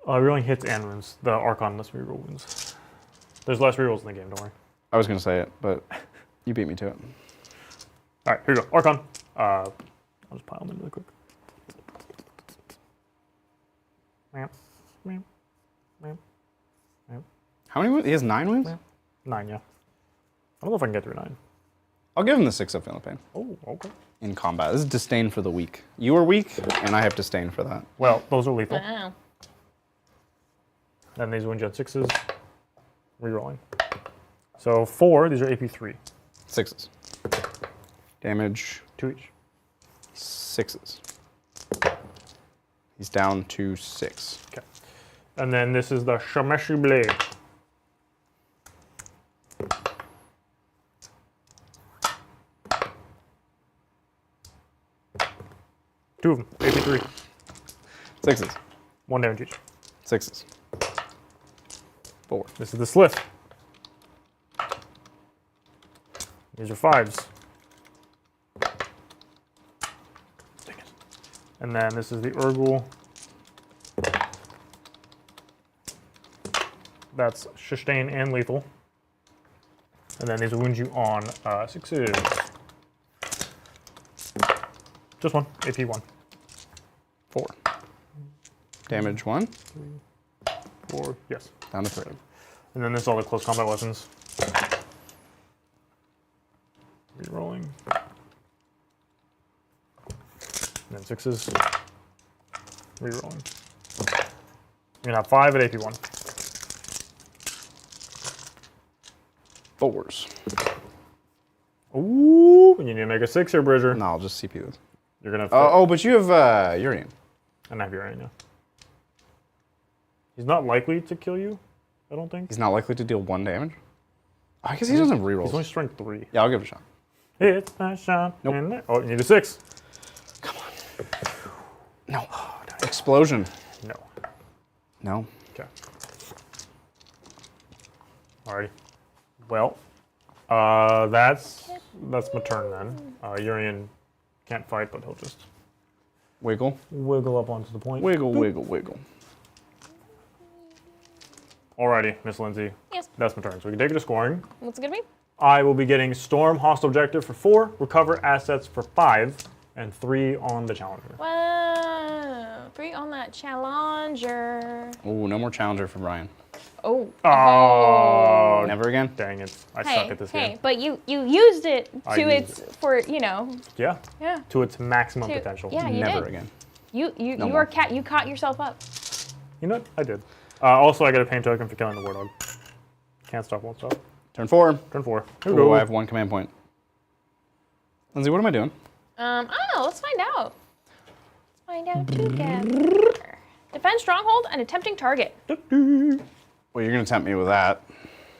Rerolling hits and wounds. The Archon lets me reroll wounds. There's less rerolls in the game, don't worry. I was going to say it, but you beat me to it. All right, here you go. Archon. I'll just pile them in really quick. How many wounds? He has 9 wounds? 9, yeah. I don't know if I can get through 9. I'll give him the 6 of feeling pain. Oh, okay. In combat. This is disdain for the weak. You are weak, and I have disdain for that. Well, those are lethal. Wow. And these wound gen 6s. Rerolling. So 4, these are AP 3. 6s. Damage, 2 each. 6s. He's down to 6. Okay. And then this is the Shameshi Blade. Two of them, AP 3. 6s. 1 damage each. 6s. 4. This is the Slith. These are 5s. Dang it. And then this is the Urgul. That's sustain and lethal. And then these will wound you on 6s. Just 1, AP 1. 4. Damage 1. 4, yes. Down to 3. And then this is all the close combat weapons. Rerolling. And then 6s. Rerolling. You're gonna have 5 at AP 1. 4s. Ooh, you need to make a 6 here, Bridger. No, I'll just CP this. You're gonna have Oh, but you have Urian. and I have your right now. He's not likely to kill you, I don't think. He's not likely to deal 1 damage. I guess he doesn't have He's only rerolls. strength 3. Yeah, I'll give it a shot. It's my shot. Nope. in there. Oh, you need a 6. Come on. No. Explosion. No. No. Okay. Alrighty. Well, that's my turn then. Urian can't fight, but he'll just Wiggle. wiggle up onto the point. Wiggle, wiggle, wiggle. Alrighty, Miss Lindsay. Yes. That's my turn. So we can take it to scoring. What's it gonna be? I will be getting Storm Hostile Objective for 4, Recover Assets for 5, and 3 on the Challenger. Wow. 3 on that Challenger. Oh, no more challenger for Brian. Oh. Oh, Never again? dang it. I Hey, suck at this hey, game. but you used it I to used its for yeah. Yeah, to its maximum To- potential. yeah. You Never did. again. You No you more. are you caught yourself up. You know what? I did. Also, I get a pain token for killing the War Dog. Can't stop, won't stop. Turn 4. Turn 4. Here we Oh, go. I have 1 command point. Lindsay, what am I doing? I don't know. Let's find out. Let's find out together. Defend stronghold and a tempting target. Well, you're going to tempt me with that.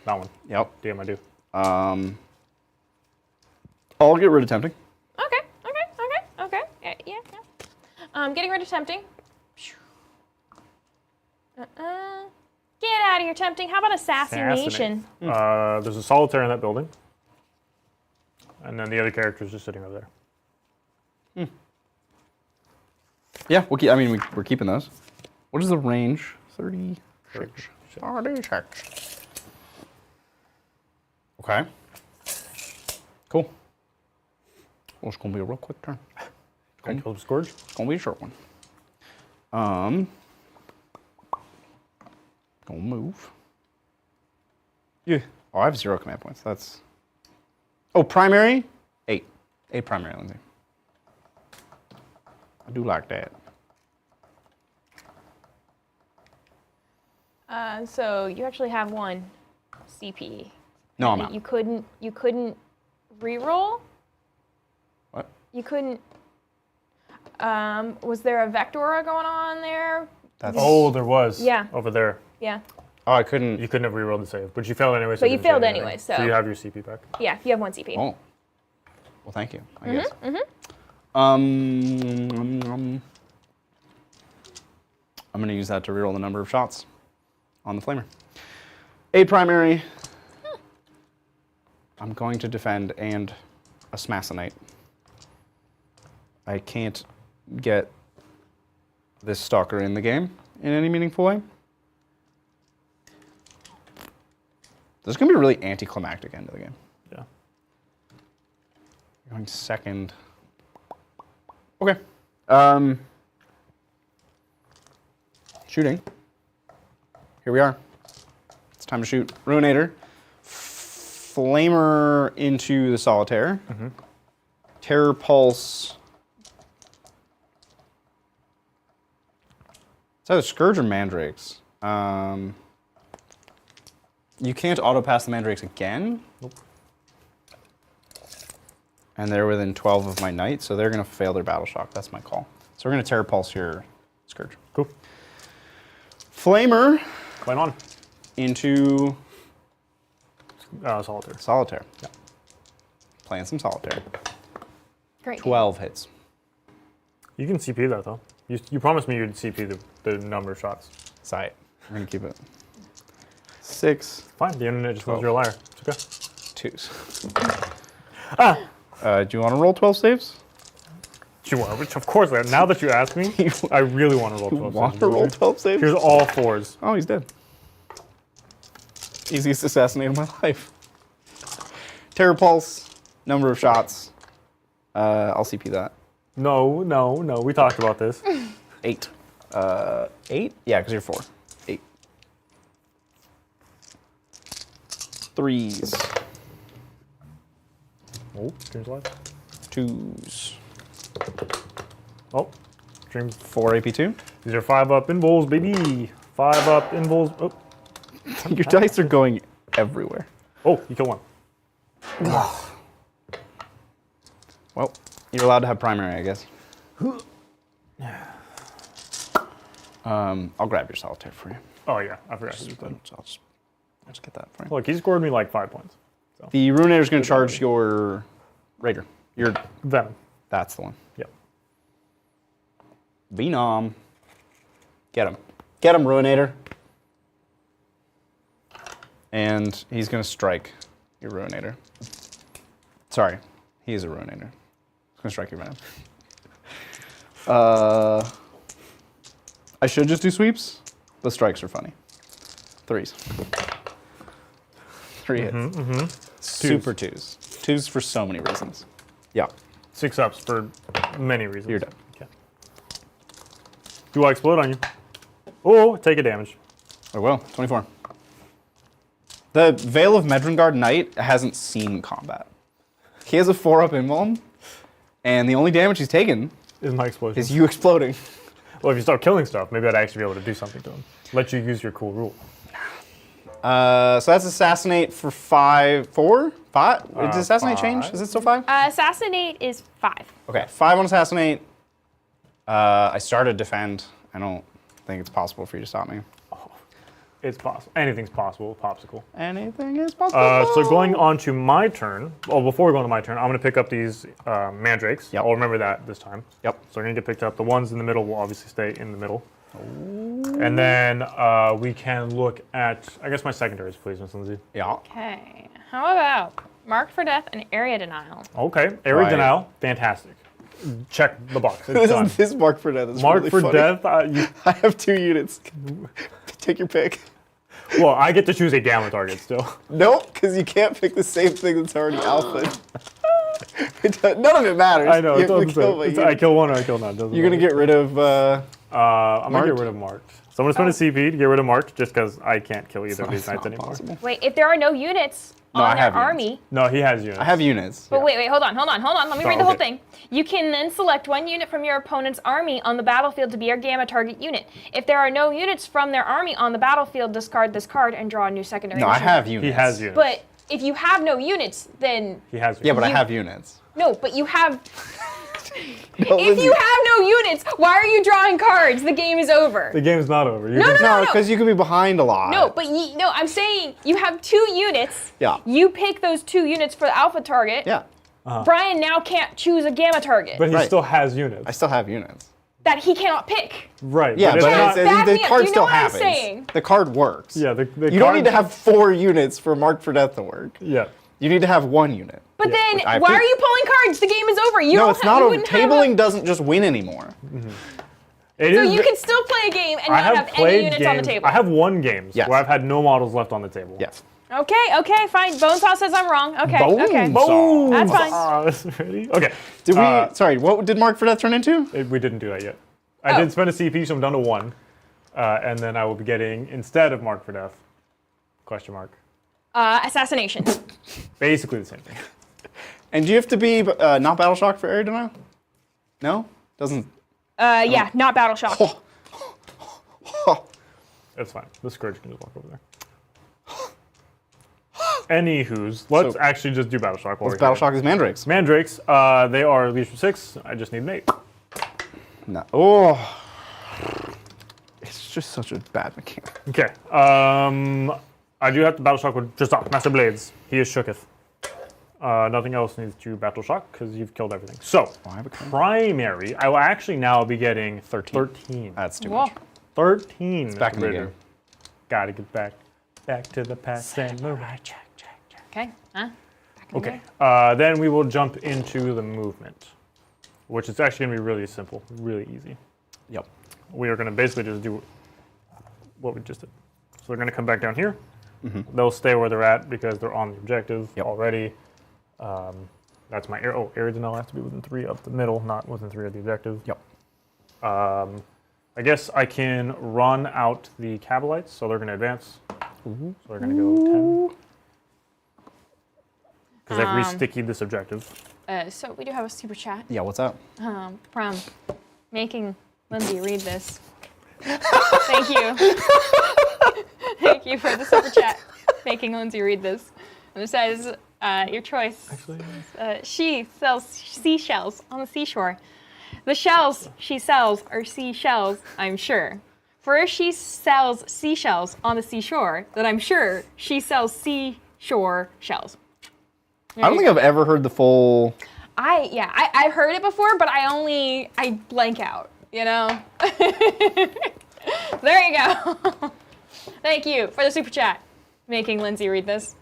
That one. Yep. Damn, I do. I'll get rid of tempting. Okay. Yeah. Getting rid of tempting. Get out of here, tempting. How about assassination? There's a solitaire in that building. And then the other character is just sitting over there. Yeah, we're keeping those. What is the range? 36. 36. Okay. Cool. Well, it's going to be a real quick turn. Can I kill the Scourge? It's going to be a short one. Gonna move. Yeah. Oh, I have 0 command points. That's... Oh, primary? 8. 8 primary, Lindsay. I do like that. So you actually have 1 CP. No, I'm out. You couldn't reroll? What? You couldn't. Was there a Vectora going on there? That's... Oh, there was. Yeah. Over there. Yeah. Oh, I couldn't... You couldn't have rerolled the save, but you failed anyway. So But it you didn't say failed anything. anyway, so- So you have your CP back. Yeah, you have 1 CP. Oh. Well, thank you, I guess. I'm going to use that to reroll the number of shots on the flamer. 8 primary. I'm going to defend and assassinate. I can't get this stalker in the game in any meaningful way. This is going to be a really anticlimactic end of the game. Yeah. Going second. Okay. Shooting. Here we are. It's time to shoot. Ruinator. Flamer into the Solitaire. Terror Pulse. It's either Scourge or Mandrakes. You can't auto-pass the Mandrakes again. Nope. And they're within 12 of my Knight, so they're going to fail their Battle Shock. That's my call. So we're going to Terror Pulse your Scourge. Cool. Flamer Going on. into Solitaire. Solitaire. Yeah. Playing some Solitaire. Great. 12 hits. You can CP that though. You promised me you'd CP the number of shots. Sight. We're going to keep it. 6. Fine. The internet just knows you're a liar. It's okay. 2s. Do you want to roll 12 saves? Do you want? Which of course. Now that you ask me, I really want to roll 12. Want to roll 12 saves? Here's all 4s. Oh, he's dead. Easiest assassinate of my life. Terror Pulse, number of shots. I'll CP that. No. We talked about this. 8. 8? Yeah, because you're 4. 8. 3s. Oh, Dream's alive. 2s. Oh, Dream's. 4 AP2. These are 5-up invols, baby. 5-up invols. Oh. Your dice are going everywhere. Oh, you killed one. Well, you're allowed to have primary, I guess. I'll grab your Solitaire for you. Oh yeah, I forgot. He was So dead. I'll just get that for you. Look, he scored me like 5 points. So. The Ruinator's going to charge your Raider. Your Venom. That's the one. Yep. Venom. Get him. Get him, Ruinator. And he's going to strike your Ruinator. Sorry, he is a Ruinator. He's going to strike your Venom. I should just do sweeps. The strikes are funny. 3s. 3 hits. Super 2s. 2s for so many reasons. Yeah. 6-ups for many reasons. You're dead. Okay. Do I explode on you? Oh, take a damage. I will. 24. The Veil of Medrengard Knight hasn't seen combat. He has a 4-up invuln, and the only damage he's taken Is my explosion. is you exploding. Well, if you start killing stuff, maybe I'd actually be able to do something to him. Let you use your cool rule. So that's assassinate for 5, 4, 5. Does assassinate change? 5. Is it still 5? Assassinate is 5. Okay, 5 on assassinate. I started defend. I don't think it's possible for you to stop me. It's possible. Anything's possible. Popsicle. Anything is possible. So going on to my turn. Well, before we go on to my turn, I'm going to pick up these mandrakes. Yep. I'll remember that this time. Yep. So they're going to get picked up. The ones in the middle will obviously stay in the middle. And then we can look at, I guess, my secondaries, please, Miss Lindsay. Yeah. Okay. How about Marked for Death and Area Denial? Okay. Area Right. denial. Fantastic. Check the box. It's done. This Mark for Death is Mark really for funny. death. I have 2 units. Take your pick. Well, I get to choose a gamma target still. Nope, because you can't pick the same thing that's already alpha. None of it matters. I know. You It's have all to the kill my same. I unit. kill one or I kill none. You're going to get rid of... I'm going to get Marked? rid of marked. So I'm going to spend a CP to get rid of marked just because I can't kill either of these It's knights not anymore. possible. Wait, if there are no units No, I on their have units. army. No, he has units. I have units. But wait, hold on. Let me Oh, read the whole okay. thing. You can then select one unit from your opponent's army on the battlefield to be your gamma target unit. If there are no units from their army on the battlefield, discard this card and draw a new secondary. No, I mission. have units. He has units. But if you have no units, then He has units. Yeah, but I You- have units. no. But you have. No, If you have no units, why are you drawing cards? The game is over. The game's not over. You No, can- no. because you could be behind a lot. No, but no, I'm saying you have 2 units. Yeah. You pick those 2 units for the alpha target. Yeah, Brian now can't choose a gamma target But he Right. still has units. I still have units. that he cannot pick. Right. Yeah, it's but not, Back the me up. card You know still what I'm happens. saying. The card works. yeah, the You don't card- need to have 4 units for Mark for Death to work. Yeah. You need to have one unit. But then, Which I have why two. are you pulling cards? The game is over. You No, don't it's not you over. wouldn't have a- Tabling doesn't just win anymore. It So is you ve- can still play a game and I not have have any played units games. on the table. I have won games Yes. where I've had no models left on the table. Yes. Okay, fine. Bonesaw says I'm wrong. Okay. Boom! That's fine. Ready? Okay. Did we? Sorry, what did Mark for Death turn into? We didn't do that yet. Oh. I did spend a CP, so I'm down to 1. And then I will be getting, instead of Mark for Death, question mark. Assassination. Basically the same thing. And do you have to be not Battle Shock for area denial? No? Doesn't. Yeah, not Battle Shock. That's fine. The Scourge can just walk over there. Anywho's, let's actually just do Battle Shock. What's Battle Shock is Mandrakes. Mandrakes, they are Leadership 6. I just need an 8. No. Oh. It's just such a bad mechanic. Okay. I do have to Battle Shock with just Master Blades. He is shooketh. Nothing else needs to Battle Shock because you've killed everything. So, I have a card? primary, I will actually now be getting 13. That's too Whoa. much. 13. It's back in the game. Gotta get back to the past and move. Okay. Huh? Okay. Then we will jump into the movement, which is actually gonna be really simple, really easy. Yep. We are gonna basically just do what we just did. So they're gonna come back down here. They'll stay where they're at because they're on the objective already. That's my area. Oh, area denial has to be within 3 of the middle, not within 3 of the objective. Yep. I guess I can run out the Cabalites, so they're going to advance. So they're going to go 10. Because I've re-stickied this objective. So we do have a super chat Yeah, what's up? from making Lindsay read this. Thank you. Thank you for the super chat, making Lindsay read this. And it says, your choice. Actually, She sells seashells on the seashore. The shells she sells are seashells, I'm sure. For if she sells seashells on the seashore, then I'm sure she sells seashore shells. I don't think I've ever heard the full. I've heard it before, but I blank out, you know? There you go. Thank you for the super chat, making Lindsay read this.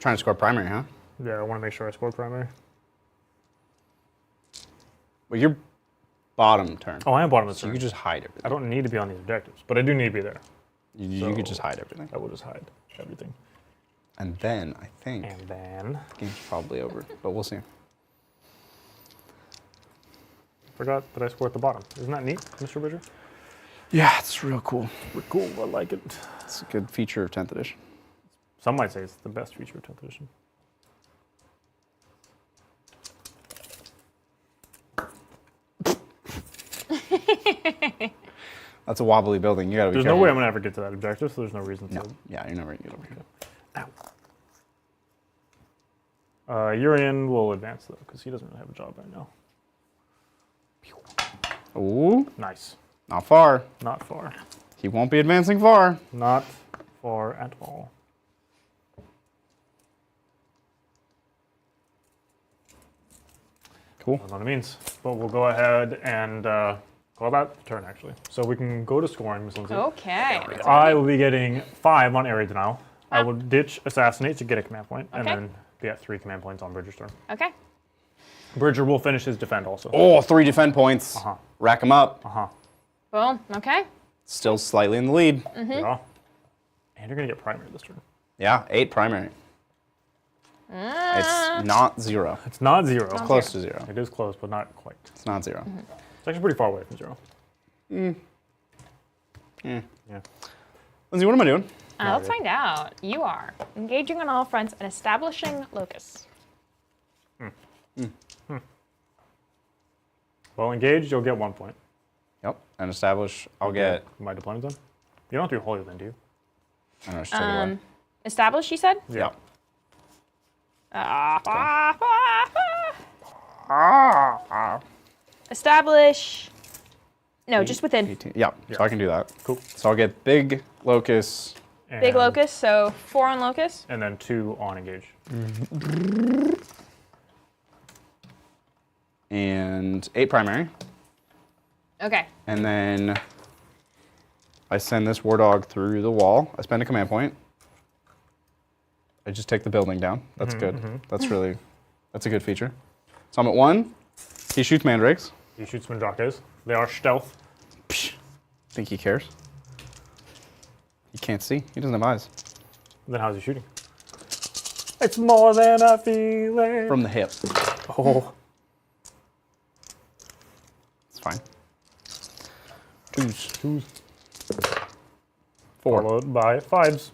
Trying to score primary, huh? yeah, I want to make sure I score primary. Well, you're bottom turn. Oh, I am bottom of the So turn. you could just hide everything. I don't need to be on these objectives, but I do need to be there. You could just hide everything. I will just hide everything. And then I think And then, the game's probably over, but we'll see. forgot that I score at the bottom. Isn't that neat, Mr. Bridger? Yeah, it's real cool. Cool, I like it. It's a good feature of 10th edition. Some might say it's the best feature of 10th edition. That's a wobbly building. You gotta be There's careful. no way I'm gonna ever get to that objective, so there's no reason No. to. Yeah, you're never gonna get over here. Urian will advance though, because he doesn't really have a job right now. Ooh, Nice. not far. Not far. He won't be advancing far. Not far at all. Cool. I don't know what it means, but we'll go ahead and call that turn actually. So we can go to scoring, Miss Lindsay. Okay. I will be getting 5 on area denial. I will ditch assassinate to get a command point, and Okay. then be at 3 command points on Bridger's turn. Okay. Bridger will finish his defend also. Oh, 3 defend points. Uh-huh. Rack them up. Boom. Okay. Still slightly in the lead. Yeah. And you're gonna get primary this turn. Yeah, 8 primary. It's not 0. It's not 0. Close to 0. It is close, but not quite. It's not 0. It's actually pretty far away from 0. Yeah. Lindsay, what am I doing? Let's find out. You are engaging on all fronts and establishing locus. Well, engaged, you'll get 1 point. Yep, and establish. I'll get. My deployment's done. You don't have to be holier than, do you? I don't know, just take it away. Establish, you said? Yep. Establish. No, just within. 18. Yep, so I can do that. Cool. So I'll get big locus. Big locus, so 4 on locus. And then 2 on engage. And 8 primary. Okay. And then I send this war dog through the wall. I spend a command point. I just take the building down. That's good. That's a good feature. So I'm at 1. He shoots mandrakes. He shoots Mandrakes. They are stealth. Psh, think he cares? He can't see. He doesn't have eyes. Then how's he shooting? It's more than a feeling. From the hip. Oh. It's fine. 2s. 2s. 4. Followed by 5s.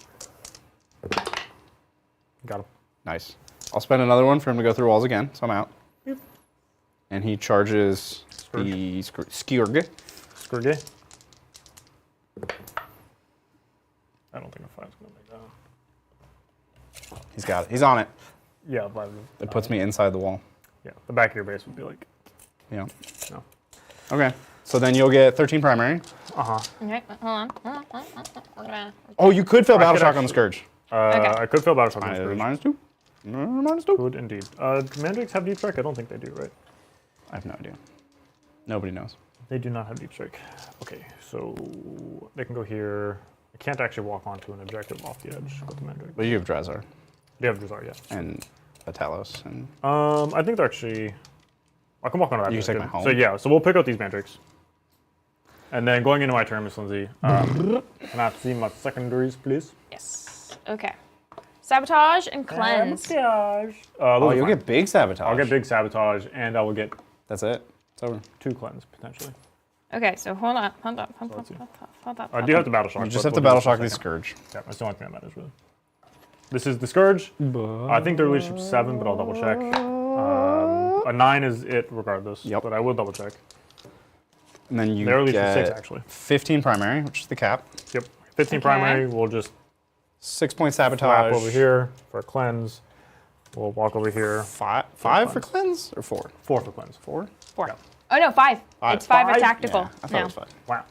Got him. Nice. I'll spend another one for him to go through walls again, so I'm out. Yep. And he charges the Skirg. Skurge. I don't think a 5's going to make that. He's got it. He's on it. Yeah, 5. It puts me inside the wall. Yeah, the back of your base would be like, Yeah. no. Okay. So then you'll get 13 primary. Uh-huh. Okay, hold on. We're gonna... Oh, you could fail Battle could Shock on the actually- Scourge. I could feel Battle Shock on Skurge. -2. -2. Could indeed. Mandrakes have deep strike? I don't think they do, right? I have no idea. Nobody knows. They do not have deep strike. Okay, so they can go here. I can't actually walk onto an objective off the edge with the Mandrake. But you have Drazar They have Drukhari, yeah. and Batalos and I think they're actually... I can walk onto that. You can take objective. my home. So yeah, so we'll pick out these Mandrakes. And then going into my turn, Miss Lindsay, can I see my secondaries, please? Yes. Okay. Sabotage and cleanse. oh, you'll get big sabotage. I'll get big sabotage, and I will get That's it. It's over. 2 cleanse, potentially. Okay, so hold on. I do have to battle shock. You just but have to we'll do battle this in a shock the second. Scourge. Yeah, that's the only thing that matters, really. This is the Scourge. I think their leadership's 7, but I'll double check. A 9 is it regardless, Yep. but I will double check. And then you Their leadership's get 6, actually. 15 primary, which is the cap. Yep. 15 Okay. primary, we'll just 6-point flap sabotage. over here for a cleanse. We'll walk over here. Five for cleanse or 4? 4 for cleanse. 4? 4. Yeah. Oh no, 5. It's 5 Five? a tactical. Yeah, I thought no. it was 5. Wow.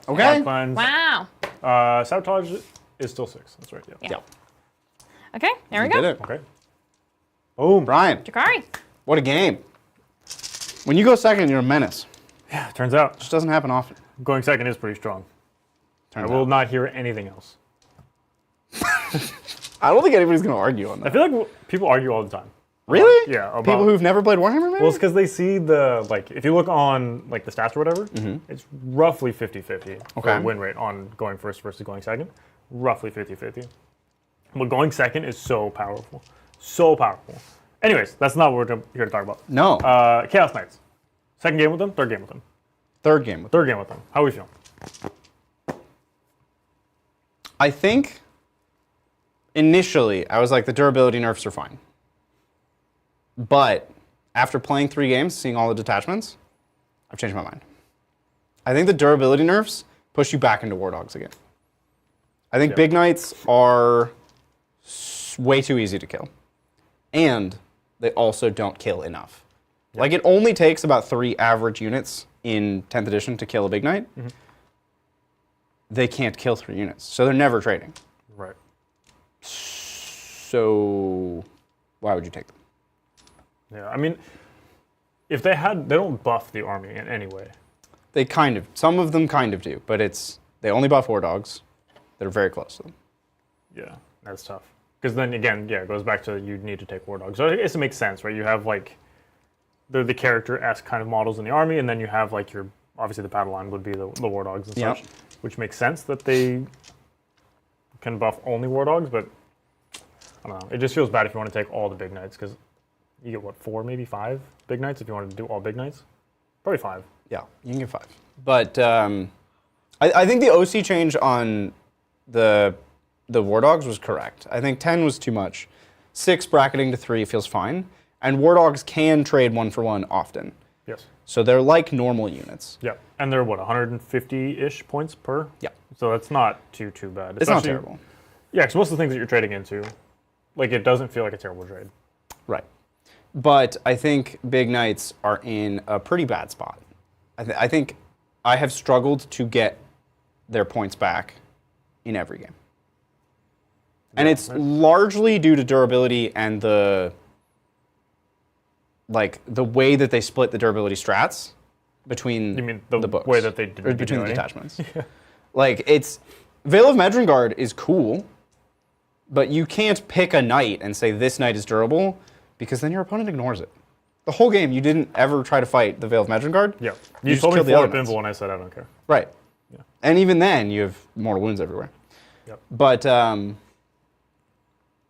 Okay. Cleanse. Wow. Sabotage is still 6. That's right, yeah. Yeah. Okay, there we You go. did it. Okay. Boom. Brian, Drukhari. what a game. When you go second, you're a menace. Yeah, turns out Just doesn't happen often. going second is pretty strong. Turns I will out. not hear anything else. I don't think anybody's going to argue on I that. feel like people argue all the time. Really? Yeah, about- People who've never played Warhammer, maybe? Well, it's because they see the, like, if you look on, like, the stats or whatever, it's roughly 50-50 Mm-hmm. Okay. for win rate on going first versus going second. Roughly 50-50. But going second is so powerful. So powerful. Anyways, that's not what we're here to talk about. No. Chaos Knights. Second game with them, third game with them. Third game. With Third game with them. How are we feeling? I think initially I was like, the durability nerfs are fine. But after playing 3 games, seeing all the detachments, I've changed my mind. I think the durability nerfs push you back into War Dogs again. I think Big Knights are way too easy to kill. And they also don't kill enough. Like, it only takes about 3 average units in 10th edition to kill a Big Knight. They can't kill 3 units, so they're never trading. Right. So why would you take them? Yeah, I mean, if they don't buff the army in any way. They kind of, some of them kind of do, but they only buff War Dogs that are very close to them. Yeah, that's tough. Because then again, yeah, it goes back to you need to take War Dogs. So I guess it makes sense, right? You have like the character-esque kind of models in the army, and then you have like your, obviously the battle line would be the War Dogs and Yep. such, which makes sense that they can buff only War Dogs, but I don't know. It just feels bad if you want to take all the Big Knights, because you get what, 4, maybe 5 Big Knights if you wanted to do all Big Knights? Probably 5. Yeah, you can get 5. But I think the OC change on the War Dogs was correct. I think 10 was too much. 6 bracketing to 3 feels fine. And War Dogs can trade 1-for-1 often. Yes. So they're like normal units. Yeah, and they're what, 150-ish points per? Yeah. So that's not too bad. It's not Especially- terrible. Yeah, because most of the things that you're trading into, like, it doesn't feel like a terrible trade. Right. But I think Big Knights are in a pretty bad spot. I think I have struggled to get their points back in every game. And it's largely due to durability and the way that they split the durability strats. between You mean the books. way that they did or between the it? detachments. Like, it's... Veil of Medringard is cool, but you can't pick a knight and say this knight is durable, because then your opponent ignores it. The whole game, you didn't ever try to fight the Veil of Medringard. Yeah. You You just told me killed the 4 other up knights. invul, and I said I don't care. Right. Yeah. And even then, you have mortal wounds everywhere. Yep. But,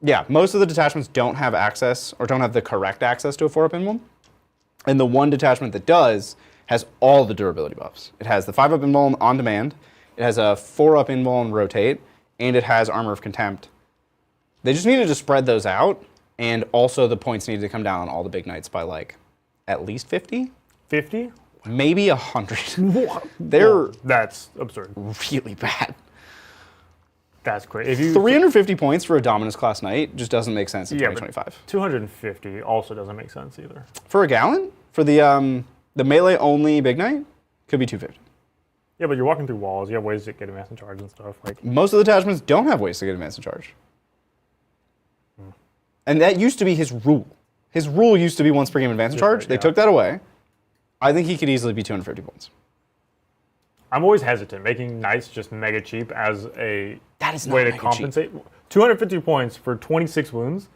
yeah, most of the detachments don't have access, or don't have the correct access to a 4-up invul. And the one detachment that does has all the durability buffs. It has the 5-up invul on demand, it has a 4-up invul on rotate, and it has Armor of Contempt. They just needed to spread those out, and also the points needed to come down on all the big knights by, like, at least 50? 50? Maybe 100. They're That's absurd. really bad. That's great. If you 350 points for a Dominus class knight just doesn't make sense in but 2025. 250 also doesn't make sense either. For a Gallant, for the melee only big knight, could be 250. Yeah, but you're walking through walls. You have ways to get advanced and charge and stuff. Like, Most of the detachments don't have ways to get advanced and charge. And that used to be his rule. His rule used to be once per game advanced and charge. right, They yeah. took that away. I think he could easily be 250 points. I'm always hesitant making knights just mega cheap as a That is not way to mega cheap. compensate. 250 points for 26 wounds.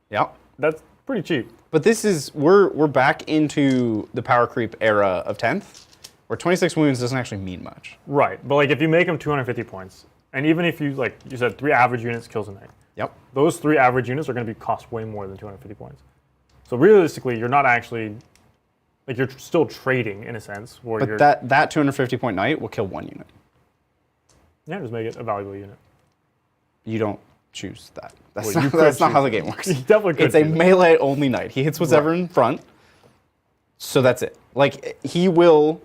Yeah. That's pretty cheap. But this is, we're back into the power creep era of 10th, where 26 wounds doesn't actually mean much. Right, but like if you make them 250 points, and even if you, like you said, 3 average units kills a knight, Yep. those 3 average units are going to be cost way more than 250 points. So realistically, you're not actually, like you're still trading in a sense, where But you're, that 250 point knight will kill 1 unit. yeah, just make it a valuable unit. You don't choose that. That's, Well, you not, could that's not choose how the it. game works. You definitely could It's a choose it. melee only knight. He hits whatever in front. So that's it. Like, he will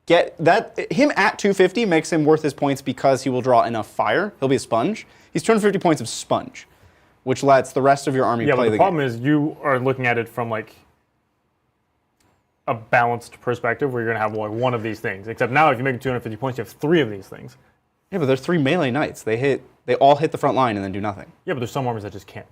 get that. Him at 250 makes him worth his points because he will draw enough fire. He'll be a sponge. He's 250 points of sponge, which lets the rest of your army Yeah, play but the game. problem is you are looking at it from like a balanced perspective where you're going to have like one of these things. Except now if you make 250 points, you have 3 of these things. Yeah, but there's 3 melee knights. They all hit the front line and then do nothing. Yeah, but there's some armies that just can't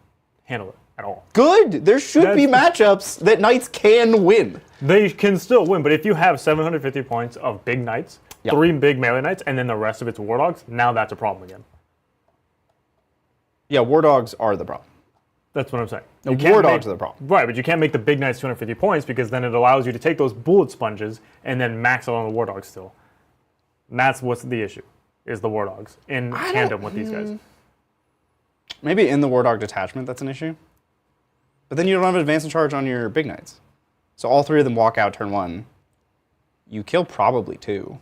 handle it at all. Good. There should be matchups that knights can win. They can still win, but if you have 750 points of big knights, Yeah. 3 big melee knights, and then the rest of it's war dogs, now that's a problem again. Yeah, war dogs are the problem. That's what I'm saying. No, You can't war dogs make- are the problem. Right, but you can't make the big knights 250 points because then it allows you to take those bullet sponges and then max it on the war dogs still. And that's what's the issue, is the war dogs in tandem with these guys. Maybe in the war dog detachment that's an issue. But then you don't have an advance and charge on your big knights. So all 3 of them walk out turn 1. You kill probably 2.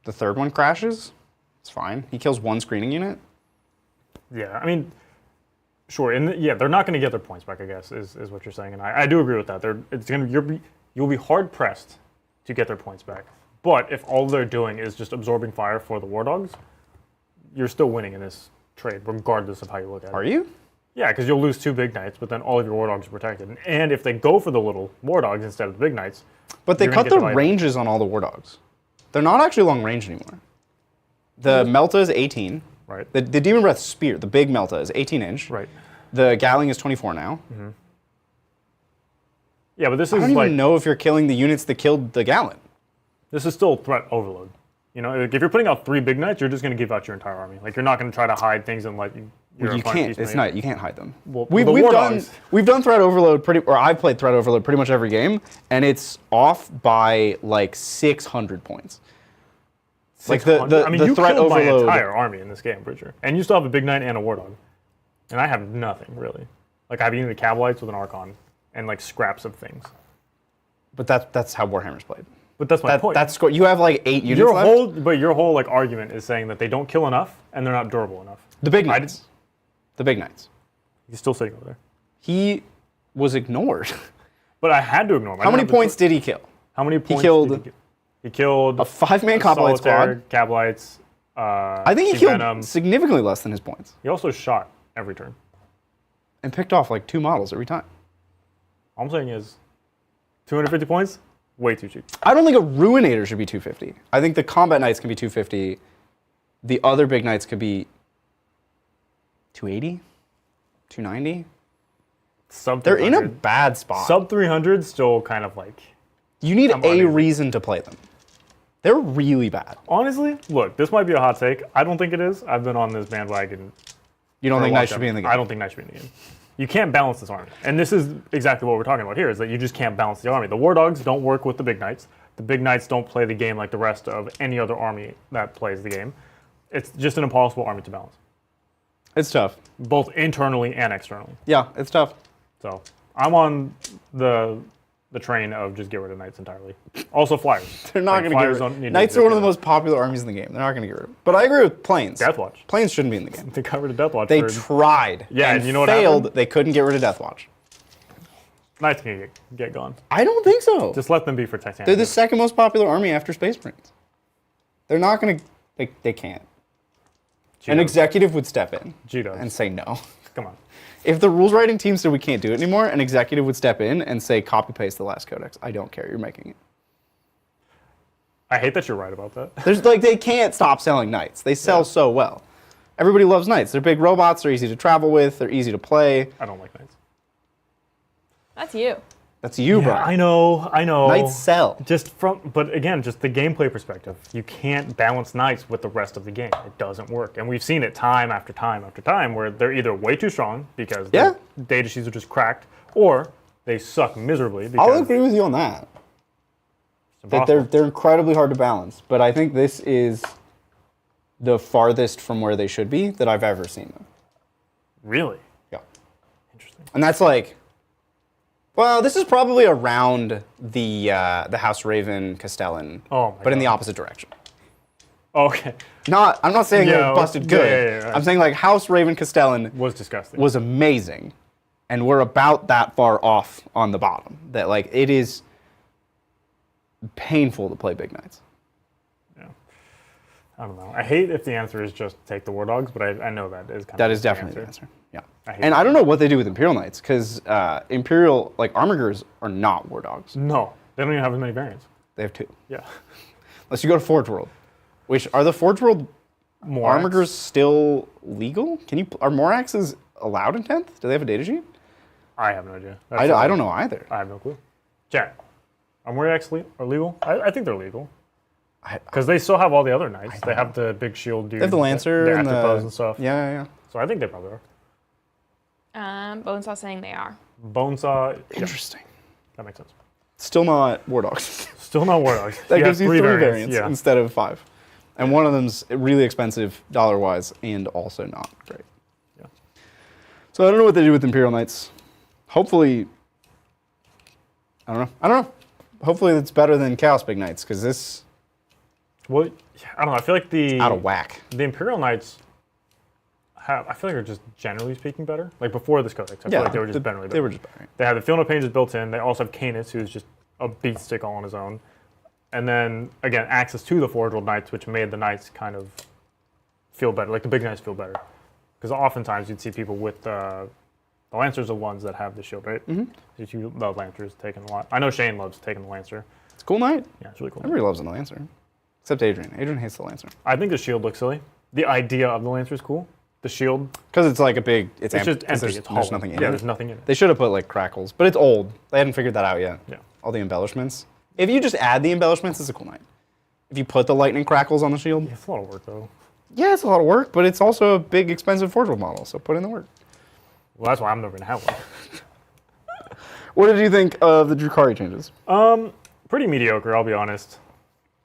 The 3rd one crashes. It's fine. He kills 1 screening unit. Yeah, I mean, sure, and yeah, they're not going to get their points back, I guess, is what you're saying, and I do agree with that. You'll be hard pressed to get their points back. But if all they're doing is just absorbing fire for the war dogs, you're still winning in this trade, regardless of how you look at it. Are you? Yeah, because you'll lose 2 big knights, but then all of your war dogs are protected. And if they go for the little war dogs instead of the big knights, But they you're gonna cut get the value. ranges on all the war dogs. They're not actually long range anymore. The Melta is 18. right? The Demon Breath Spear, the big Melta, is 18 inch. Right. The Galling is 24 now. Yeah, but this I is don't like even know if you're killing the units that killed the Gallant. this is still threat overload. You know, like if you're putting out 3 big knights, you're just going to give out your entire army. Like you're not going to try to hide things and let your You opponent can't. piece It's me. not. You can't hide them. Well, we've the war done dogs. we've done threat overload or I've played threat overload pretty much every game, and it's off by like 600 points. Like the 600? I mean, the you threat killed overload. my entire army in this game, Bridger, and you still have a big knight and a war dog, and I have nothing really. Like I have even the Cavalites with an Archon and like scraps of things. But that's how Warhammer's played. But that's my point. That's score. You have like 8 units your left. your whole like argument is saying that they don't kill enough and they're not durable enough. The big I knights. The big knights. He's still sitting over there. He was ignored. But I had to ignore him. I How didn't many have the points did he kill? How many points killed did he kill? He killed A 5-man Copulite Solitaire, squad. Cavalites. I think he killed Venom. significantly less than his points, He also shot every turn. and picked off like 2 models every time. All I'm saying is 250 points, way too cheap. I don't think a Ruinator should be 250. I think the combat knights can be 250. The other big knights could be 280, 290. Sub They're in a 300. bad spot. Sub 300 still kind of like You need I'm a uneasy. reason to play them. They're really bad. Honestly, look, this might be a hot take. I don't think it is. I've been on this bandwagon. You don't for a think long knights should time. be in the game? I don't think knights should be in the game. You can't balance this army. And this is exactly what we're talking about here, is that you just can't balance the army. The war dogs don't work with the big knights. The big knights don't play the game like the rest of any other army that plays the game. It's just an impossible army to balance, It's tough. both internally and externally. Yeah, it's tough. So I'm on the train of just get rid of knights entirely. Also flyers. They're not going to get flyers rid don't of need to Knights be are one of the different. most popular armies in the game. They're not going to get rid of them. But I agree with Planes. Deathwatch. Planes shouldn't be in the game. They got rid of Deathwatch. They for tried. Yeah, and and you know what failed. happened? They couldn't get rid of Deathwatch. knights can get gone. I don't think so. Just let them be for Titanic. They're the second most popular army after Space Marines. They're not going to... They can't. An executive would step in G-Dubs. and say no. Come on. If the rules writing team said we can't do it anymore, an executive would step in and say copy paste the last codex. I don't care. You're making it. I hate that you're right about that. There's they can't stop selling knights. They sell so well. Everybody loves knights. They're big robots. They're easy to travel with. They're easy to play. I don't like knights. That's you. That's you, bro. I know. Knights sell. But again, just the gameplay perspective. You can't balance knights with the rest of the game. It doesn't work. And we've seen it time after time after time where they're either way too strong because Yeah. the data sheets are just cracked, or they suck miserably because I'll agree with you on that. it's That impossible. they're incredibly hard to balance. But I think this is the farthest from where they should be that I've ever seen them. Really Yeah. interesting. And that's like, well, this is probably around the House Raven Castellan, Oh my but in the God. opposite direction. Okay, I'm not saying Yeah, it busted yeah, good. yeah. I'm saying like House Raven Castellan was disgusting. was amazing, and we're about that far off on the bottom. That like it is painful to play big knights. Yeah. I don't know. I hate if the answer is just take the war dogs, but I know that is kind That of is definitely the answer. Yeah, I hate and that. I don't know what they do with Imperial Knights because Imperial like Armigers are not war dogs. No, they don't even have as many variants. They have 2. Yeah. Unless you go to Forge World, which are the Forge World More Armigers still legal? Are Moraxes allowed in 10th? Do they have a data sheet? I have no idea. I don't know either. I have no clue. Jack, are Moriax are legal? I think they're legal. Because they still have all the other knights. They have the big shield dude. They have the Lancer the and the Active and stuff. Yeah. So I think they probably are. Bonesaw saying they are. Bonesaw. Yeah, Interesting. that makes sense. Still not War Dogs. Still not War Dogs. That You gives have you 3 variants. variants Yeah. instead of 5. And one of them's really expensive dollar-wise and also not great. Yeah. So I don't know what they do with Imperial Knights. Hopefully, I don't know. Hopefully it's better than Chaos Big Knights because this Well, I don't know. I feel like out of whack. the Imperial Knights I feel like they're just generally speaking better. Like before this codex, I feel like they were just generally better. They were just better. They had the Field of Pages built in. They also have Canis, who's just a beat stick all on his own. And then, again, access to the Forge World Knights, which made the Knights kind of feel better. Like the big Knights feel better. Because oftentimes you'd see people with the Lancers are the ones that have the shield, right? Mm-hmm. You love Lancers taking a lot. I know Shane loves taking the Lancer. It's a cool knight. Yeah, it's really cool. Everybody loves the Lancer. Except Adrian. Adrian hates the Lancer. I think the shield looks silly. The idea of the Lancer is cool. The shield, Because it's like a big, it's it's just empty. empty. There's, It's there's hollow. nothing in Yeah, it. there's nothing in it. They should have put like crackles, but it's old. They hadn't figured that out yet. Yeah. All the embellishments. If you just add the embellishments, it's a cool knight. If you put the lightning crackles on the shield, It's a lot of work, though. yeah, it's a lot of work, but it's also a big, expensive Forge World model, so put in the work. Well, that's why I'm never going to have one. What did you think of the Drukhari changes? Pretty mediocre, I'll be honest.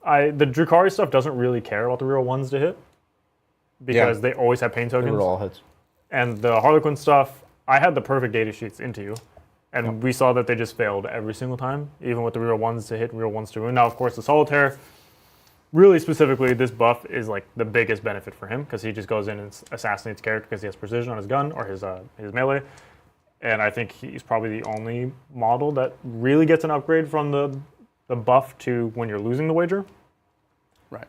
The Drukhari stuff doesn't really care about the real ones to hit because Yeah. they always have pain They tokens. were all hits. And the Harlequin stuff, I had the perfect data sheets into you, and we saw that they just failed every single time, even with the real ones to hit, real ones to ruin. Now, of course, the Solitaire, really specifically, this buff is like the biggest benefit for him because he just goes in and assassinates character because he has precision on his gun or his melee. And I think he's probably the only model that really gets an upgrade from the buff to when you're losing the wager. Right.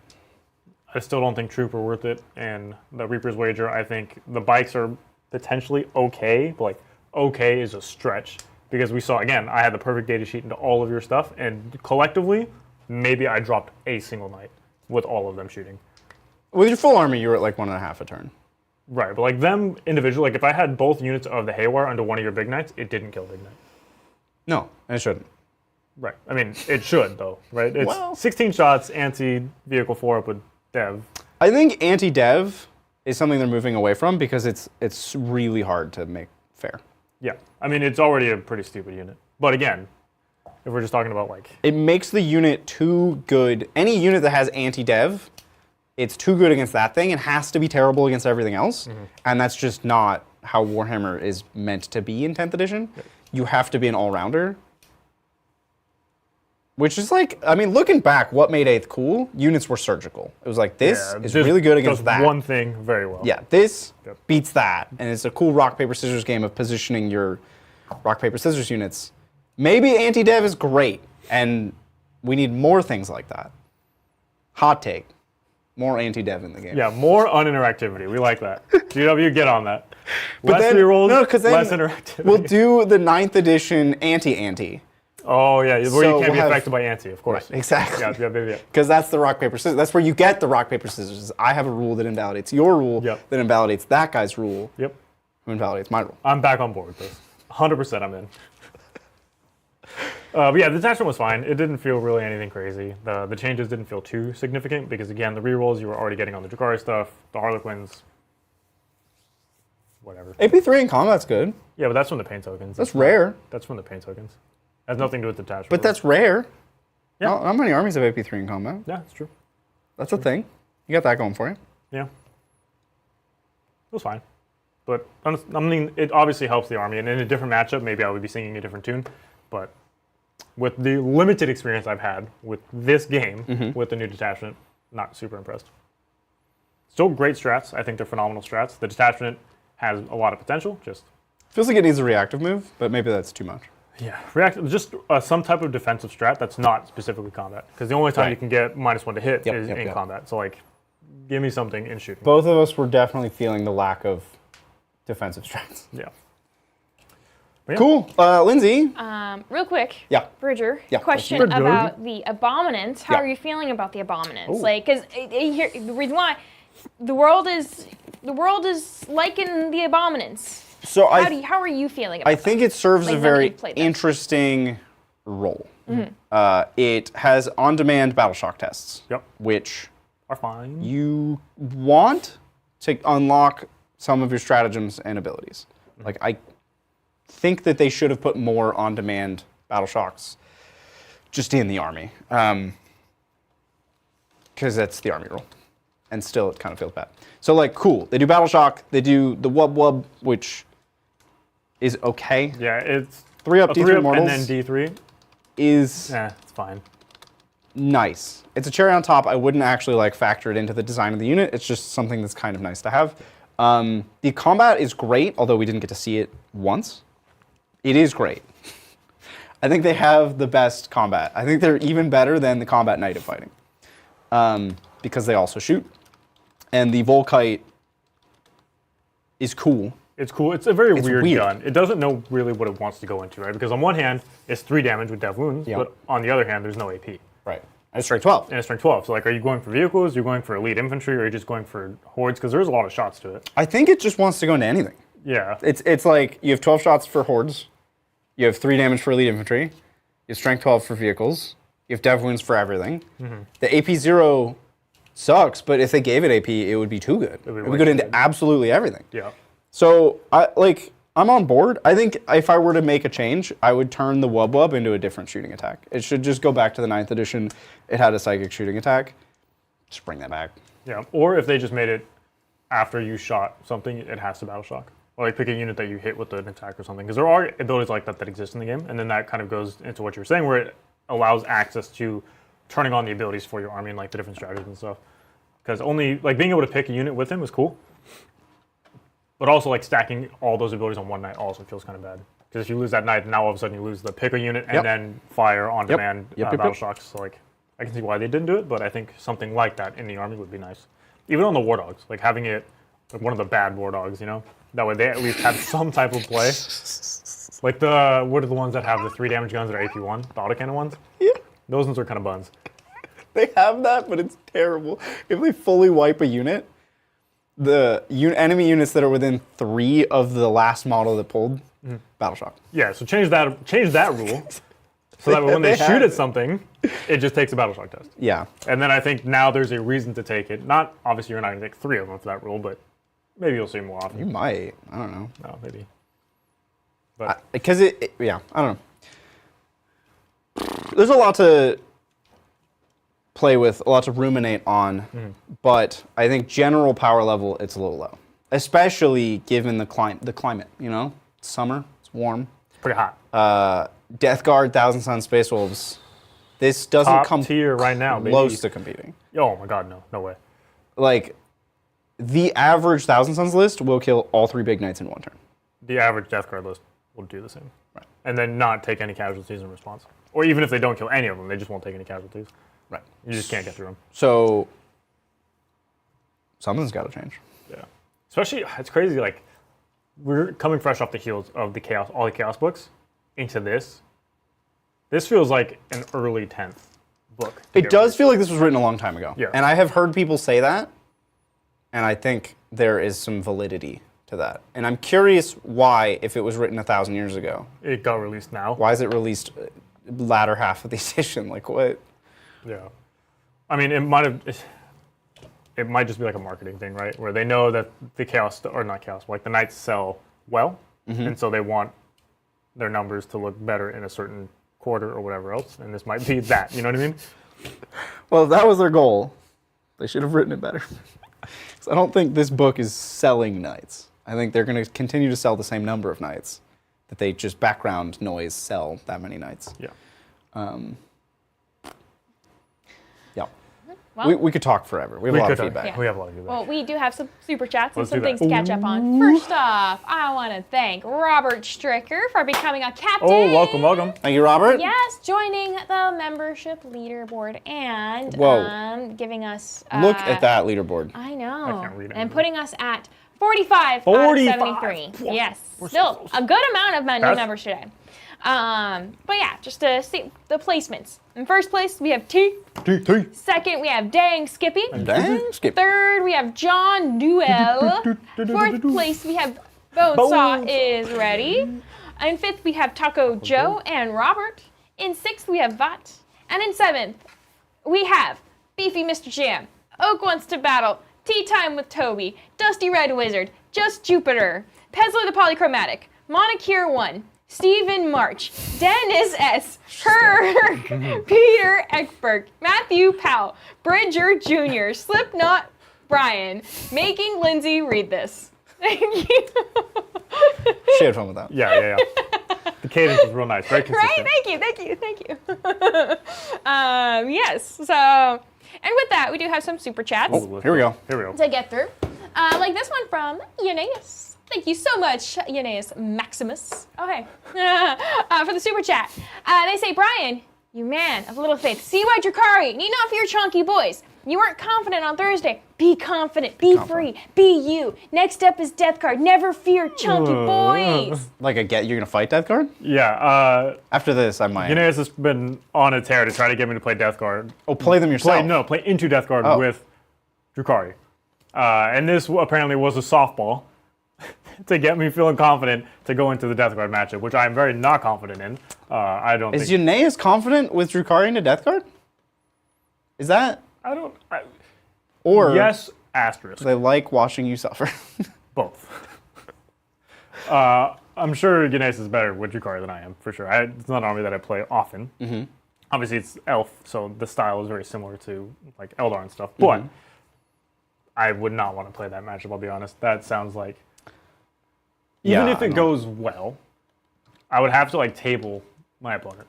I still don't think Troop are worth it, and the Reaper's Wager, I think the bikes are potentially okay, but like okay is a stretch because we saw, again, I had the perfect data sheet into all of your stuff, and collectively, maybe I dropped a single night with all of them shooting. With your full army, you were at like 1.5 a turn. Right, but like them individually, like if I had both units of the Haywire under one of your big knights, it didn't kill big knight. No, and it shouldn't. Right. I mean, it should though, right? It's Well- 16 shots, anti-vehicle 4 up with dev. I think anti-dev is something they're moving away from because it's really hard to make fair. Yeah. I mean, it's already a pretty stupid unit. But again, if we're just talking about like... It makes the unit too good. Any unit that has anti-dev, it's too good against that thing and has to be terrible against everything else. And that's just not how Warhammer is meant to be in 10th edition. You have to be an all-rounder. Which is like, I mean, looking back, what made 8th cool? Units were surgical. It was like, this is really good against does that. one thing very well. Yeah, this Yep. beats that. And it's a cool rock, paper, scissors game of positioning your rock, paper, scissors units. Maybe anti-dev is great, and we need more things like that. Hot take. More anti-dev in the game. Yeah, more uninteractivity. We like that. GW, get on that. But Less then, rerolls, no, 'cause then less interactivity. We'll do the 9th edition anti-anti. Oh, yeah, where So you can't we'll be have- affected by anti, of course. Exactly. Yeah. Because that's the rock, paper, scissors. That's where you get the rock, paper, scissors. I have a rule that invalidates your rule, Yep. that invalidates that guy's rule, Yep. who invalidates my rule. I'm back on board with this. 100% I'm in. But yeah, the detachment was fine. It didn't feel really anything crazy. The changes didn't feel too significant because, again, the rerolls you were already getting on the Drukhari stuff, the Harlequins, whatever. AP3 in combat's good. Yeah, but that's from the paint tokens. That's rare. That's from the paint tokens. Has nothing to do with detachment. But that's rare. Yeah. Not many armies have AP3 in combat. Yeah, it's true. That's a thing. You got that going for you. Yeah. It was fine. But, I mean, it obviously helps the army. And in a different matchup, maybe I would be singing a different tune. But with the limited experience I've had with this game, with the new detachment, not super impressed. Still great strats. I think they're phenomenal strats. The detachment has a lot of potential. Just Feels like it needs a reactive move, but maybe that's too much. yeah, just some type of defensive strat that's not specifically combat. Because the only time Right. you can get -1 to hit Yep, is yep, in yep. combat. So like, give me something in shooting. Both of us were definitely feeling the lack of defensive strats. Yeah. Cool. Lindsay. Real quick. Yeah. Bridger, Yeah, question Bridger. about the Abominants. How Yeah. are you feeling about the Abominants? Ooh. Like, because the reason why the world is liking the Abominants. So How are you feeling about I think it serves Like, a now that very you've played them. interesting role. It has on-demand battle shock tests, Yep. which Are fine. you want to unlock some of your stratagems and abilities. Like, I think that they should have put more on-demand battle shocks just in the army, because that's the army rule, and still it kind of feels bad. So, like, cool. They do battle shock. They do the wub, which is okay. Yeah, it's 3-up a D3 3-up mortals and then D3. is It's fine. nice. It's a cherry on top. I wouldn't actually like factor it into the design of the unit. It's just something that's kind of nice to have. The combat is great, although we didn't get to see it once. It is great. I think they have the best combat. I think they're even better than the combat knight of fighting, because they also shoot. And the Volkite is cool. It's cool. It's a very weird, weird. gun. It doesn't know really what it wants to go into, right? Because on one hand, it's 3 damage with dev wounds, Yeah. but on the other hand, there's no AP. Right. And strength 12. And it's strength 12. So, like, are you going for vehicles? You're going for elite infantry? Or are you just going for hordes? Because there's a lot of shots to it. I think it just wants to go into anything. Yeah. It's like you have 12 shots for hordes, you have 3 damage for elite infantry, you have strength 12 for vehicles, you have dev wounds for everything. The AP 0 sucks, but if they gave it AP, it would be too good. It would way go too into good. absolutely everything. Yeah. So I'm on board. I think if I were to make a change, I would turn the wub into a different shooting attack. It should just go back to the 9th edition. It had a psychic shooting attack. Just bring that back. Yeah. Or if they just made it after you shot something, it has to battle shock. Or like pick a unit that you hit with an attack or something. Because there are abilities like that that exist in the game. And then that kind of goes into what you were saying, where it allows access to turning on the abilities for your army and like the different strategies and stuff. Because only like being able to pick a unit with him is cool. But also like stacking all those abilities on one knight also feels kind of bad. Because if you lose that knight, now all of a sudden you lose the pick a unit and Yep. then fire on demand Yep, battle shocks. So like I can see why they didn't do it, but I think something like that in the army would be nice. Even on the war dogs, like having it like one of the bad war dogs, you know? That way they at least have some type of play. Like what are the ones that have the 3 damage guns that are AP1? The autocannon ones? Yeah. Those ones are kind of buns. They have that, but it's terrible. If they fully wipe a unit, the enemy units that are within 3 of the last model that pulled, battle shock. Yeah, so change that rule. So that when they They shoot have at it. something, it just takes a battle shock test. Yeah. And then I think now there's a reason to take it. Not, obviously you're not going to take 3 of them for that rule, but maybe you'll see more often. You might. I don't know. No, maybe. But Because yeah, I don't know. There's a lot to play with, a lot to ruminate on, but I think general power level, it's a little low. Especially given the climate, you know? It's summer, it's warm. pretty hot. Death Guard, Thousand Sun Space Wolves. This doesn't Top come tier right now, baby. close to competing. Oh my god, no way. Like, the average Thousand Suns list will kill all 3 big knights in 1 turn. The average Death Guard list will do the same. Right. And then not take any casualties in response. Or even if they don't kill any of them, they just won't take any casualties. Right. You just can't get through them. So, something's got to change. Yeah. Especially, it's crazy, like, we're coming fresh off the heels of the Chaos, all the Chaos books, into this. This feels like an early 10th book. It does feel like this was written a long time ago. Yeah. And I have heard people say that, and I think there is some validity to that. And I'm curious why, if it was written 1,000 years ago, It got released now. why is it released latter half of the edition? Like, what? Yeah. I mean, it might just be like a marketing thing, right? Where they know that the Chaos, or not Chaos, like the Knights sell well, and so they want their numbers to look better in a certain quarter or whatever else, and this might be that, you know what I mean? Well, if that was their goal, they should have written it better. 'Cause I don't think this book is selling knights. I think they're going to continue to sell the same number of knights, that they just background noise sell that many knights. Yeah. Yeah. Well, We could talk forever. We have a lot of feedback. Yeah. We have a lot of feedback. Well, we do have some super chats and Let's some do that. things to catch up on. First off, I want to thank Robert Stricker for becoming a captain. Oh, welcome, welcome. Thank you, Robert. Yes, joining the membership leaderboard and Whoa. giving us. Look at that leaderboard. I know. can't read it. And putting us at 45 out of 45. 73. Yes, We're so still close. a good amount of new That's- members today. But yeah, just to see the placements. In first place, we have T. T. Second, we have Dang Skippy. Dang, skip. Third, we have John Duell. Fourth place, we have Bonesaw is ready. In fifth, we have Taco Joe and Robert. In sixth, we have Vat. And in seventh, we have Beefy Mr. Jam, Oak Wants to Battle, Tea Time with Toby, Dusty Red Wizard, Just Jupiter, Pezler the Polychromatic, Monocure 1, Stephen March, Dennis S., Herc, Peter Eckberg, Matthew Powell, Bridger Jr., Slipknot Brian, making Lindsay read this. Thank you. She had fun with that. Yeah. The cadence is real nice, very consistent. Right? Thank you. Yes, so, and with that, we do have some super chats Oh, here we go. Here we go. to get through. Like this one from Eunaeus. Thank you so much, Eunaeus Maximus. Okay. For the super chat. They say, Brian, you man of little faith, CY Drukhari, need not fear chunky boys. You weren't confident on Thursday. Be confident, be free, be you. Next up is Death Guard. Never fear chunky boys. Like, you're going to fight Death Guard? Yeah, After this, I might. Eunaeus has been on a tear to try to get me to play Death Guard. Oh, play them yourself. Play into Death Guard Oh. with Drukhari. And this apparently was a softball to get me feeling confident to go into the Death Guard matchup, which I'm very not confident in. I don't Is think... Eunaeus confident with Drukhari into Death Guard? Is that? Or yes, asterisk. they like watching you suffer? Both. I'm sure Eunaeus is better with Drukhari than I am, for sure. It's not an army that I play often. Obviously, it's Elf, so the style is very similar to like Eldar and stuff. But I would not want to play that matchup, I'll be honest. That sounds like... Even if it goes well, I would have to like table my opponent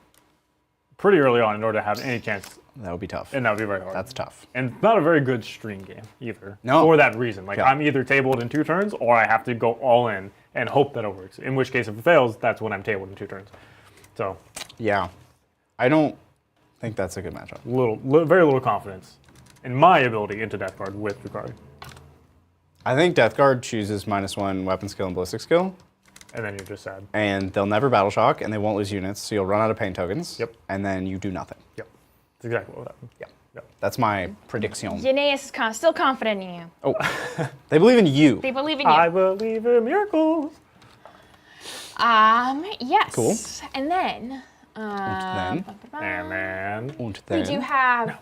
pretty early on in order to have any chance, That would be tough. and that would be very hard. That's tough. And it's not a very good stream game either. No. For that reason. Like, Yeah. I'm either tabled in 2 turns, or I have to go all in and hope that it works. In which case, if it fails, that's when I'm tabled in 2 turns. So, Yeah. I don't think that's a good matchup. very little confidence in my ability into Death Guard with Drukhari. I think Death Guard chooses -1 weapon skill and ballistic skill, And then you're just sad. and they'll never battle shock, and they won't lose units, so you'll run out of pain tokens. Yep. And then you do nothing. Yep. That's exactly what would happen. Yeah. Yep. That's my prediction. Eunaeus is still confident in you. Oh, they believe in you. They believe in you. I believe in miracles. Yes. Cool. And then, then. And then. Und We then. do have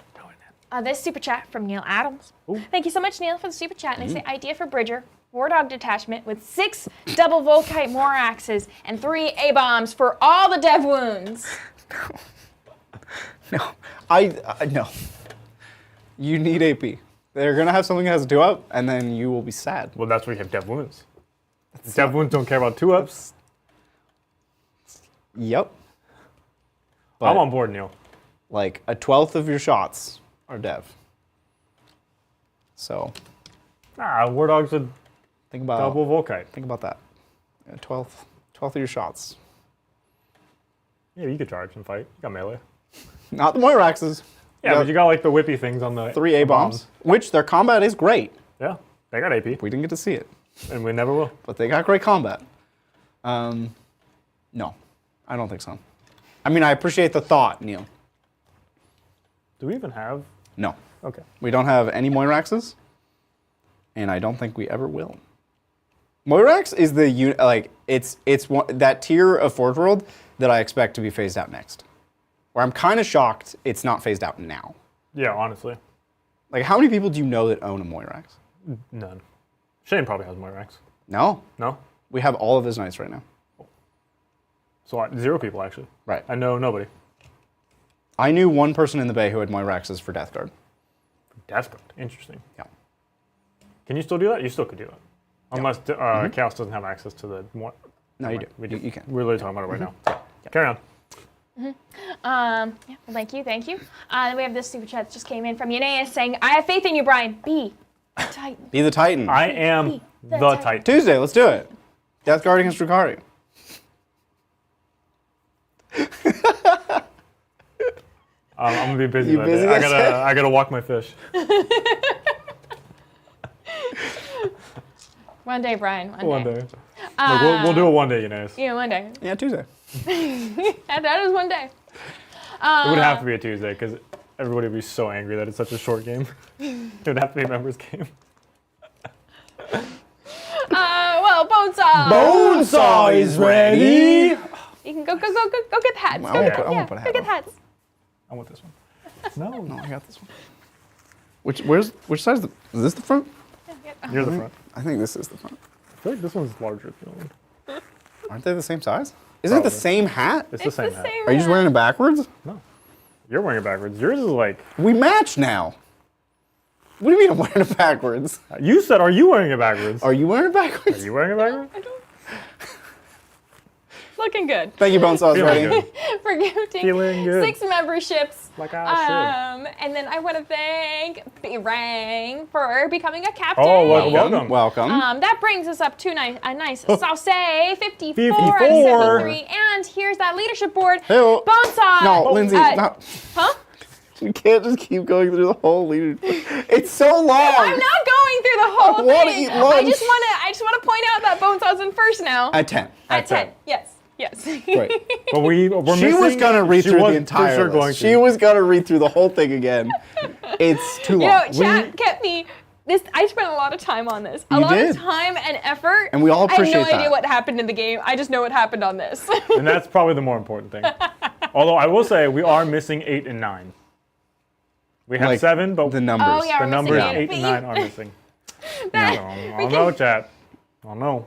this super chat from Neil Adams. Thank you so much, Neil, for the super chat. And they say, idea for Bridger, War Dog detachment with 6 double Volkite Moraxes and 3 A-bombs for all the dev wounds. No. No. You need AP. They're going to have something that has a 2-up, and then you will be sad. Well, that's where you have dev wounds. Dev wounds don't care about 2-ups. Yep. But I'm on board, Neil. like a 12th of your shots are dev. So War Dogs would think about double Volkite. think about that. A 12th of your shots. Yeah, you could charge and fight. You got melee. Not the Moiraxes. Yeah, but you got like the whippy things on the 3 A-bombs, which their combat is great. Yeah, they got AP, We didn't get to see it, and we never will. but they got great combat. No, I don't think so. I mean, I appreciate the thought, Neil. Do we even have? No, Okay. we don't have any Moiraxes, and I don't think we ever will. Moirax is the it's one, that tier of Forge World that I expect to be phased out next. Where I'm kind of shocked it's not phased out now. Yeah, honestly, Like, how many people do you know that own a Moirax? none. Shane probably has Moirax. No, No? we have all of his knights right now. So 0 people actually. Right. I know nobody. I knew one person in the Bay who had Moiraxes for Death Guard. Death Guard. Interesting. Yeah. Can you still do that? You still could do that. Unless Chaos doesn't have access to the one. No, you do. We do. You can. We're literally talking about it right now. Carry on. Yeah, well, thank you. Then we have this super chat that just came in from Yanaeus saying, I have faith in you, Brian. Be a Titan. Be the Titan. I am the the Titan. Titan. Tuesday, let's do it. Death Guard against Drukhari. I'm gonna be busy. You that busy day. that day? I gotta walk my fish. One day, Brian. One day. Look, we'll do it one day, you know. Yeah, one day. Yeah, Tuesday. That is one day. It would have to be a Tuesday because everybody would be so angry that it's such a short game. It would have to be a members game. Well, Bonesaw. Bonesaw is ready. You can go get the hats. I won't put a Go hat get the on. hats. I want this one. No, I got this one. Which side is this the front? You're the front. I think this is the front. I feel like this one's larger feeling. Aren't they the same size? Isn't it the Probably. same hat? It's the same hat. Are you just wearing it backwards? No. You're wearing it backwards. Yours is like. We match now. What do you mean I'm wearing it backwards? You said, are you wearing it backwards? Are you wearing it backwards? Are you wearing it backwards? I don't. Looking good. Thank you, Bonesaw is Feeling ready. good. For gifting Feeling good. 6 memberships. Like I And then I want to thank B-Rang for becoming a captain. Oh, welcome. Welcome. That brings us up to a nice Sauce 54 54. out of 73. And here's that leadership board. Hey-o. Bonesaw. No, Lindsay, no. Huh? You can't just keep going through the whole leader. It's so long. I'm not going through the whole I wanna thing. eat lunch. I just want to point out that Bonesaw's in first now. At 10. At 10. Yes. Right. But we're She missing, was gonna read she through was the entire for sure list. going She to. was gonna read through the whole thing again. It's too You long. know, chat kept me. I spent a lot of time on this. A You lot did. of time and effort. And we all appreciate I have no idea that. what happened in the game. I just know what happened on this. And that's probably the more important thing. Although I will say we are missing 8 and 9. We have Like, 7, but the numbers. Oh, yeah. the we're numbers missing 8 and 9 are missing. That- I don't know, chat. I don't know.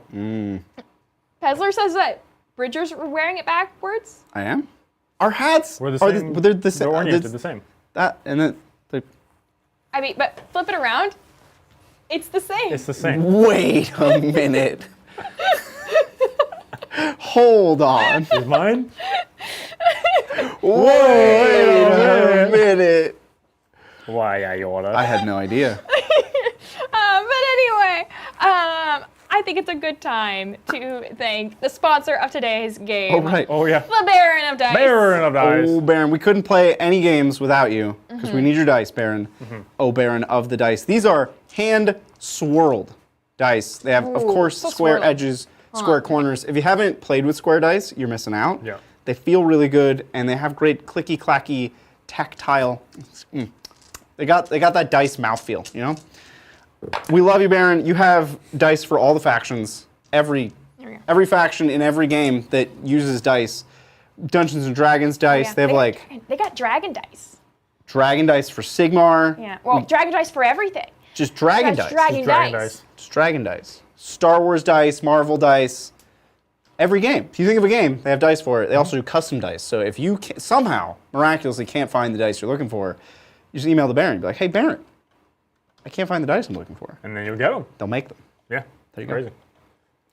Pezler says that Bridger's wearing it backwards. I am. Our hats We're the are same. they're the same. They're oriented the same. That and then. I mean, but flip it around. It's the same. It's the same. Wait a minute. Hold on. Is mine? Wait a minute. Why, Iota? I had no idea. But anyway, I think it's a good time to thank the sponsor of today's game. Oh right. Oh, yeah. The Baron of Dice. Baron of Dice. Oh, Baron, we couldn't play any games without you because we need your dice, Baron. Oh, Baron of the dice. These are hand swirled dice. They have, of Ooh, course, so square swirly. edges, square corners. If you haven't played with square dice, you're missing out. Yeah. They feel really good and they have great clicky clacky tactile. They got that dice mouthfeel, you know. We love you, Baron. You have dice for all the factions. Every faction in every game that uses dice Dungeons and Dragons dice. Yeah. They have they got dragon dice. dragon dice for Sigmar. Yeah. Well, dragon dice for everything. Just dragon That's dice. dragon Dragon dice. dice. Just dragon dice. Star Wars dice, Marvel dice. Every game. If you think of a game, they have dice for it. They also do custom dice. So if you somehow, miraculously, can't find the dice you're looking for, you just email the Baron and be like, hey, Baron, I can't find the dice I'm looking for. And then you'll get them. They'll make them. Yeah. There you go. Crazy.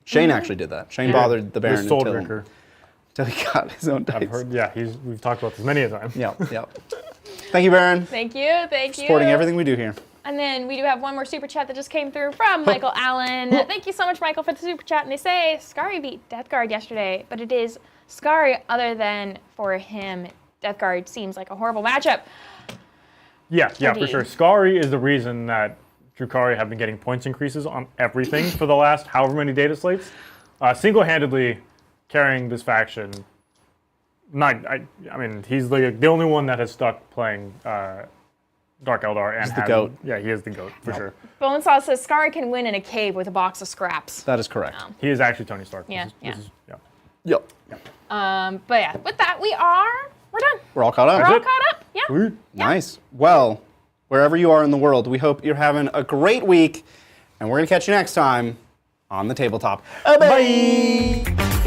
Shane actually did that. Shane bothered the Baron The Soul until Drinker. he got his own dice. I've heard, yeah, we've talked about this many a time. Yep. Thank you, Baron. Thank you. Thank you. Supporting everything we do here. And then we do have one more super chat that just came through from Michael Allen. Thank you so much, Michael, for the super chat. And they say Skari beat Death Guard yesterday, but it is Skari other than for him. Death Guard seems like a horrible matchup. Yeah, for Indeed. sure. Skari is the reason that Drukhari have been getting points increases on everything for the last however many data slates. Single-handedly carrying this faction. I mean, he's the only one that has stuck playing Dark Eldar. And He's the GOAT. Yeah, he is the GOAT, for sure. Bonesaw says Skari can win in a cave with a box of scraps. That is correct. He is actually Tony Stark. Yeah, Yep. But yeah, with that, we're done. We're all caught up. We're all it. caught up. Yeah. Sweet. Nice. Well, wherever you are in the world, we hope you're having a great week, and we're going to catch you next time on the tabletop. Bye.